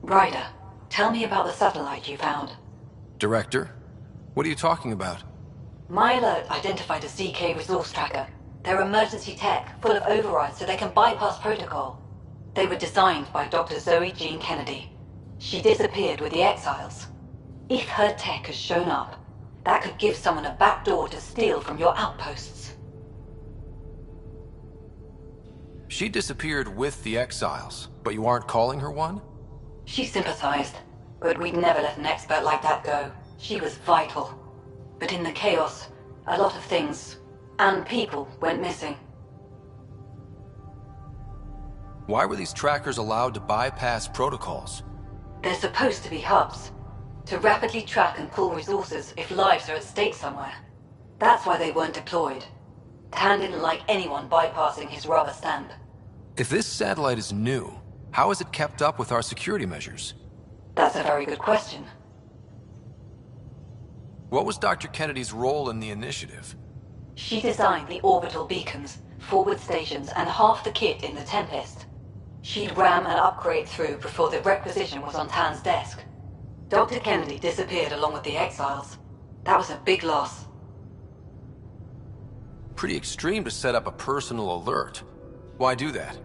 Ryder, tell me about the satellite you found. Director? What are you talking about? My alert identified a CK resource tracker. They're emergency tech, full of overrides so they can bypass protocol. They were designed by Dr. Zoe Jean Kennedy. She disappeared with the Exiles. If her tech has shown up, that could give someone a backdoor to steal from your outposts. She disappeared with the Exiles, but you aren't calling her one? She sympathized, but we'd never let an expert like that go. She was vital. But in the chaos, a lot of things, and people, went missing. Why were these trackers allowed to bypass protocols? They're supposed to be hubs, to rapidly track and pull resources if lives are at stake somewhere. That's why they weren't deployed. Tan didn't like anyone bypassing his rubber stamp. If this satellite is new, how is it kept up with our security measures? That's a very good question. What was Dr. Kennedy's role in the initiative? She designed the orbital beacons, forward stations, and half the kit in the Tempest. She'd ram and upgrade through before the requisition was on Tan's desk. Dr. Kennedy disappeared along with the Exiles. That was a big loss. Pretty extreme to set up a personal alert. Why do that?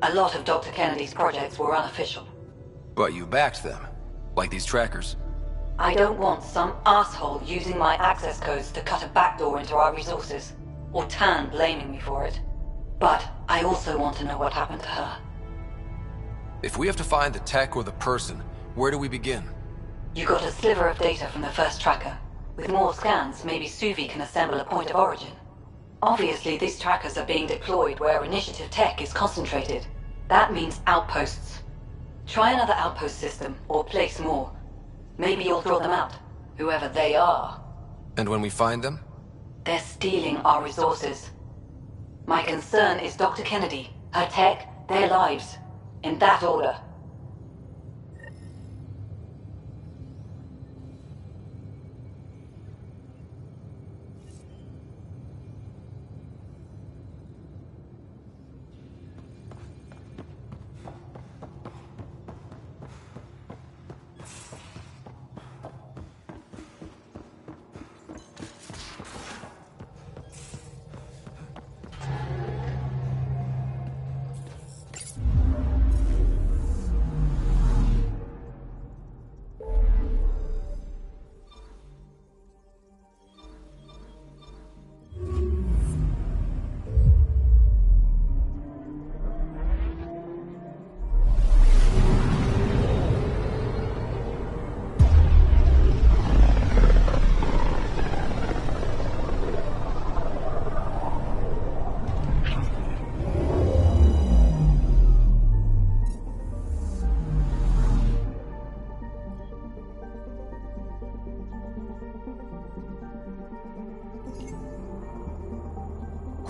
A lot of Dr. Kennedy's projects were unofficial. But you backed them, like these trackers. I don't want some asshole using my access codes to cut a backdoor into our resources, or Tan blaming me for it. But I also want to know what happened to her. If we have to find the tech or the person, where do we begin? You got a sliver of data from the first tracker. With more scans, maybe Suvi can assemble a point of origin. Obviously, these trackers are being deployed where initiative tech is concentrated. That means outposts. Try another outpost system, or place more. Maybe you'll draw them out, whoever they are. And when we find them? They're stealing our resources. My concern is Dr. Kennedy, her tech, their lives. In that order.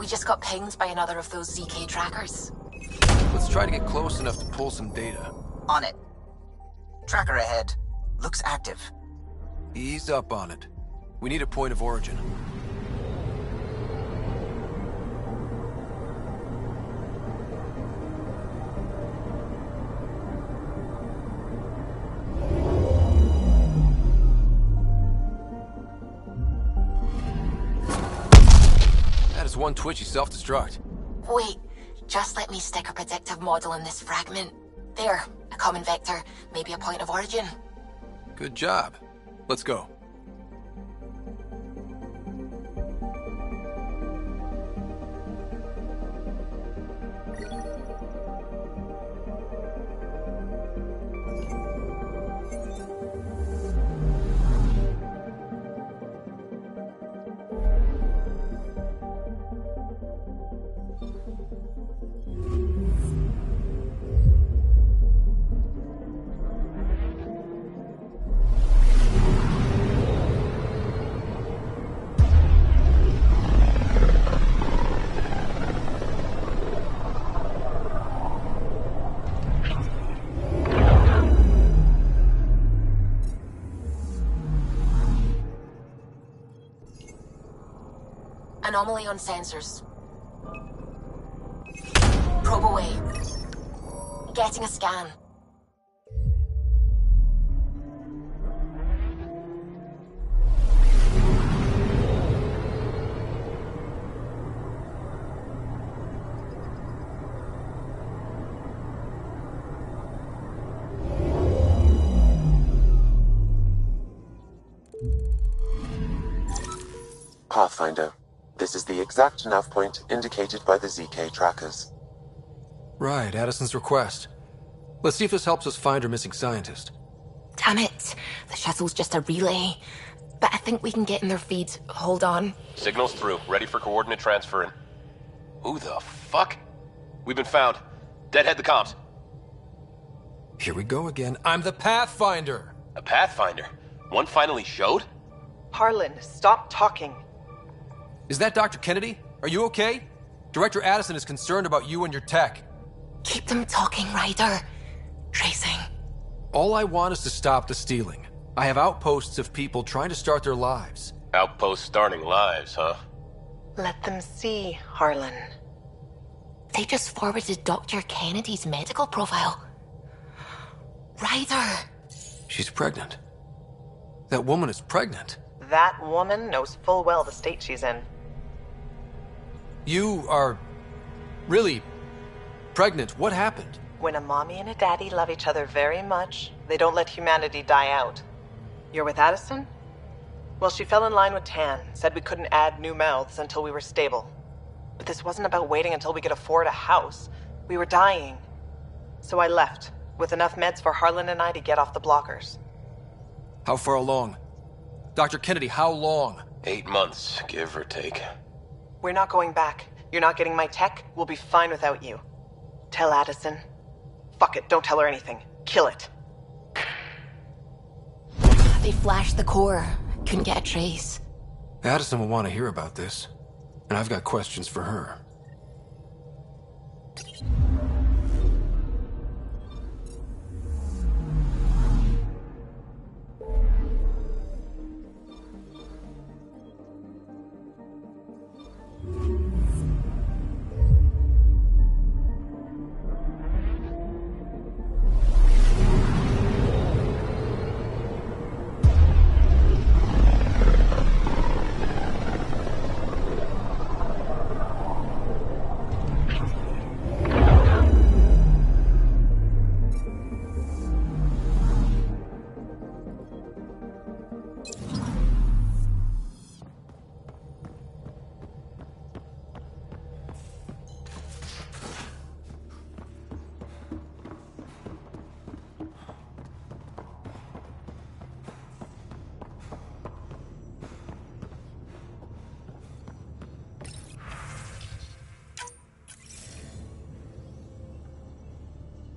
We just got pinged by another of those ZK trackers. Let's try to get close enough to pull some data. On it. Tracker ahead. Looks active. Ease up on it. We need a point of origin. That is one twitchy self-destruct. Wait, just let me stick a predictive model in this fragment. There, a common vector, maybe a point of origin. Good job. Let's go. Anomaly on sensors. Probe away. Getting a scan. Pathfinder. This is the exact nav point indicated by the ZK trackers. Right, Addison's request. Let's see if this helps us find our missing scientist. Damn it. The shuttle's just a relay. But I think we can get in their feed. Hold on. Signal's through. Ready for coordinate transferring. Who the fuck? We've been found. Deadhead the comms. Here we go again. I'm the Pathfinder! A Pathfinder? One finally showed? Harlan, stop talking. Is that Dr. Kennedy? Are you okay? Director Addison is concerned about you and your tech. Keep them talking, Ryder. Tracing. All I want is to stop the stealing. I have outposts of people trying to start their lives. Outposts starting lives, huh? Let them see, Harlan. They just forwarded Dr. Kennedy's medical profile. Ryder! She's pregnant. That woman is pregnant. That woman knows full well the state she's in. You are really pregnant. What happened? When a mommy and a daddy love each other very much, they don't let humanity die out. You're with Addison? Well, she fell in line with Tan, said we couldn't add new mouths until we were stable. But this wasn't about waiting until we could afford a house. We were dying. So I left, with enough meds for Harlan and I to get off the blockers. How far along? Dr. Kennedy, how long? 8 months, give or take. We're not going back. You're not getting my tech. We'll be fine without you. Tell Addison. Fuck it, don't tell her anything. Kill it. They flashed the core. Couldn't get a trace. Addison will want to hear about this. And I've got questions for her.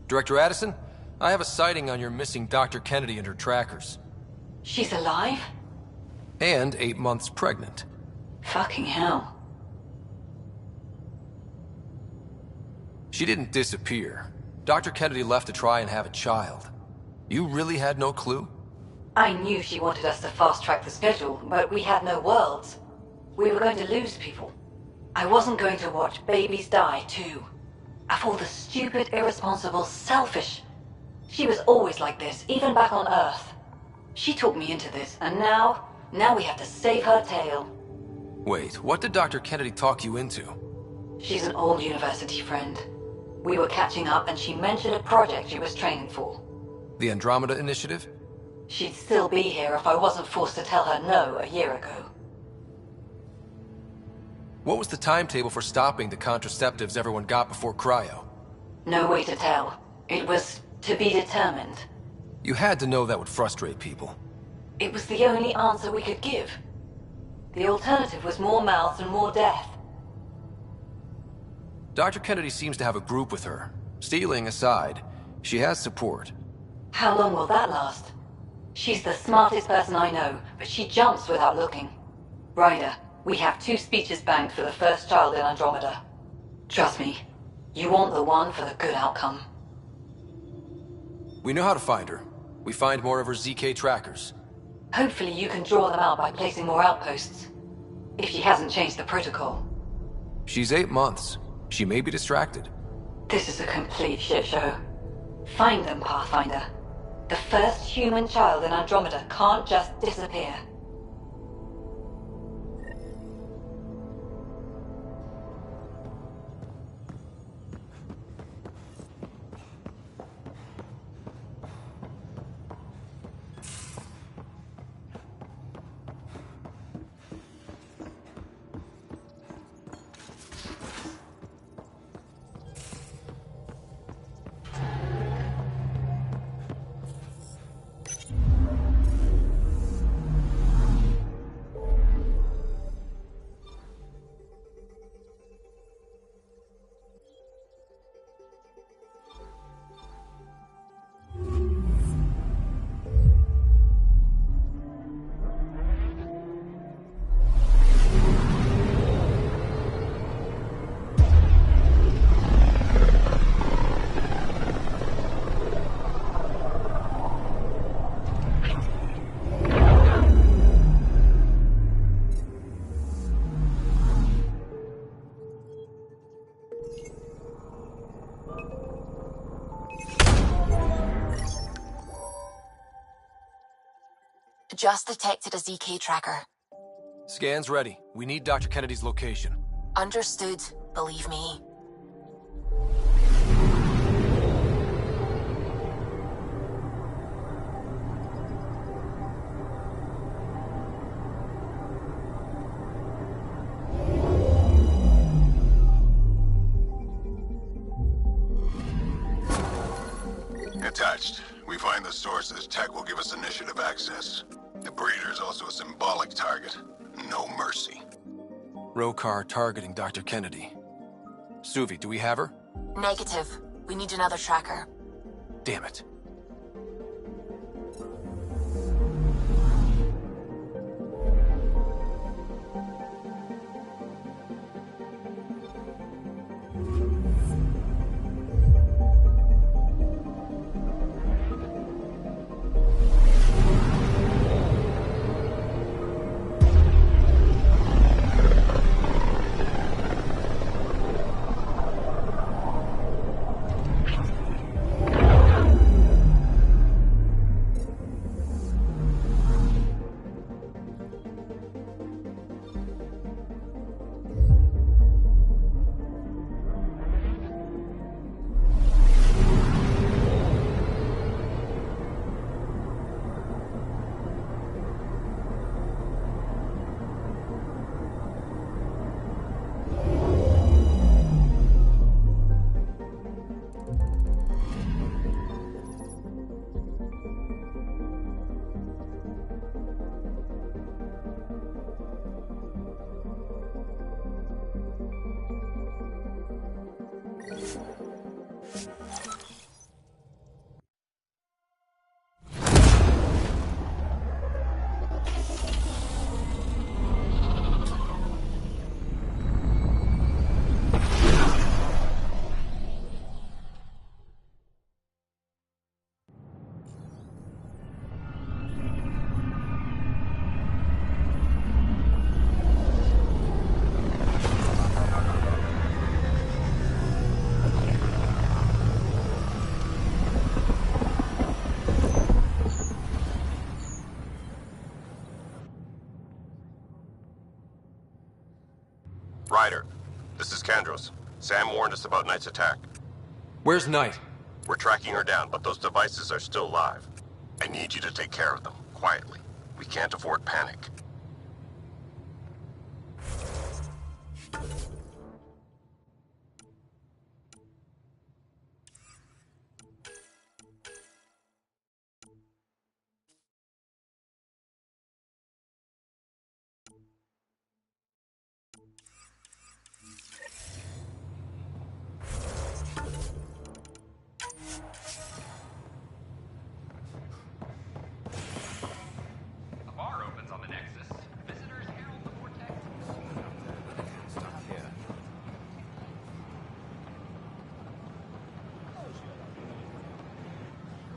Director Addison, I have a sighting on your missing Dr. Kennedy and her trackers. She's alive? And 8 months pregnant. Fucking hell. She didn't disappear. Dr. Kennedy left to try and have a child. You really had no clue? I knew she wanted us to fast-track the schedule, but we had no worlds. We were going to lose people. I wasn't going to watch babies die, too. Of all the stupid, irresponsible, selfish... She was always like this, even back on Earth. She talked me into this, and now we have to save her tail. Wait, what did Dr. Kennedy talk you into? She's an old university friend. We were catching up, and she mentioned a project she was training for. The Andromeda Initiative? She'd still be here if I wasn't forced to tell her no a year ago. What was the timetable for stopping the contraceptives everyone got before cryo? No way to tell. It was to be determined. You had to know that would frustrate people. It was the only answer we could give. The alternative was more mouths and more death. Dr. Kennedy seems to have a group with her. Stealing aside, she has support. How long will that last? She's the smartest person I know, but she jumps without looking. Ryder, we have 2 speeches banked for the first child in Andromeda. Trust me, you want the one for the good outcome. We know how to find her. We find more of her ZK trackers. Hopefully you can draw them out by placing more outposts. If she hasn't changed the protocol. She's 8 months. She may be distracted. This is a complete shit show. Find them, Pathfinder. The first human child in Andromeda can't just disappear. Just detected a ZK tracker. Scans ready. We need Dr. Kennedy's location. Understood, believe me. Attached. We find the sources. Tech will give us initiative access. The breeder is also a symbolic target. No mercy. Rokar targeting Dr. Kennedy. Suvi, do we have her? Negative. We need another tracker. Damn it. Ryder, this is Kandros. Sam warned us about Knight's attack. Where's Knight? We're tracking her down, but those devices are still live. I need you to take care of them, quietly. We can't afford panic.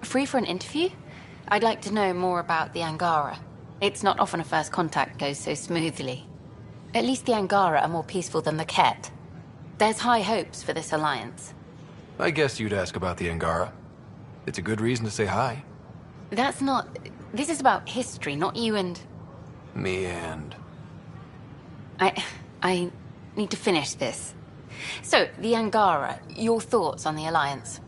Free for an interview? I'd like to know more about the Angara. It's not often a first contact goes so smoothly. At least the Angara are more peaceful than the Ket. There's high hopes for this alliance. I guess you'd ask about the Angara. It's a good reason to say hi. That's not... This is about history, not you and... Me and... I need to finish this. So, the Angara, your thoughts on the alliance?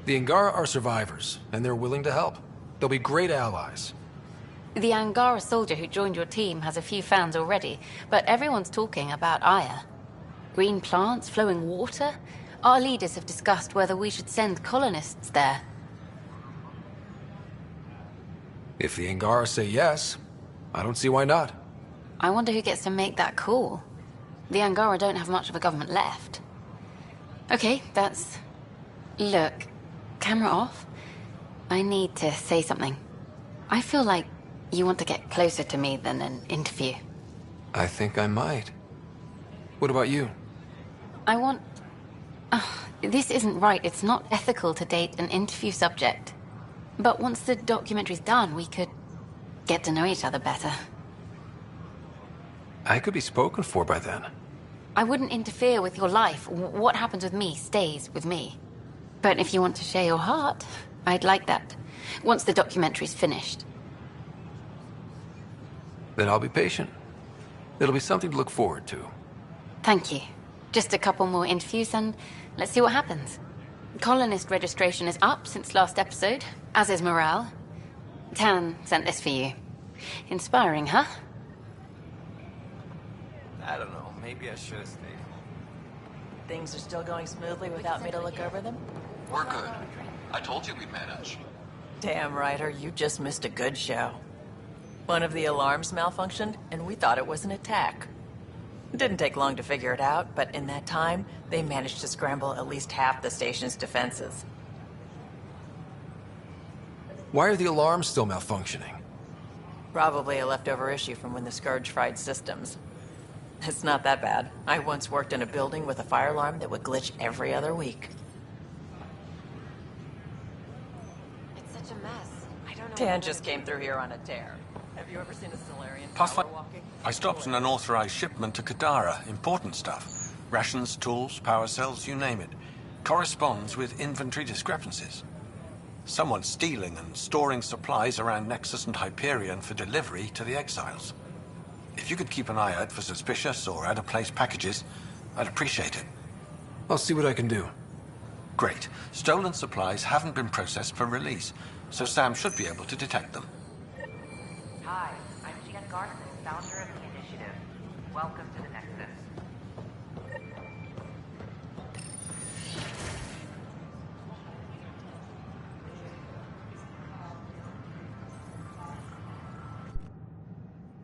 The Angara are survivors, and they're willing to help. They'll be great allies. The Angara soldier who joined your team has a few fans already, but everyone's talking about Aya. Green plants, flowing water? Our leaders have discussed whether we should send colonists there. If the Angara say yes, I don't see why not. I wonder who gets to make that call. The Angara don't have much of a government left. Okay, that's... Look, camera off. I need to say something. I feel like you want to get closer to me than an interview. I think I might. What about you? I want... this isn't right. It's not ethical to date an interview subject. But once the documentary's done, we could get to know each other better. I could be spoken for by then. I wouldn't interfere with your life. What happens with me stays with me. But if you want to share your heart, I'd like that. Once the documentary's finished. Then I'll be patient. It'll be something to look forward to. Thank you. Just a couple more interviews and let's see what happens. Colonist registration is up since last episode, as is morale. Tan sent this for you. Inspiring, huh? I don't know. Maybe I should have stayed. Things are still going smoothly without me to look over them? We're good. I told you we'd manage. Damn, Ryder, you just missed a good show. One of the alarms malfunctioned, and we thought it was an attack. It didn't take long to figure it out, but in that time, they managed to scramble at least half the station's defenses. Why are the alarms still malfunctioning? Probably a leftover issue from when the Scourge fried systems. It's not that bad. I once worked in a building with a fire alarm that would glitch every other week. It's such a mess. I don't know. Tan just came through here on a tear. Have you ever seen a Solarian Pathfinder. power walking? I stopped an unauthorized shipment to Kadara. Important stuff. Rations, tools, power cells, you name it. Corresponds with inventory discrepancies. Someone's stealing and storing supplies around Nexus and Hyperion for delivery to the exiles. If you could keep an eye out for suspicious or out-of-place packages, I'd appreciate it. I'll see what I can do. Great. Stolen supplies haven't been processed for release, so Sam should be able to detect them. Hi, I'm Jan Garson, founder of the initiative. Welcome to the Nexus.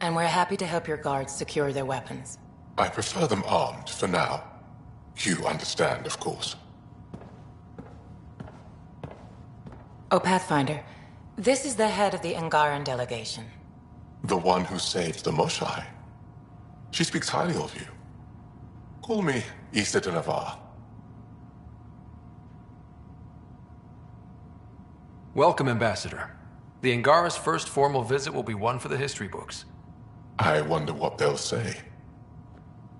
And we're happy to help your guards secure their weapons. I prefer them armed for now. You understand, of course. Oh, Pathfinder, this is the head of the Angaran delegation. The one who saved the Moshai. She speaks highly of you. Call me Issa de Navarre. Welcome, Ambassador. The Angara's first formal visit will be one for the history books. I wonder what they'll say.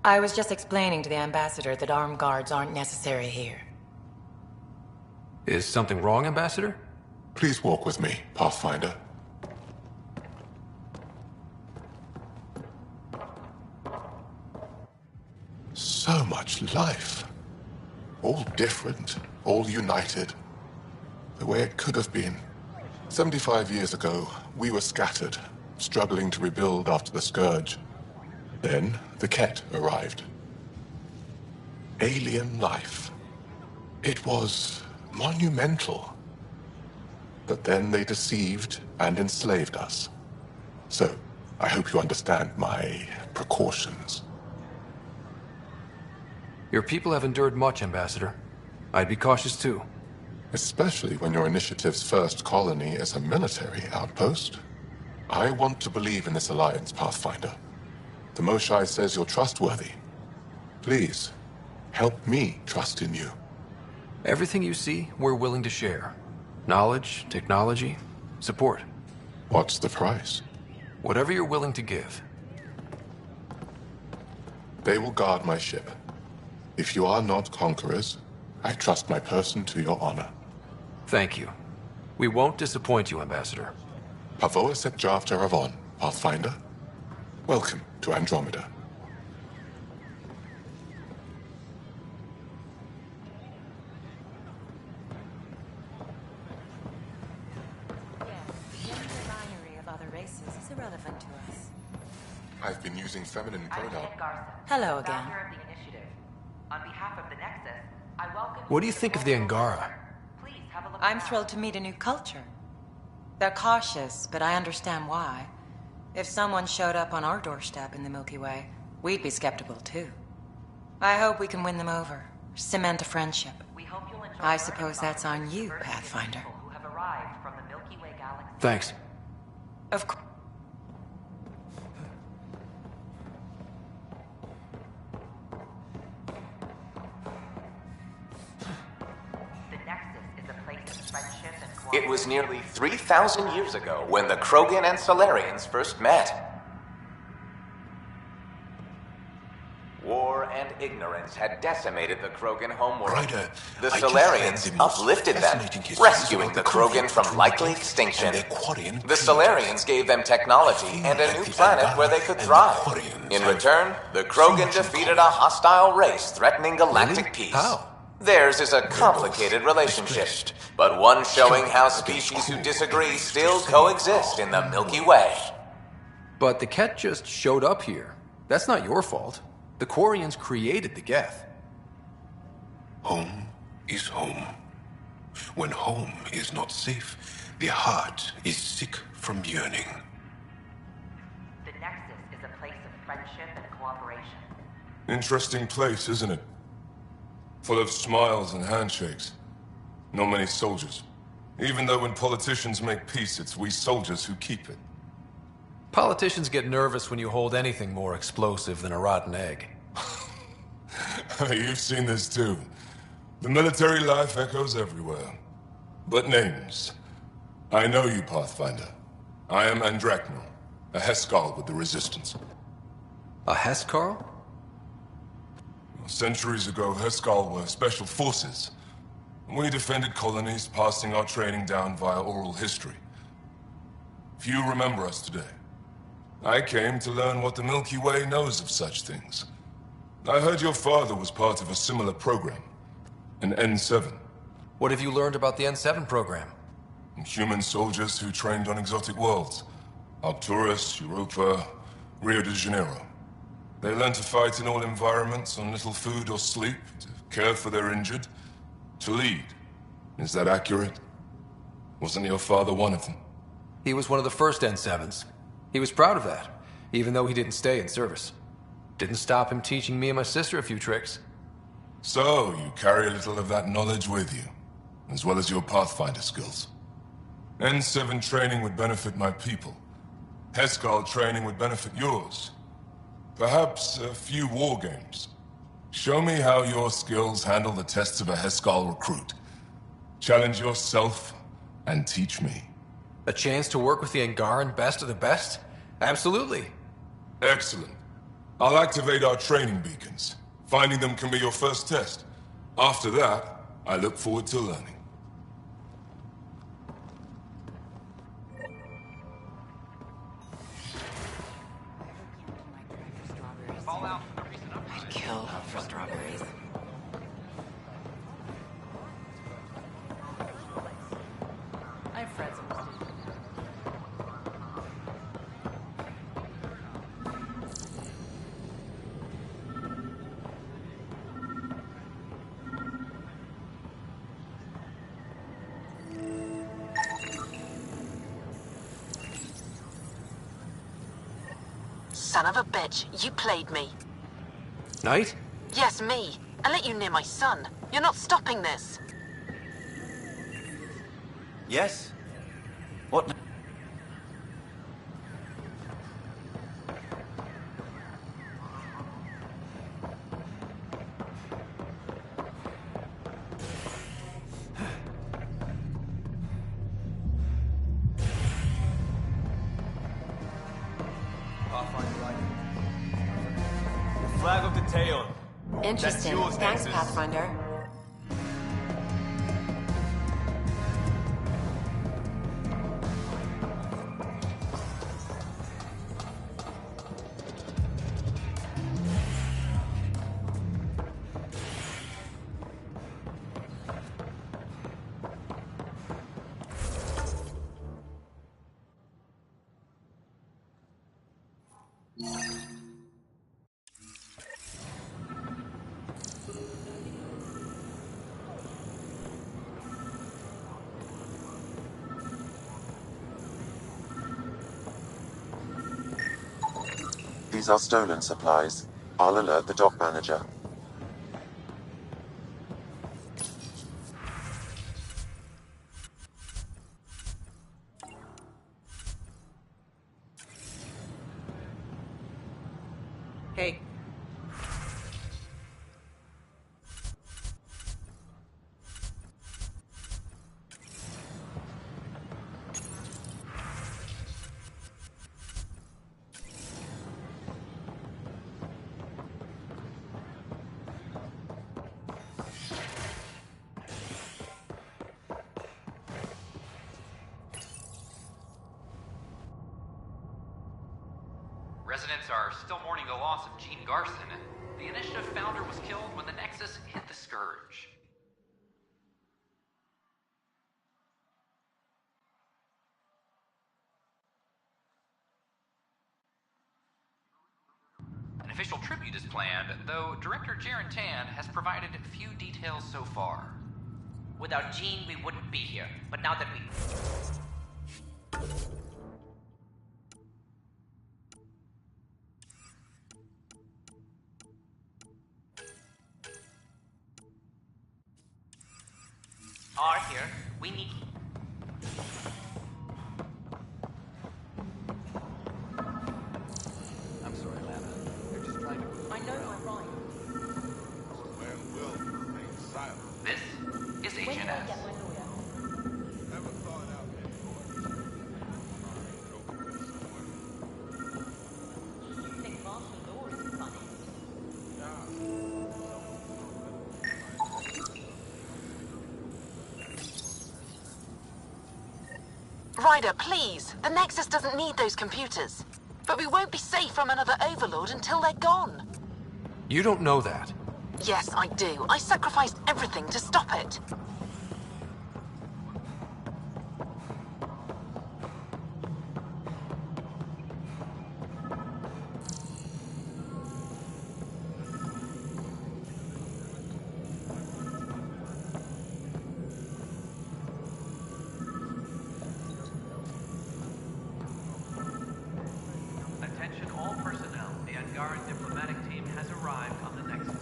I was just explaining to the Ambassador that armed guards aren't necessary here. Is something wrong, Ambassador? Please walk with me, Pathfinder. So much life. All different, all united. The way it could have been. 75 years ago, we were scattered, struggling to rebuild after the Scourge. Then, the Ket arrived. Alien life. It was monumental. But then they deceived and enslaved us. So, I hope you understand my precautions. Your people have endured much, Ambassador. I'd be cautious too. Especially when your initiative's first colony is a military outpost. I want to believe in this alliance, Pathfinder. The Moshae says you're trustworthy. Please, help me trust in you. Everything you see, we're willing to share. Knowledge, technology, support. What's the price? Whatever you're willing to give. They will guard my ship. If you are not conquerors, I trust my person to your honor. Thank you. We won't disappoint you, Ambassador. Pavoa set Jav Teravon, Pathfinder. Welcome to Andromeda. I've been using feminine pronouns. Hello again. What do you think of the Angara? I'm thrilled to meet a new culture. They're cautious, but I understand why. If someone showed up on our doorstep in the Milky Way, we'd be skeptical too. I hope we can win them over, cement a friendship. I suppose that's on you, Pathfinder. Thanks. Of course. It was nearly 3,000 years ago when the Krogan and Solarians first met. War and ignorance had decimated the Krogan homeworld. The Solarians uplifted them, rescuing the Krogan from likely extinction. The Solarians gave them technology and a new planet where they could thrive. In return, the Krogan defeated a hostile race threatening galactic peace. How? Theirs is a complicated relationship, but one showing how species who disagree still coexist in the Milky Way. But the Ket just showed up here. That's not your fault. The Quarians created the Geth. Home is home. When home is not safe, the heart is sick from yearning. The Nexus is a place of friendship and cooperation. Interesting place, isn't it? Full of smiles and handshakes. Not many soldiers. Even though when politicians make peace, it's we soldiers who keep it. Politicians get nervous when you hold anything more explosive than a rotten egg. You've seen this too. The military life echoes everywhere. But names. I know you, Pathfinder. I am Andraknor, a Heskal with the Resistance. A Heskal? Centuries ago, Heskal were special forces. We defended colonies, passing our training down via oral history. Few remember us today. I came to learn what the Milky Way knows of such things. I heard your father was part of a similar program, an N7. What have you learned about the N7 program? Human soldiers who trained on exotic worlds. Arcturus, Europa, Rio de Janeiro. They learn to fight in all environments, on little food or sleep, to care for their injured, to lead. Is that accurate? Wasn't your father one of them? He was one of the first N7s. He was proud of that, even though he didn't stay in service. Didn't stop him teaching me and my sister a few tricks. So, you carry a little of that knowledge with you, as well as your Pathfinder skills. N7 training would benefit my people. Heskal training would benefit yours. Perhaps a few war games. Show me how your skills handle the tests of a Heskal recruit. Challenge yourself and teach me. A chance to work with the Angaran best of the best? Absolutely. Excellent. I'll activate our training beacons. Finding them can be your first test. After that, I look forward to learning. I'd kill Son of a bitch, you played me. Knight? Yes, me. I let you near my son. You're not stopping this. Yes? What? Flag of the tail. Interesting. Thanks, Pathfinder. These are stolen supplies. I'll alert the dock manager. Hey. Residents are still mourning the loss of Gene Garson. The initiative founder was killed when the Nexus hit the Scourge. An official tribute is planned, though Director Jaren Tan has provided few details so far. Without Gene, we wouldn't be here. But now that we... are here, we need... I'm sorry, Lana. They're just trying to... I know you're right. Man will remain silent. This is HNS. Never thought out You think martial law is funny? Ryder, please. The Nexus doesn't need those computers. But we won't be safe from another Overlord until they're gone. You don't know that. Yes, I do. I sacrificed everything to stop it. Attention all personnel. The Angaran diplomatic team has arrived on the Nexus.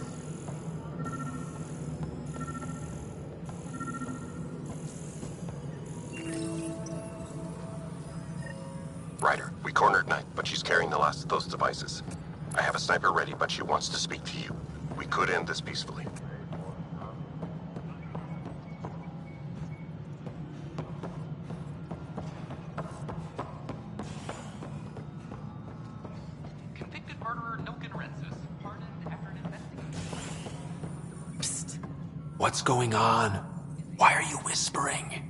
Ryder, we cornered Knight, but she's carrying the last of those devices. I have a sniper ready, but she wants to speak to you. We could end this peacefully. Convicted murderer Noken Retsus, pardoned after an investigation. Psst. What's going on? Why are you whispering?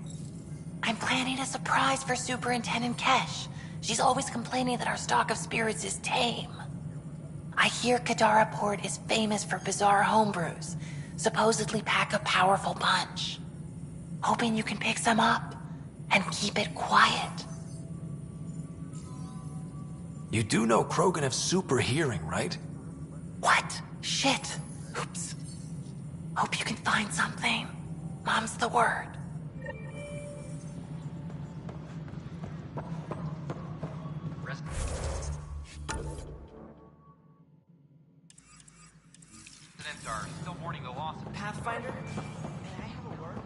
I'm planning a surprise for Superintendent Kesh. She's always complaining that our stock of spirits is tame. I hear Kadara Port is famous for bizarre homebrews, supposedly pack a powerful punch. Hoping you can pick some up and keep it quiet. You do know Krogan have super hearing, right? What? Shit. Oops. Hope you can find something. Mom's the word. residents are still mourning the loss of Pathfinder, may I have a word?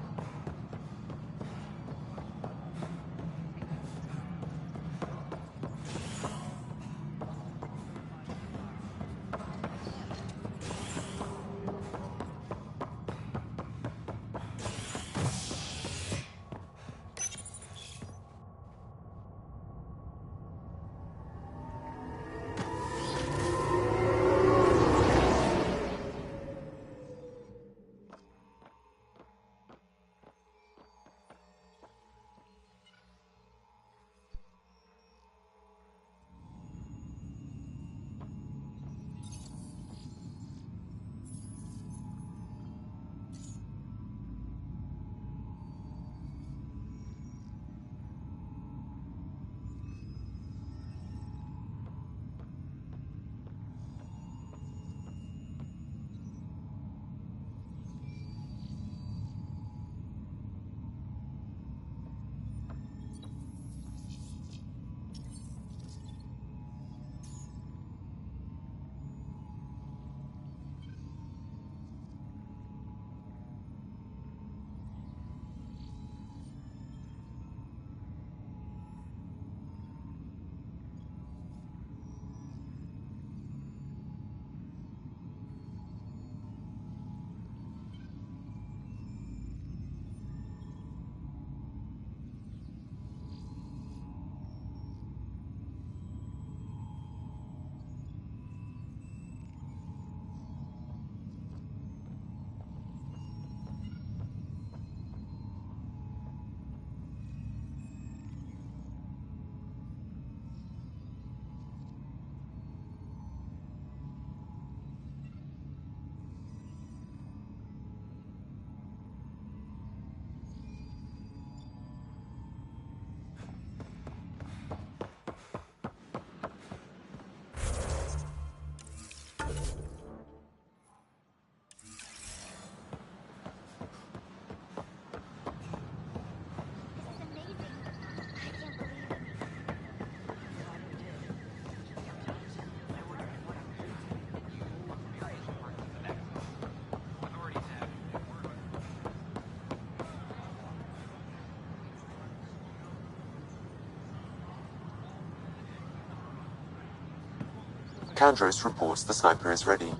Kandros reports the sniper is ready.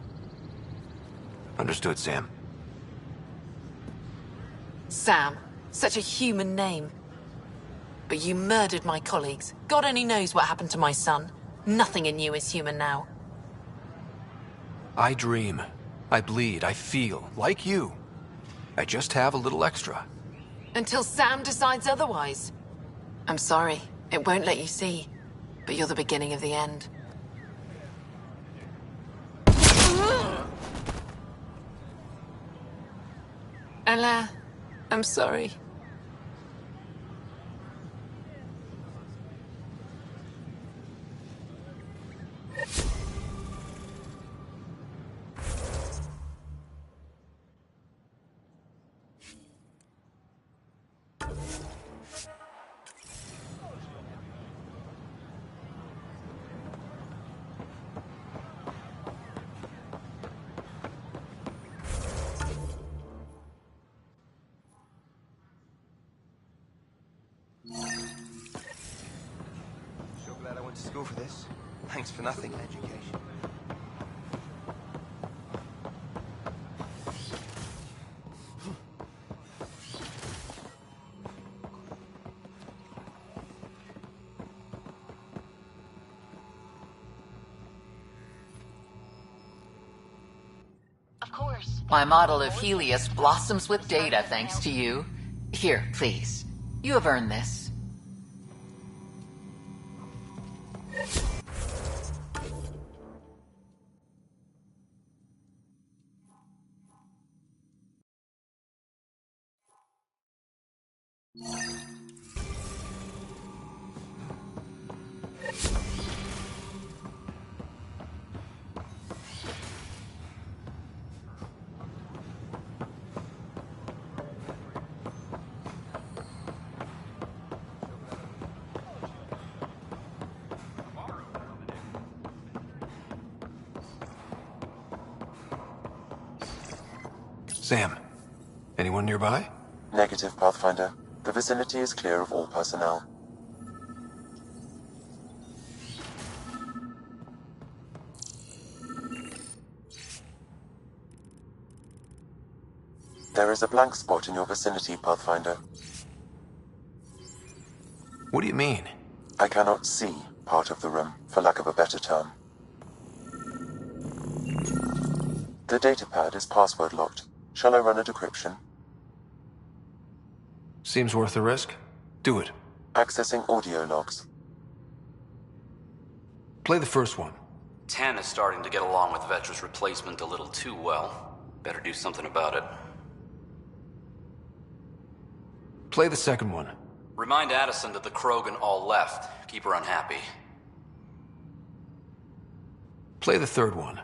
Understood, Sam. Sam. Such a human name. But you murdered my colleagues. God only knows what happened to my son. Nothing in you is human now. I dream. I bleed. I feel. Like you. I just have a little extra. Until Sam decides otherwise. I'm sorry. It won't let you see. But you're the beginning of the end. Allah, I'm sorry. Sure glad I went to school for this. Thanks for nothing, education. My model of Helios blossoms with data thanks to you. Here, please. You have earned this. Sam, anyone nearby? Negative, Pathfinder. The vicinity is clear of all personnel. There is a blank spot in your vicinity, Pathfinder. What do you mean? I cannot see part of the room, for lack of a better term. The datapad is password locked. Shall I run a decryption? Seems worth the risk. Do it. Accessing audio logs. Play the first one. Tan is starting to get along with Vetra's replacement a little too well. Better do something about it. Play the second one. Remind Addison that the Krogan all left. Keep her unhappy. Play the third one.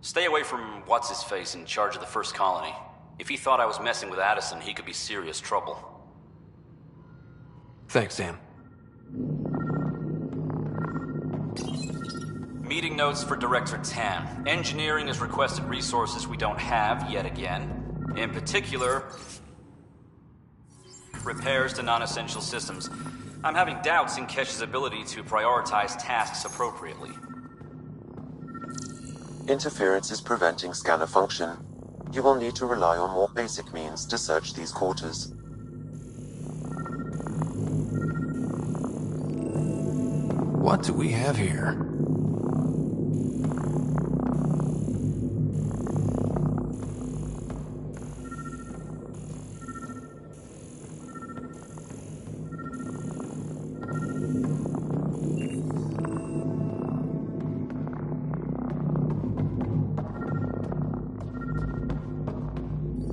Stay away from what's-his-face in charge of the first colony. If he thought I was messing with Addison, he could be serious trouble. Thanks, Sam. Meeting notes for Director Tan. Engineering has requested resources we don't have yet again. In particular, repairs to non-essential systems. I'm having doubts in Kesh's ability to prioritize tasks appropriately. Interference is preventing scanner function. You will need to rely on more basic means to search these quarters. What do we have here?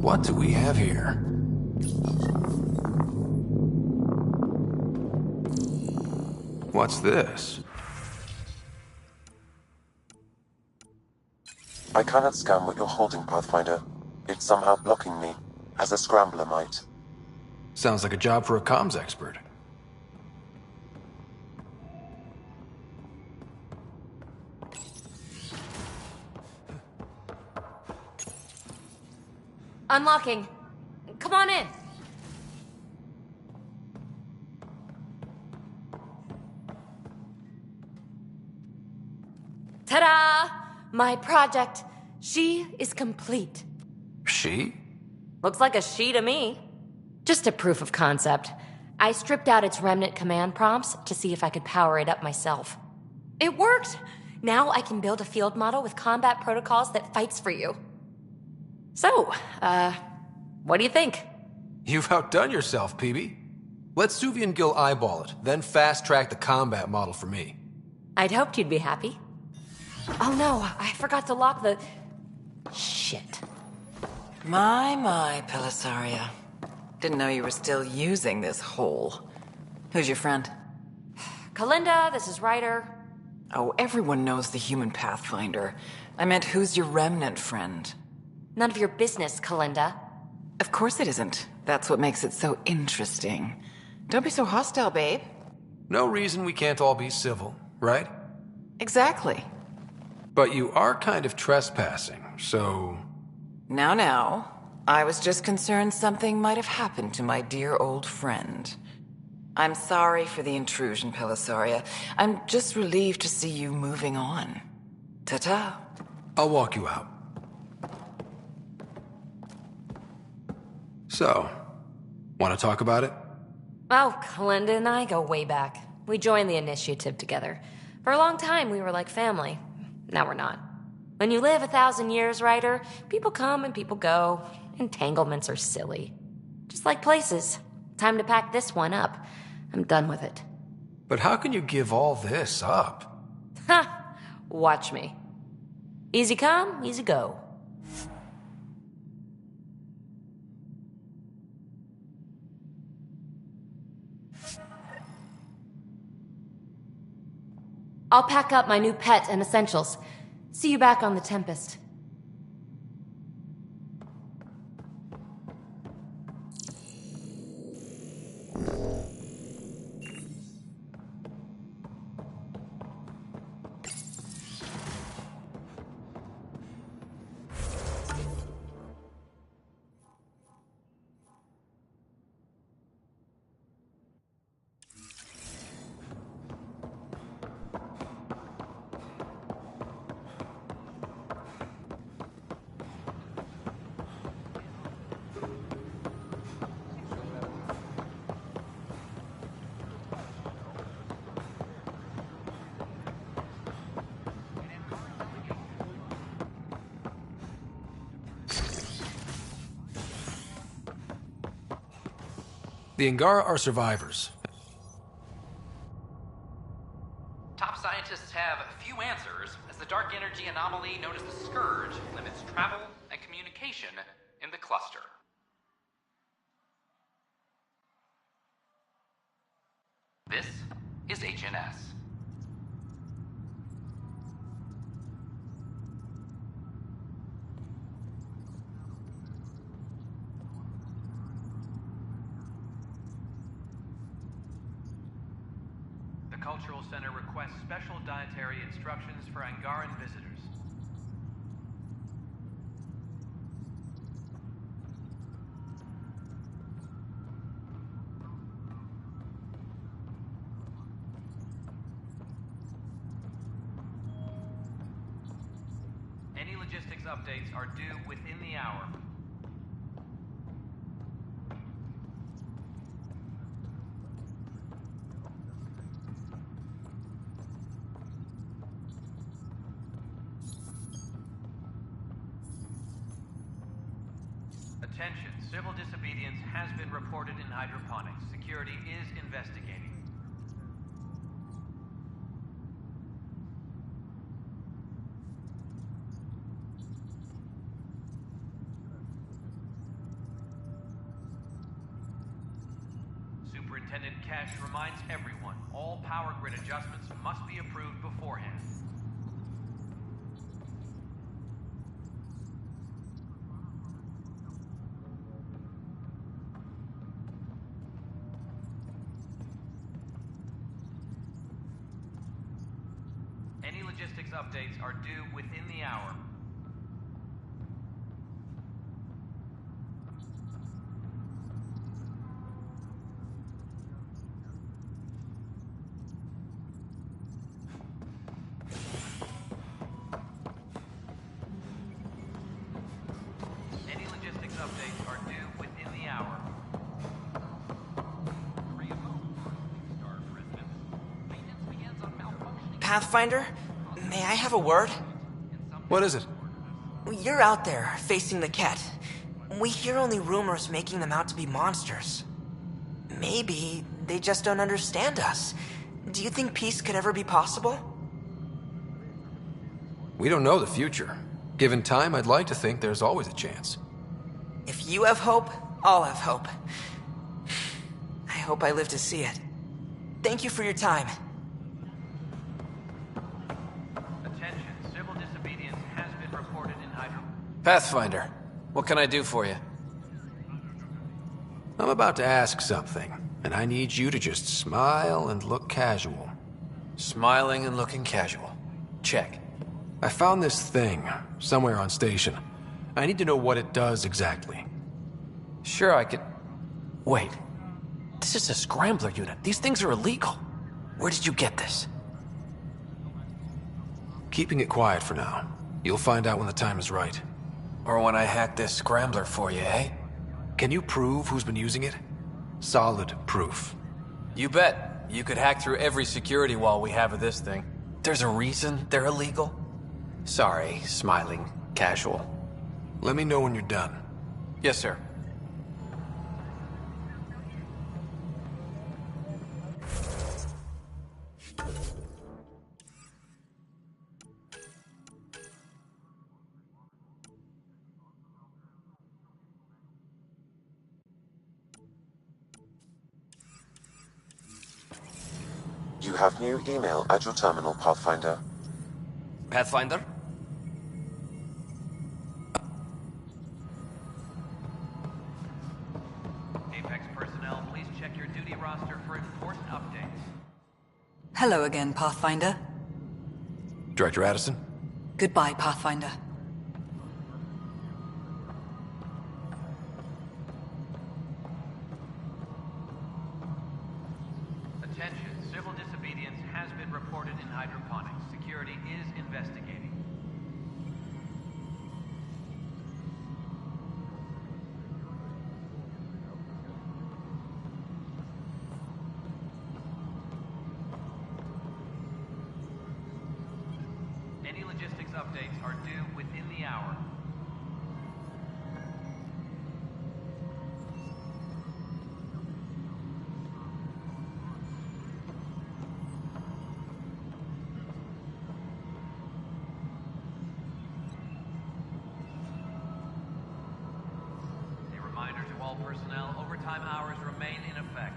What do we have here? What's this? I cannot scan what you're holding, Pathfinder. It's somehow blocking me, as a scrambler might. Sounds like a job for a comms expert. Unlocking. Come on in. Ta-da! My project. She is complete. She? Looks like a she to me. Just a proof of concept. I stripped out its remnant command prompts to see if I could power it up myself. It worked! Now I can build a field model with combat protocols that fights for you. So, what do you think? You've outdone yourself, PB. Let Suvian Gill eyeball it, then fast-track the combat model for me. I'd hoped you'd be happy. Oh no, I forgot to lock the... Shit. My, Pellisaria. Didn't know you were still using this hole. Who's your friend? Kalinda, this is Ryder. Oh, everyone knows the human Pathfinder. I meant, who's your remnant friend? None of your business, Kalinda. Of course it isn't. That's what makes it so interesting. Don't be so hostile, babe. No reason we can't all be civil, right? Exactly. But you are kind of trespassing, so... Now. I was just concerned something might have happened to my dear old friend. I'm sorry for the intrusion, Pellisaria. I'm just relieved to see you moving on. Ta-ta. I'll walk you out. So, want to talk about it? Oh, Kalinda and I go way back. We joined the initiative together. For a long time, we were like family. Now we're not. When you live 1,000 years, Ryder, people come and people go. Entanglements are silly. Just like places. Time to pack this one up. I'm done with it. But how can you give all this up? Ha! Watch me. Easy come, easy go. I'll pack up my new pet and essentials. See you back on the Tempest. The Angar are survivors. Top scientists have few answers, as the dark energy anomaly known as the Scourge limits travel and communication in the cluster. This is HNS. The Cultural Center requests special dietary instructions for Angaran visitors. Any logistics updates are due within the hour. Attention, civil disobedience has been reported in hydroponics. Security is investigating. Superintendent Kesh reminds everyone, all power grid adjustments must be approved beforehand. Any logistics updates are due within the hour. Any logistics updates are due within the hour. Pathfinder, may I have a word? What is it? You're out there, facing the Ket. We hear only rumors making them out to be monsters. Maybe they just don't understand us. Do you think peace could ever be possible? We don't know the future. Given time, I'd like to think there's always a chance. If you have hope, I'll have hope. I hope I live to see it. Thank you for your time. Attention, civil disobedience has been reported in hydro... Pathfinder, what can I do for you? I'm about to ask something, and I need you to just smile and look casual. Smiling and looking casual. Check. I found this thing, somewhere on station. I need to know what it does exactly. Sure, I could... Wait. This is a scrambler unit. These things are illegal. Where did you get this? Keeping it quiet for now. You'll find out when the time is right. Or when I hack this scrambler for you, eh? Can you prove who's been using it? Solid proof. You bet. You could hack through every security wall we have of this thing. There's a reason they're illegal? Sorry, smiling, casual. Let me know when you're done. Yes, sir. You have new email at your terminal, Pathfinder. Pathfinder? Apex personnel, please check your duty roster for important updates. Hello again, Pathfinder. Director Addison? Goodbye, Pathfinder. Attention, civil disobedience has been reported in hydroponics. Security is investigating. Any logistics updates are due within the hour. personnel. Overtime hours remain in effect.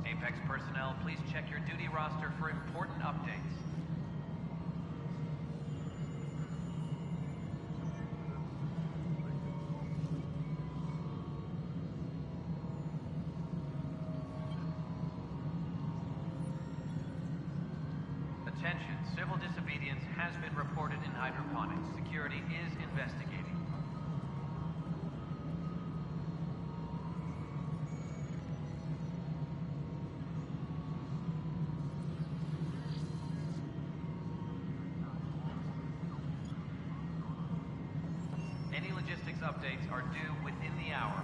Apex personnel, please check your duty roster for important updates. Attention, civil disobedience has been reported in hydroponics. Security is investigating. Any logistics updates are due within the hour.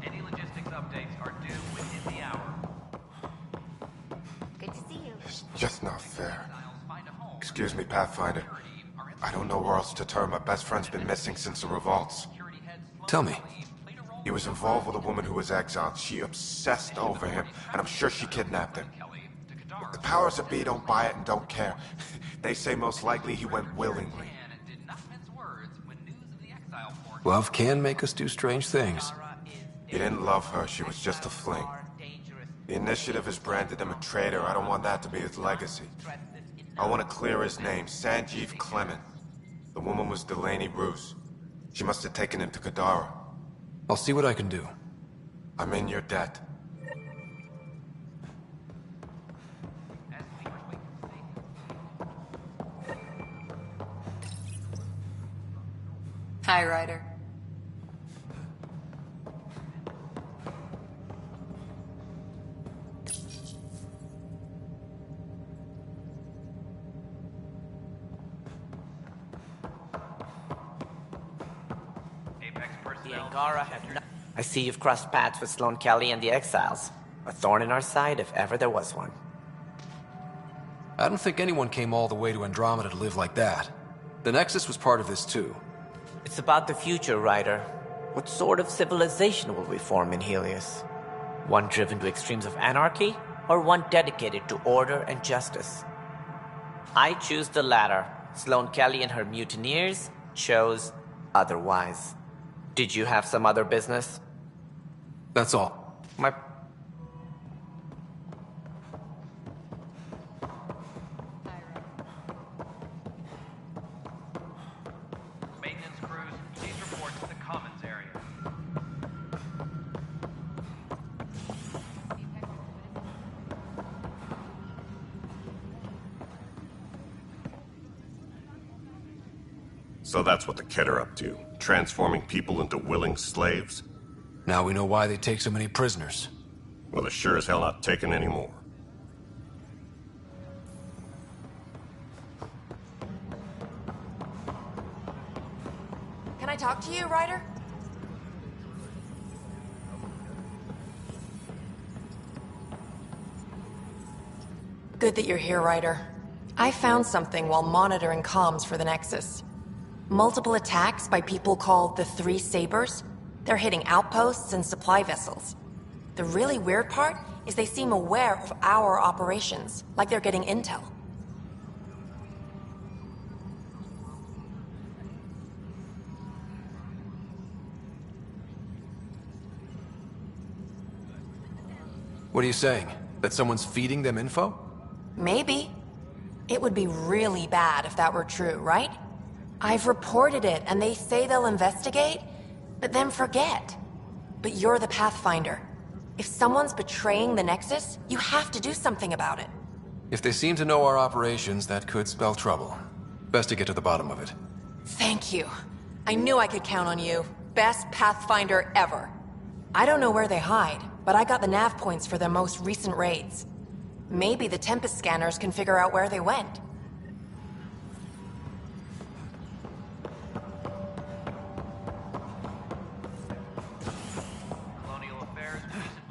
Any logistics updates are due within the hour. Good to see you. It's just not fair. Excuse me, Pathfinder. I don't know where else to turn. My best friend's been missing since the revolts. Tell me. He was involved with a woman who was exiled. She obsessed over him, and I'm sure she kidnapped him. The powers that be don't buy it and don't care. They say most likely he went willingly. Love can make us do strange things. He didn't love her. She was just a fling. The Initiative has branded him a traitor. I don't want that to be his legacy. I want to clear his name, Sanjeev Clement. The woman was Delaney Roos. She must have taken him to Kadara. I'll see what I can do. I'm in your debt. Hi, Ryder. The Angara have no... I see you've crossed paths with Sloane Kelly and the Exiles. A thorn in our side if ever there was one. I don't think anyone came all the way to Andromeda to live like that. The Nexus was part of this too. It's about the future, Ryder. What sort of civilization will we form in Helios? One driven to extremes of anarchy, or one dedicated to order and justice? I choose the latter. Sloane Kelly and her mutineers chose otherwise. Did you have some other business? That's all. My... Maintenance crews, please report to the Commons area. So that's what the Kett are up to. Transforming people into willing slaves? Now we know why they take so many prisoners. Well, they're sure as hell not taking any more. Can I talk to you, Ryder? Good that you're here, Ryder. I found something while monitoring comms for the Nexus. Multiple attacks by people called the Three Sabers. They're hitting outposts and supply vessels. The really weird part is they seem aware of our operations, like they're getting intel. What are you saying? That someone's feeding them info? Maybe. It would be really bad if that were true, right? I've reported it, and they say they'll investigate, but then forget. But you're the Pathfinder. If someone's betraying the Nexus, you have to do something about it. If they seem to know our operations, that could spell trouble. Best to get to the bottom of it. Thank you. I knew I could count on you. Best Pathfinder ever. I don't know where they hide, but I got the nav points for their most recent raids. Maybe the Tempest scanners can figure out where they went. Colonial Affairs, recent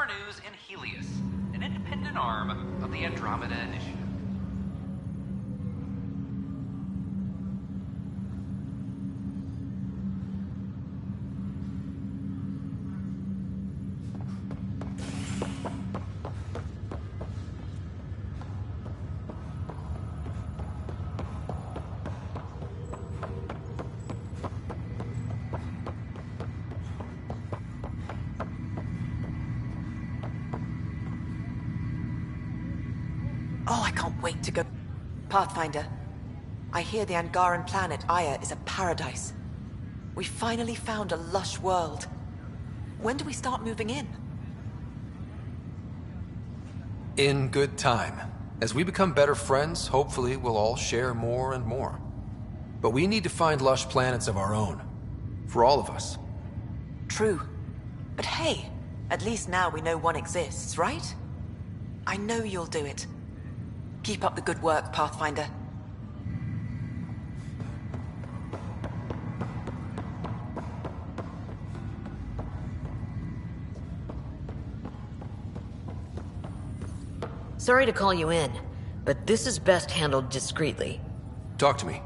for news in Helios, an independent arm of the Andromeda Initiative. Oh, I can't wait to go. Pathfinder, I hear the Angaran planet Aya is a paradise. We finally found a lush world. When do we start moving in? In good time. As we become better friends, hopefully we'll all share more and more. But we need to find lush planets of our own. For all of us. True. But hey, at least now we know one exists, right? I know you'll do it. Keep up the good work, Pathfinder. Sorry to call you in, but this is best handled discreetly. Talk to me.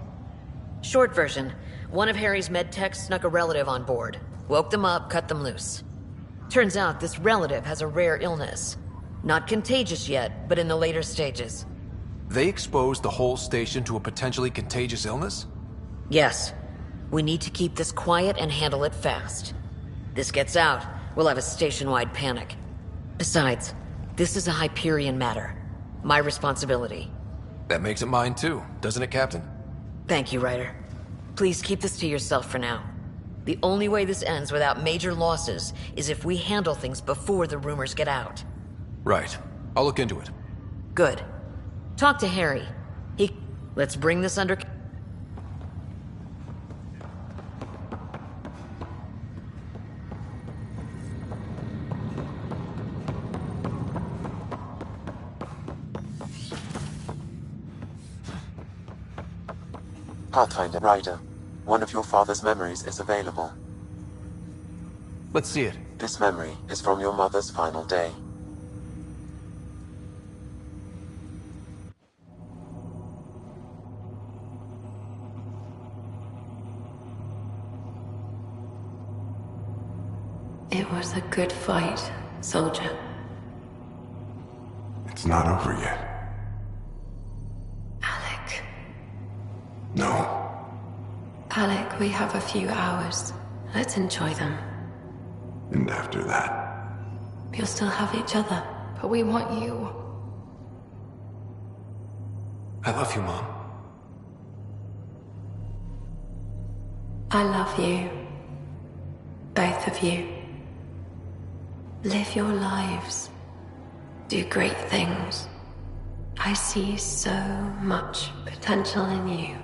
Short version, one of Harry's medtechs snuck a relative on board. Woke them up, cut them loose. Turns out this relative has a rare illness. Not contagious yet, but in the later stages. They exposed the whole station to a potentially contagious illness? Yes. We need to keep this quiet and handle it fast. This gets out, we'll have a station-wide panic. Besides, this is a Hyperion matter. My responsibility. That makes it mine too, doesn't it, Captain? Thank you, Ryder. Please keep this to yourself for now. The only way this ends without major losses is if we handle things before the rumors get out. Right. I'll look into it. Good. Talk to Harry. Let's bring this under... Pathfinder Ryder, one of your father's memories is available. Let's see it. This memory is from your mother's final day. It was a good fight, soldier. It's not over yet. Alec. No. Alec, we have a few hours. Let's enjoy them. And after that? We'll still have each other, but we want you. I love you, Mom. I love you. Both of you. Live your lives. Do great things. I see so much potential in you.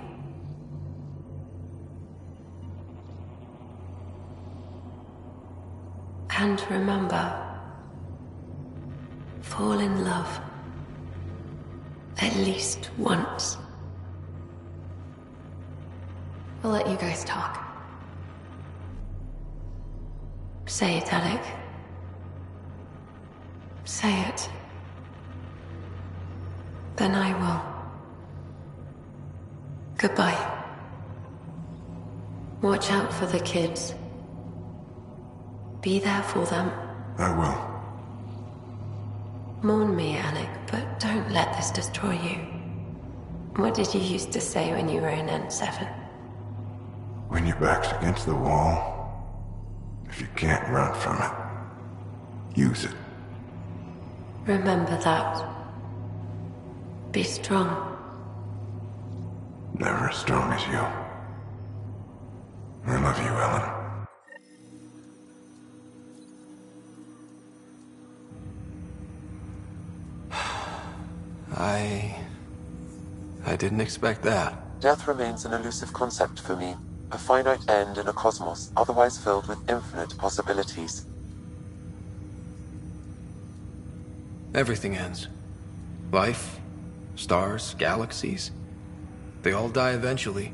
And remember, fall in love. At least once. We'll let you guys talk. Say it, Alec. Say it. Then I will. Goodbye. Watch out for the kids. Be there for them. I will. Mourn me, Alec, but don't let this destroy you. What did you used to say when you were in N7? When your back's against the wall, if you can't run from it, use it. Remember that. Be strong. Never as strong as you. I love you, Ellen. I didn't expect that. Death remains an elusive concept for me. A finite end in a cosmos otherwise filled with infinite possibilities. Everything ends. Life, stars, galaxies. They all die eventually.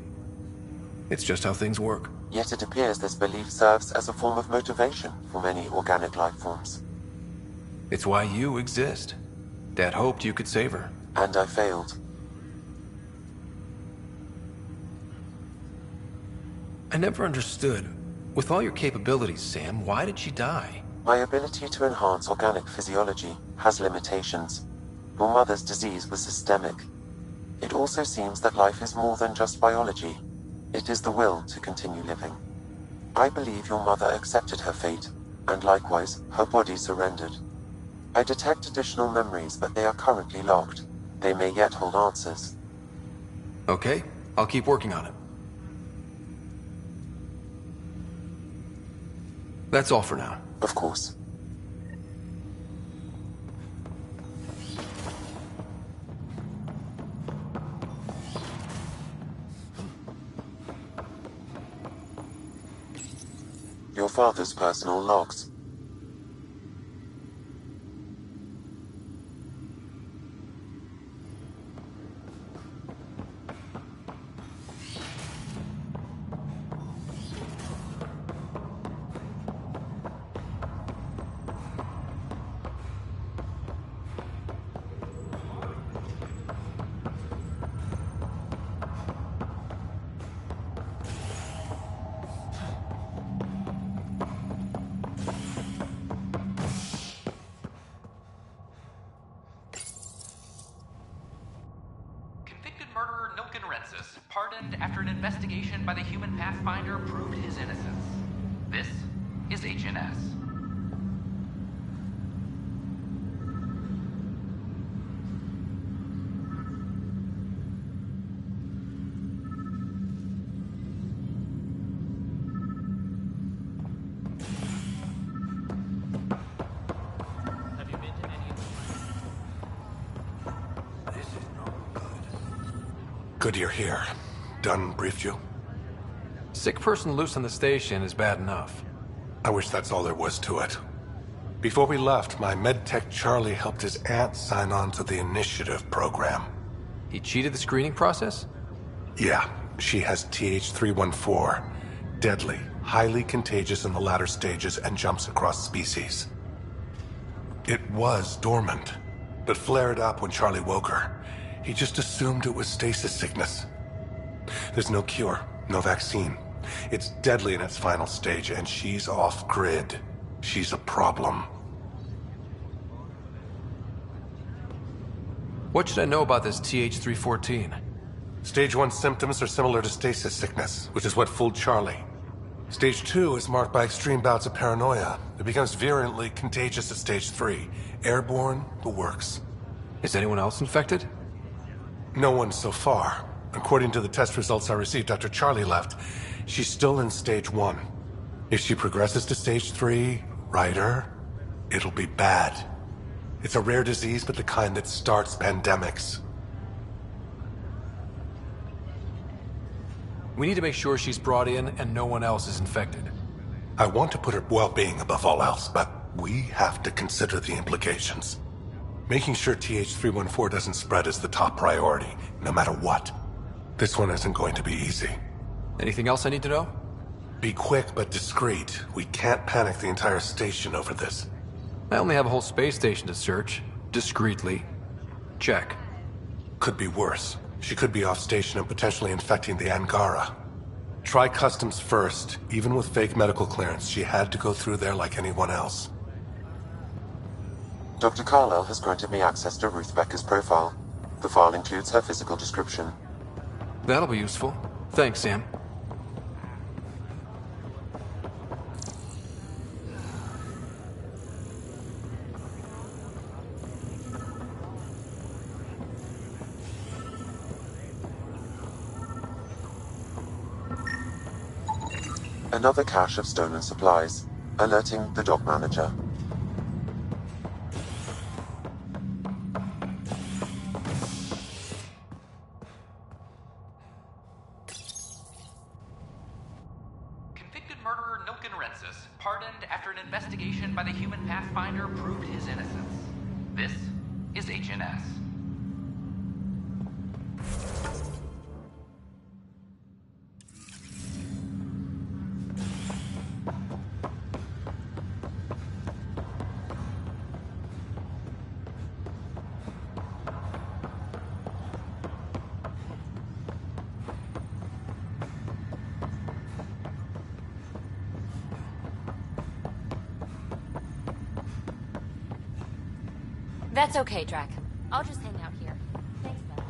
It's just how things work. Yet it appears this belief serves as a form of motivation for many organic life forms. It's why you exist. Dad hoped you could save her. And I failed. I never understood. With all your capabilities, Sam, why did she die? My ability to enhance organic physiology has limitations. Your mother's disease was systemic. It also seems that life is more than just biology. It is the will to continue living. I believe your mother accepted her fate, and likewise, her body surrendered. I detect additional memories, but they are currently locked. They may yet hold answers. Okay, I'll keep working on it. That's all for now. Of course. Your father's personal logs. Pardoned after an investigation by the human Pathfinder proved his innocence. This is HNS. Good you're here. Dunn briefed you? Sick person loose on the station is bad enough. I wish that's all there was to it. Before we left, my medtech Charlie helped his aunt sign on to the initiative program. He cheated the screening process? Yeah, she has TH314. Deadly, highly contagious in the latter stages and jumps across species. It was dormant, but flared up when Charlie woke her. He just assumed it was stasis sickness. There's no cure, no vaccine. It's deadly in its final stage, and she's off-grid. She's a problem. What should I know about this TH314? Stage 1 symptoms are similar to stasis sickness, which is what fooled Charlie. Stage 2 is marked by extreme bouts of paranoia. It becomes virulently contagious at Stage 3. Airborne, the works. Is anyone else infected? No one so far. According to the test results I received after Charlie left, she's still in Stage 1. If she progresses to Stage 3, Ryder, it'll be bad. It's a rare disease, but the kind that starts pandemics. We need to make sure she's brought in and no one else is infected. I want to put her well-being above all else, but we have to consider the implications. Making sure TH314 doesn't spread is the top priority, no matter what. This one isn't going to be easy. Anything else I need to know? Be quick but discreet. We can't panic the entire station over this. I only have a whole space station to search. Discreetly. Check. Could be worse. She could be off station and potentially infecting the Angara. Try customs first. Even with fake medical clearance, she had to go through there like anyone else. Dr. Carlyle has granted me access to Ruth Becker's profile. The file includes her physical description. That'll be useful. Thanks, Sam. Another cache of stolen supplies, alerting the dock manager. Pardoned after an investigation by the human Pathfinder proved his innocence. This is HNS. That's okay, Drac. I'll just hang out here. Thanks, bud.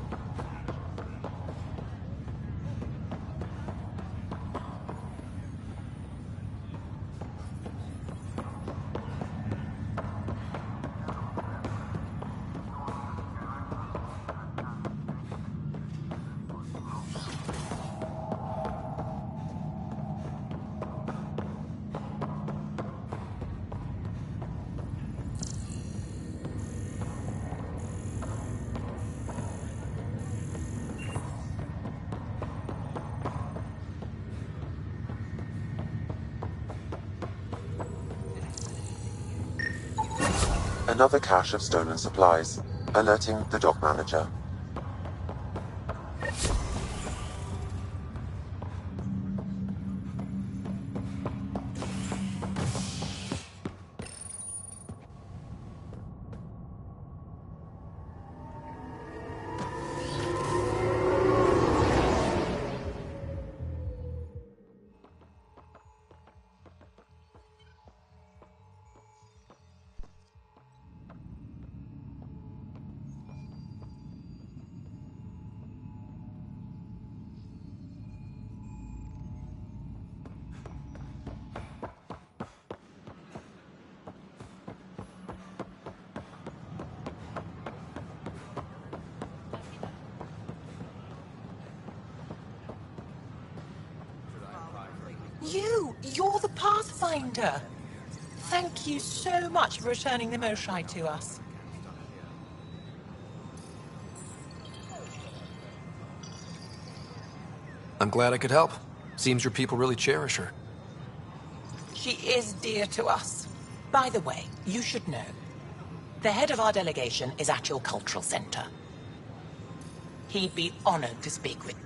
Another cache of stolen supplies, alerting the dock manager. You're the Pathfinder. Thank you so much for returning the Moshai to us. I'm glad I could help. Seems your people really cherish her. She is dear to us. By the way, you should know. The head of our delegation is at your cultural center. He'd be honored to speak with you.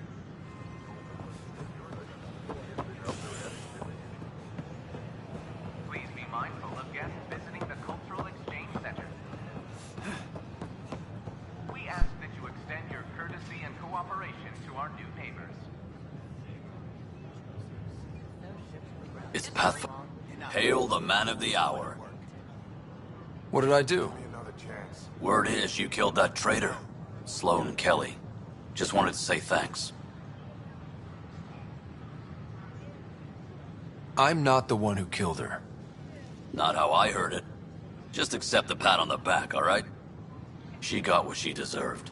Please be mindful of guests visiting the Cultural Exchange Center. We ask that you extend your courtesy and cooperation to our new neighbors. It's Pathfinder. Hail the man of the hour. What did I do? Word is you killed that traitor, Sloan Kelly. Just wanted to say thanks. I'm not the one who killed her. Not how I heard it. Just accept the pat on the back, all right? She got what she deserved.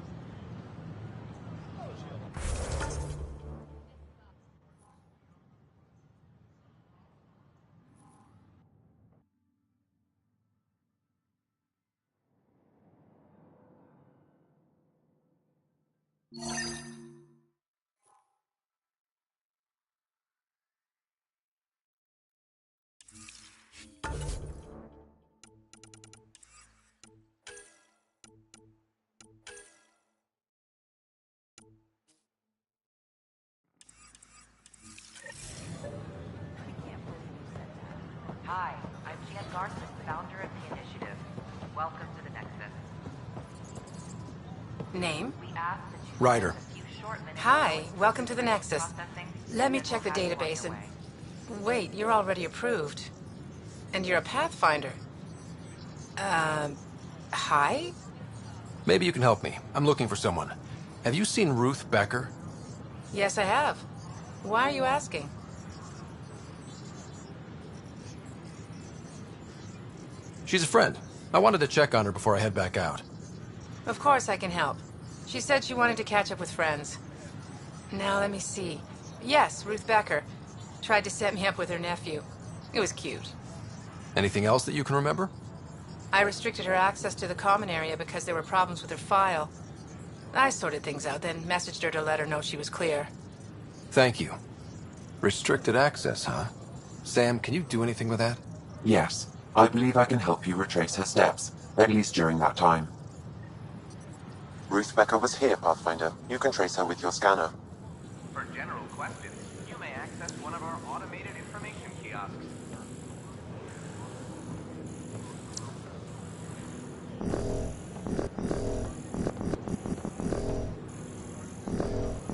Hi, I'm Jan Garson, founder of the initiative. Welcome to the Nexus. Name? We ask that you Ryder. spend a few short minutes Hi, welcome to the Nexus. processing, Let me then check the we'll have you on database your and... way. Wait, you're already approved. And you're a Pathfinder. Hi? Maybe you can help me. I'm looking for someone. Have you seen Ruth Becker? Yes, I have. Why are you asking? She's a friend. I wanted to check on her before I head back out. Of course I can help. She said she wanted to catch up with friends. Now, let me see. Yes, Ruth Becker. Tried to set me up with her nephew. It was cute. Anything else that you can remember? I restricted her access to the common area because there were problems with her file. I sorted things out, then messaged her to let her know she was clear. Thank you. Restricted access, huh? Sam, can you do anything with that? Yes, I believe I can help you retrace her steps, at least during that time. Ruth Becker was here, Pathfinder. You can trace her with your scanner. For general questions, you may access one of our automated information kiosks.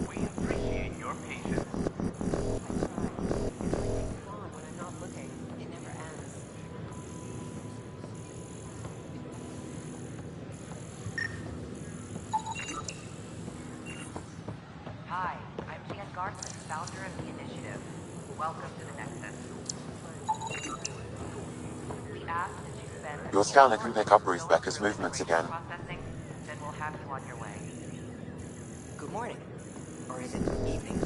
We appreciate your patience. Garson, founder of the initiative. Welcome to the Nexus. We ask that you spend... Your scanner can pick up Ruth Becker's movements again. Processing, then we'll have you on your way. Good morning. Or is it evening?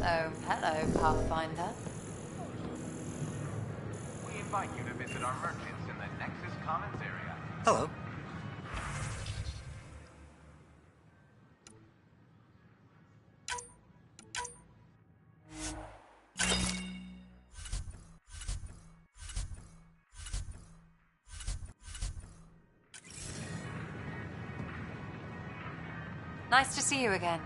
Oh, hello, Pathfinder. We invite you to visit our merchants in the Nexus Commons area. Hello. Nice to see you again.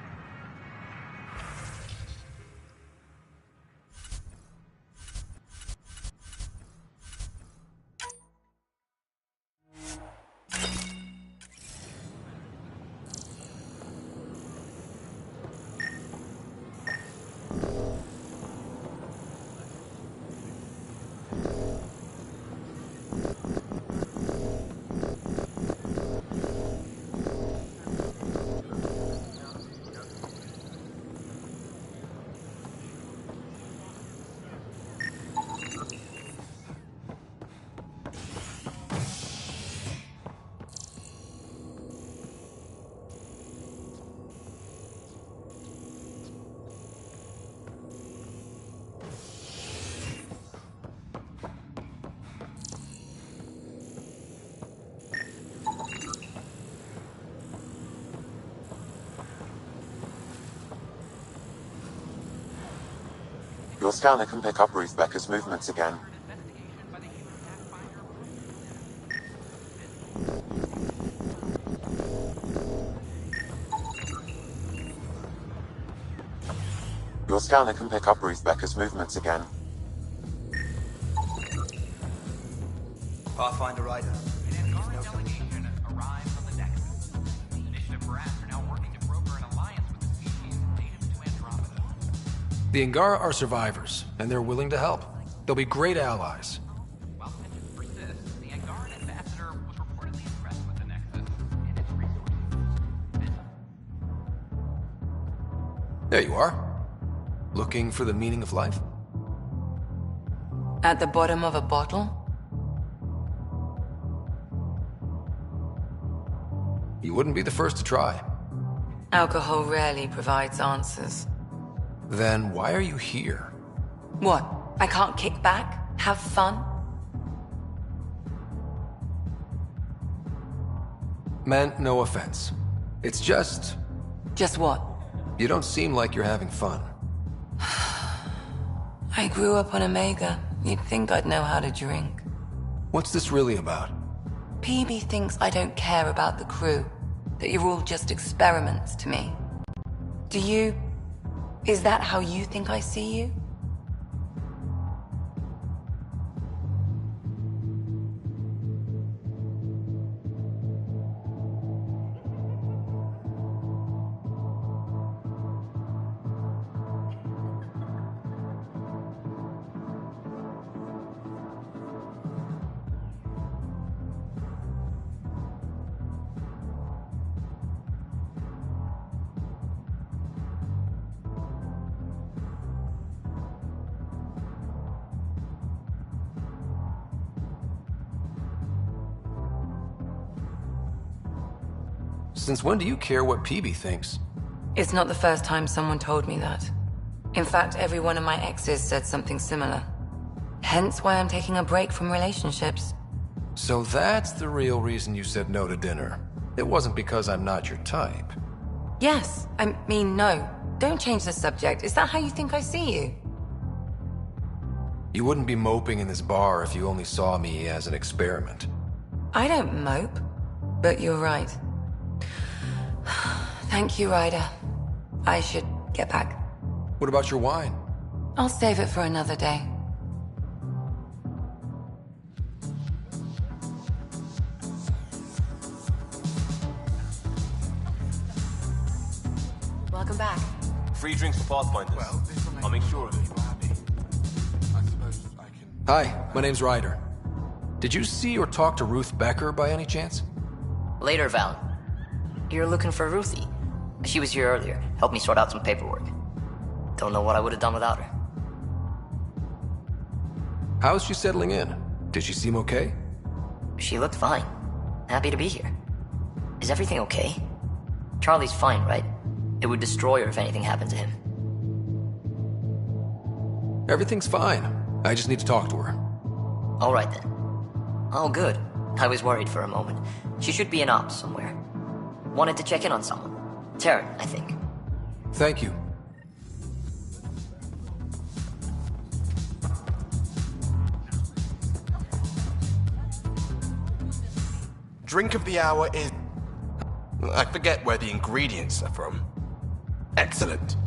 Your scanner can pick up Ruth Becker's movements again. Your scanner can pick up Ruth Becker's movements again. Pathfinder Rider. An Angara delegation arrives on the Nexus. Initiative brats are now working to broker an alliance with the species native to Andromeda. The Angara are survivors, and they're willing to help. They'll be great allies. While tensions persist, the Angaran ambassador was reportedly impressed with the Nexus and its resources. There you are. Looking for the meaning of life? At the bottom of a bottle? You wouldn't be the first to try. Alcohol rarely provides answers. Then why are you here? What? I can't kick back? Have fun? Meant no offense. It's just... Just what? You don't seem like you're having fun. I grew up on Omega. You'd think I'd know how to drink. What's this really about? PB thinks I don't care about the crew. That you're all just experiments to me. Do you... Is that how you think I see you? Since when do you care what PB thinks? It's not the first time someone told me that. In fact, every one of my exes said something similar. Hence why I'm taking a break from relationships. So that's the real reason you said no to dinner. It wasn't because I'm not your type. Yes, I mean no. Don't change the subject. Is that how you think I see you? You wouldn't be moping in this bar if you only saw me as an experiment. I don't mope, but you're right. Thank you, Ryder. I should get back. What about your wine? I'll save it for another day. Welcome back. Free drinks for Pathfinders. Well, I'll make sure of it. Hi, my name's Ryder. Did you see or talk to Ruth Becker by any chance? Later, Val. You're looking for Ruthie. She was here earlier. Helped me sort out some paperwork. Don't know what I would have done without her. How's she settling in? Did she seem okay? She looked fine. Happy to be here. Is everything okay? Charlie's fine, right? It would destroy her if anything happened to him. Everything's fine. I just need to talk to her. All right then. Oh, good. I was worried for a moment. She should be in ops somewhere. Wanted to check in on someone. Taryn, I think. Thank you. Drink of the hour is... I forget where the ingredients are from. Excellent.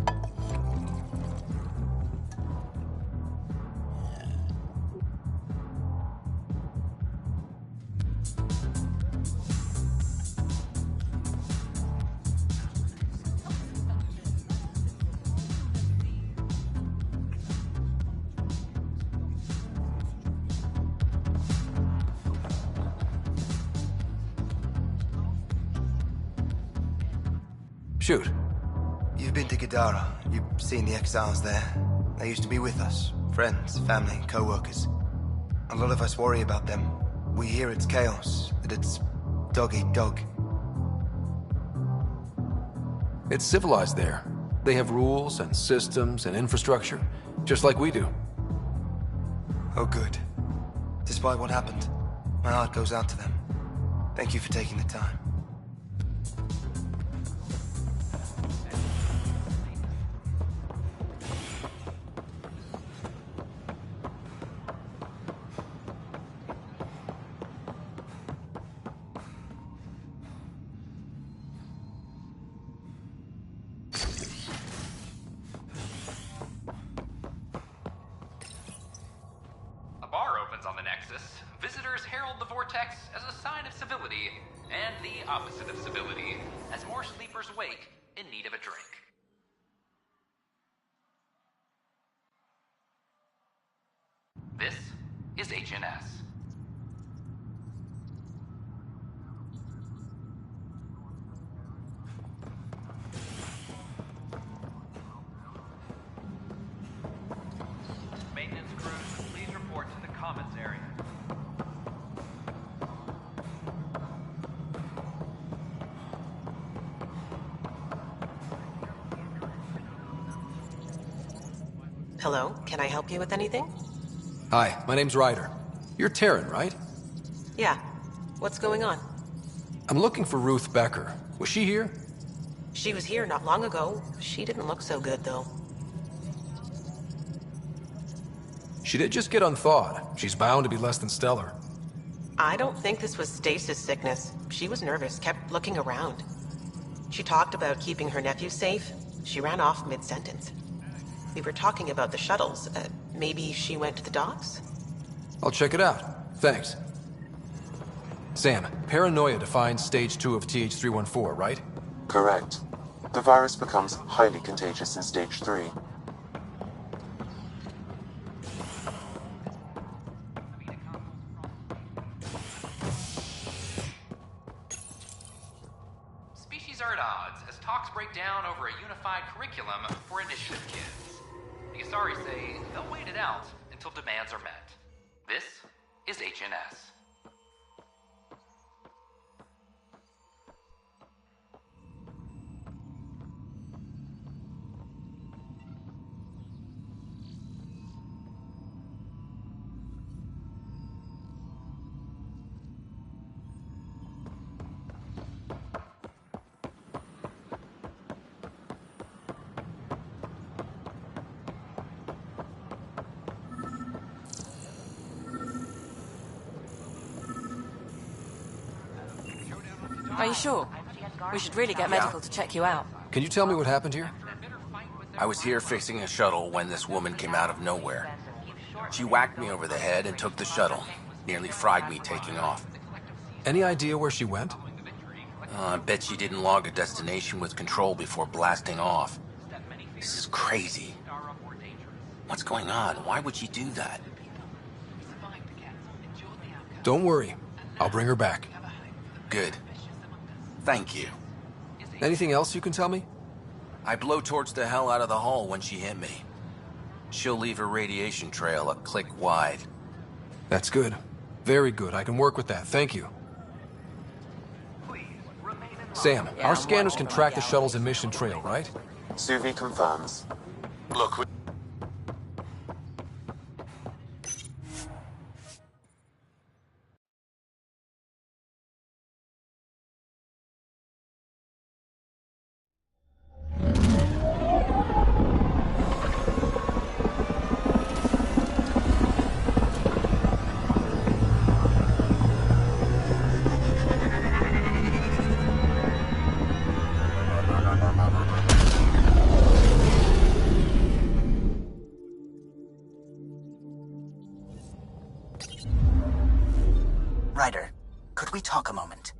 Shoot. You've been to Gadara. You've seen the exiles there. They used to be with us. Friends, family, co-workers. A lot of us worry about them. We hear it's chaos, that it's dog-eat-dog. It's civilized there. They have rules and systems and infrastructure, just like we do. Oh, good. Despite what happened, my heart goes out to them. Thank you for taking the time. Hello, can I help you with anything? Hi, my name's Ryder. You're Taryn, right? Yeah. What's going on? I'm looking for Ruth Becker. Was she here? She was here not long ago. She didn't look so good, though. She did just get unthawed. She's bound to be less than stellar. I don't think this was stasis sickness. She was nervous, kept looking around. She talked about keeping her nephew safe. She ran off mid-sentence. We were talking about the shuttles. Maybe she went to the docks? I'll check it out. Thanks. Sam, paranoia defines stage 2 of TH314, right? Correct. The virus becomes highly contagious in stage 3. Species are at odds as talks break down over a unified curriculum for initiative kids. The Asari say they'll wait it out until demands are met. This is HNS. Are you sure? We should really get medical to check you out. Can you tell me what happened here? I was here fixing a shuttle when this woman came out of nowhere. She whacked me over the head and took the shuttle. Nearly fried me taking off. Any idea where she went? I bet she didn't log a destination with control before blasting off. This is crazy. What's going on? Why would she do that? Don't worry. I'll bring her back. Good. Thank you. Anything else you can tell me? I blow towards the hell out of the hull when she hit me. She'll leave her radiation trail a click wide. That's good. Very good. I can work with that. Thank you. Sam, our scanners can track the shuttle's emission trail, right? Suvi confirms. Look, Ryder, could we talk a moment?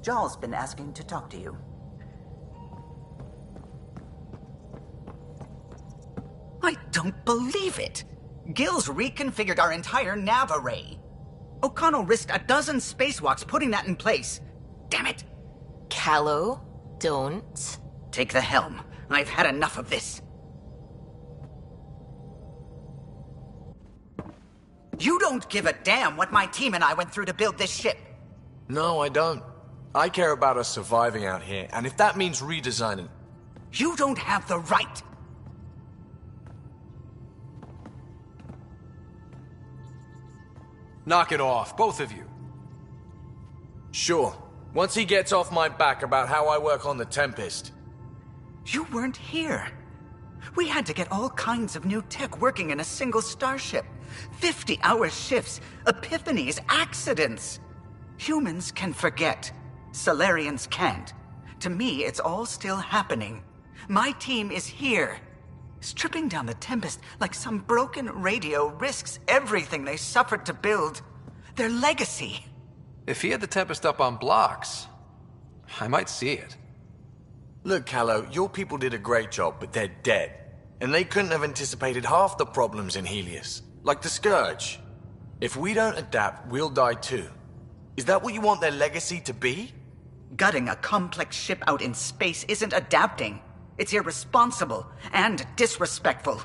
Joel's been asking to talk to you. I don't believe it! Gil's reconfigured our entire nav array. O'Connell risked a dozen spacewalks putting that in place. Damn it! Callow, don't. Take the helm. I've had enough of this. You don't give a damn what my team and I went through to build this ship. No, I don't. I care about us surviving out here, and if that means redesigning... You don't have the right! Knock it off, both of you. Sure. Once he gets off my back about how I work on the Tempest. You weren't here. We had to get all kinds of new tech working in a single starship. 50-hour shifts, epiphanies, accidents. Humans can forget. Solarians can't. To me, it's all still happening. My team is here. Stripping down the Tempest like some broken radio risks everything they suffered to build. Their legacy. If he had the Tempest up on blocks, I might see it. Look, Callow, your people did a great job, but they're dead. And they couldn't have anticipated half the problems in Helios. Like the Scourge. If we don't adapt, we'll die too. Is that what you want their legacy to be? Gutting a complex ship out in space isn't adapting. It's irresponsible and disrespectful.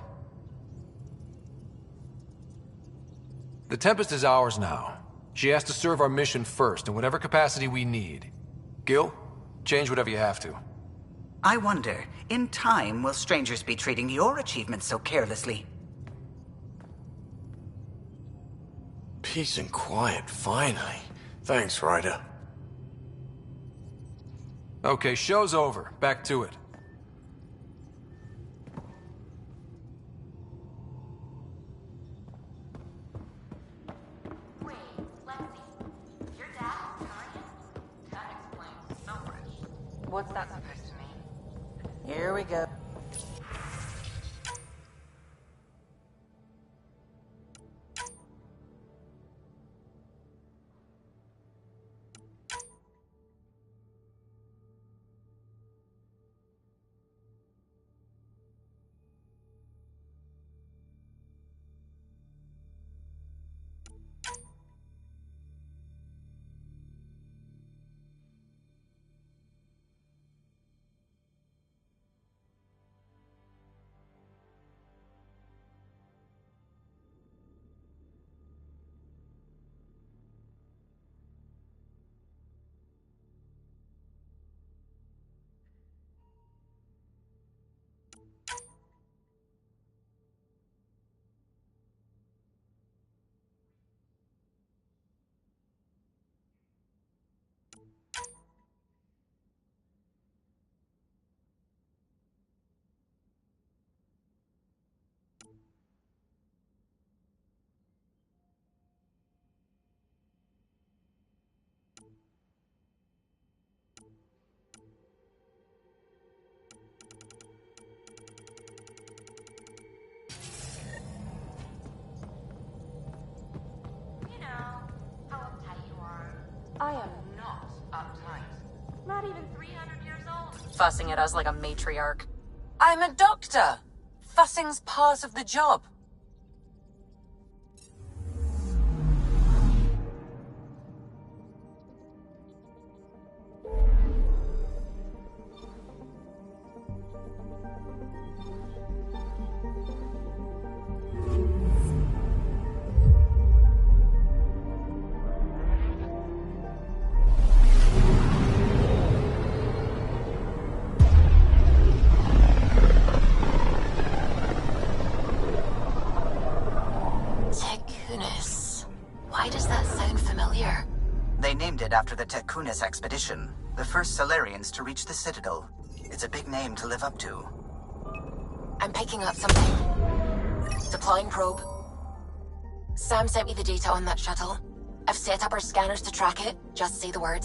The Tempest is ours now. She has to serve our mission first, in whatever capacity we need. Gil, change whatever you have to. I wonder, in time, will strangers be treating your achievements so carelessly? Peace and quiet, finally. Thanks, Ryder. Okay, show's over. Back to it. What's that supposed to mean? Here we go. I am not uptight. Not even 300 years old. Fussing at us like a matriarch. I'm a doctor. Fussing's part of the job. After the Tekunis expedition, the first Solarians to reach the Citadel. It's a big name to live up to. I'm picking up something. Deploying probe. Sam sent me the data on that shuttle. I've set up our scanners to track it. Just say the word.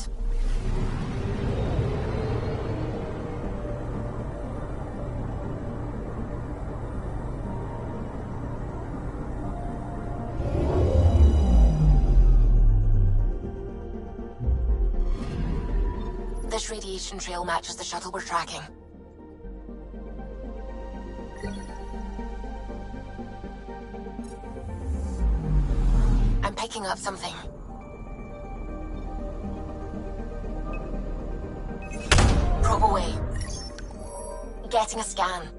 This radiation trail matches the shuttle we're tracking. I'm picking up something. Probe away. Getting a scan.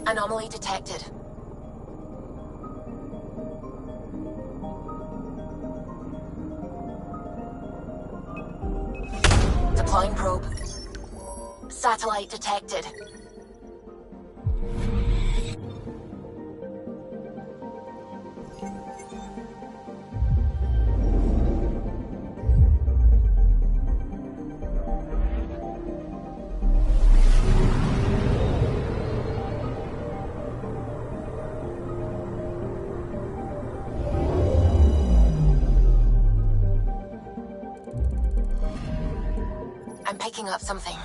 Anomaly detected. Deploying probe. Satellite detected. I'm picking up something.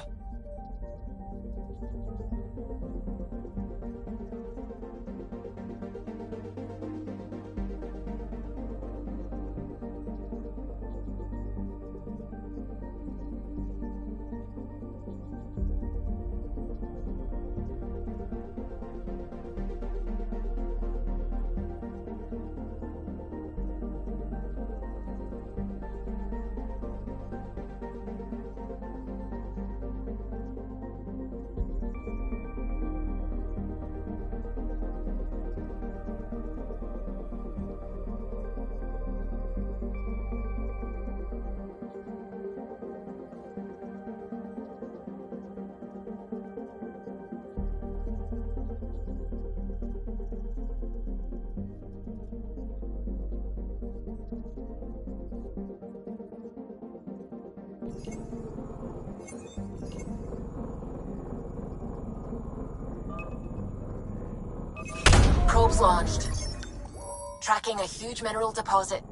Probes launched. Tracking a huge mineral deposit.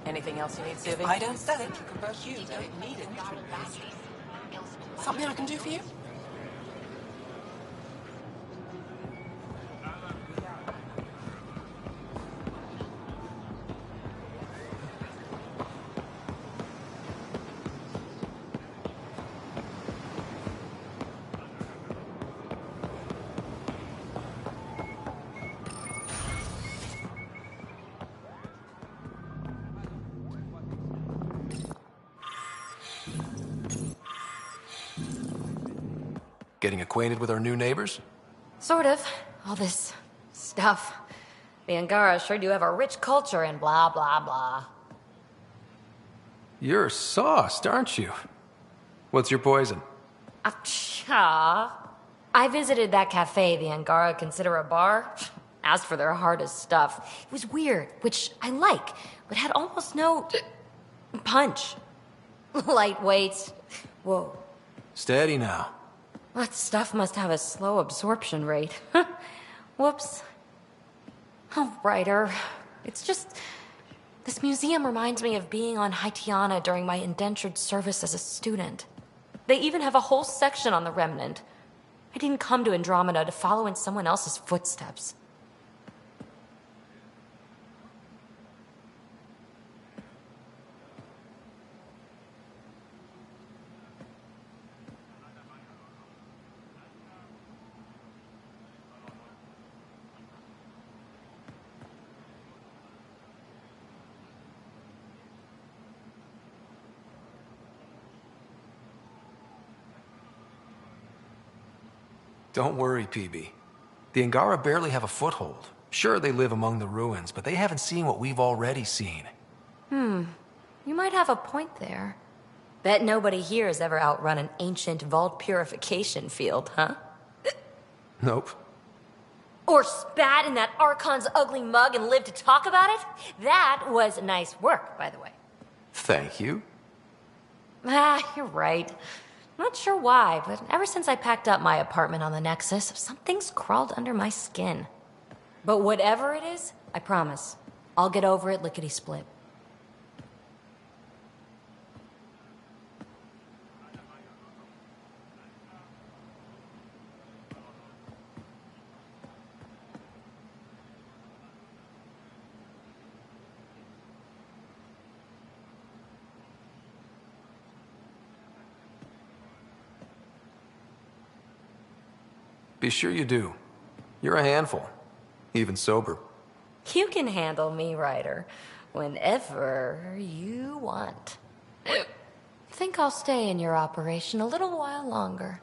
Anything else you need, Suvi? I don't sell it. You don't need it. Something I can do for you? Getting acquainted with our new neighbors? Sort of. All this stuff. The Angara sure do have a rich culture and blah, blah, blah. You're sauced, aren't you? What's your poison? Acha. I visited that cafe the Angara consider a bar. Asked for their hardest stuff. It was weird, which I like, but had almost no punch. Lightweight. Whoa. Steady now. That stuff must have a slow absorption rate. Whoops. Oh, Ryder. It's just... This museum reminds me of being on Haitiana during my indentured service as a student. They even have a whole section on the Remnant. I didn't come to Andromeda to follow in someone else's footsteps. Don't worry, PB. The Angara barely have a foothold. Sure, they live among the ruins, but they haven't seen what we've already seen. You might have a point there. Bet nobody here has ever outrun an ancient vault purification field, huh? Nope. Or spat in that Archon's ugly mug and lived to talk about it? That was nice work, by the way. Thank you. You're right. Not sure why, but ever since I packed up my apartment on the Nexus, something's crawled under my skin. But whatever it is, I promise, I'll get over it lickety-split. Be sure you do. You're a handful, even sober. You can handle me, Ryder, whenever you want. Think I'll stay in your operation a little while longer.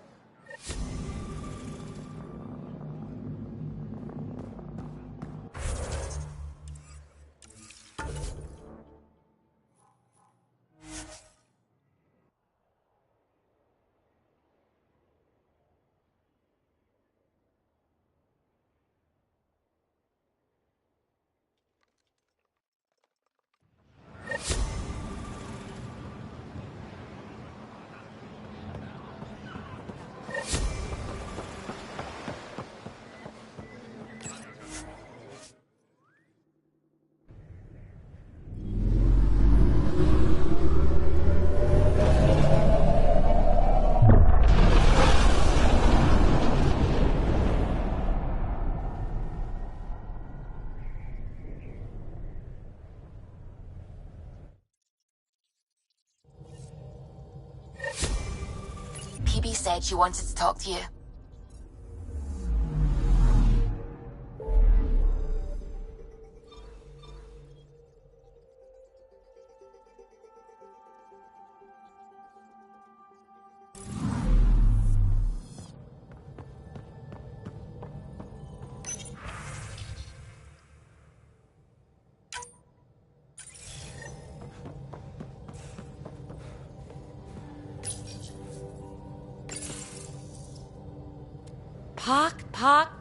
PB said she wanted to talk to you.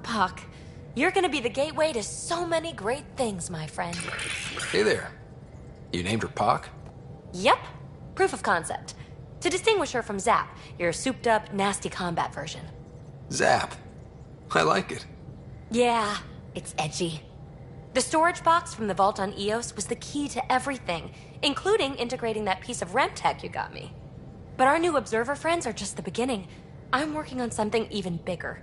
Puck. You're gonna be the gateway to so many great things, my friend. Hey there. You named her Pac? Yep. Proof of concept. To distinguish her from Zap, your souped-up, nasty combat version. Zap. I like it. Yeah, it's edgy. The storage box from the vault on Eos was the key to everything, including integrating that piece of Remtech you got me. But our new observer friends are just the beginning. I'm working on something even bigger.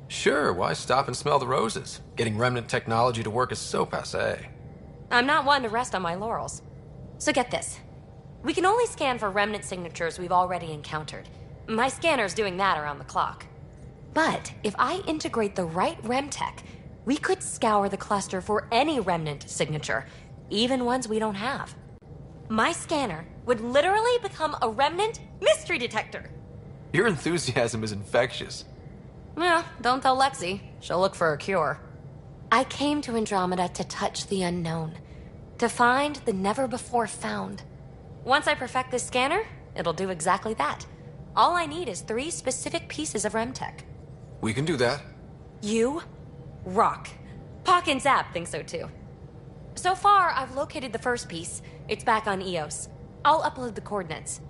Sure, why stop and smell the roses? Getting remnant technology to work is so passé. I'm not one to rest on my laurels. So get this. We can only scan for remnant signatures we've already encountered. My scanner's doing that around the clock. But if I integrate the right Remtech, we could scour the cluster for any remnant signature, even ones we don't have. My scanner would literally become a remnant mystery detector. Your enthusiasm is infectious. Well, don't tell Lexi. She'll look for a cure. I came to Andromeda to touch the unknown, to find the never-before-found. Once I perfect this scanner, it'll do exactly that. All I need is 3 specific pieces of Remtech. We can do that. You rock. Pock and Zap think so too. So far, I've located the first piece. It's back on Eos. I'll upload the coordinates.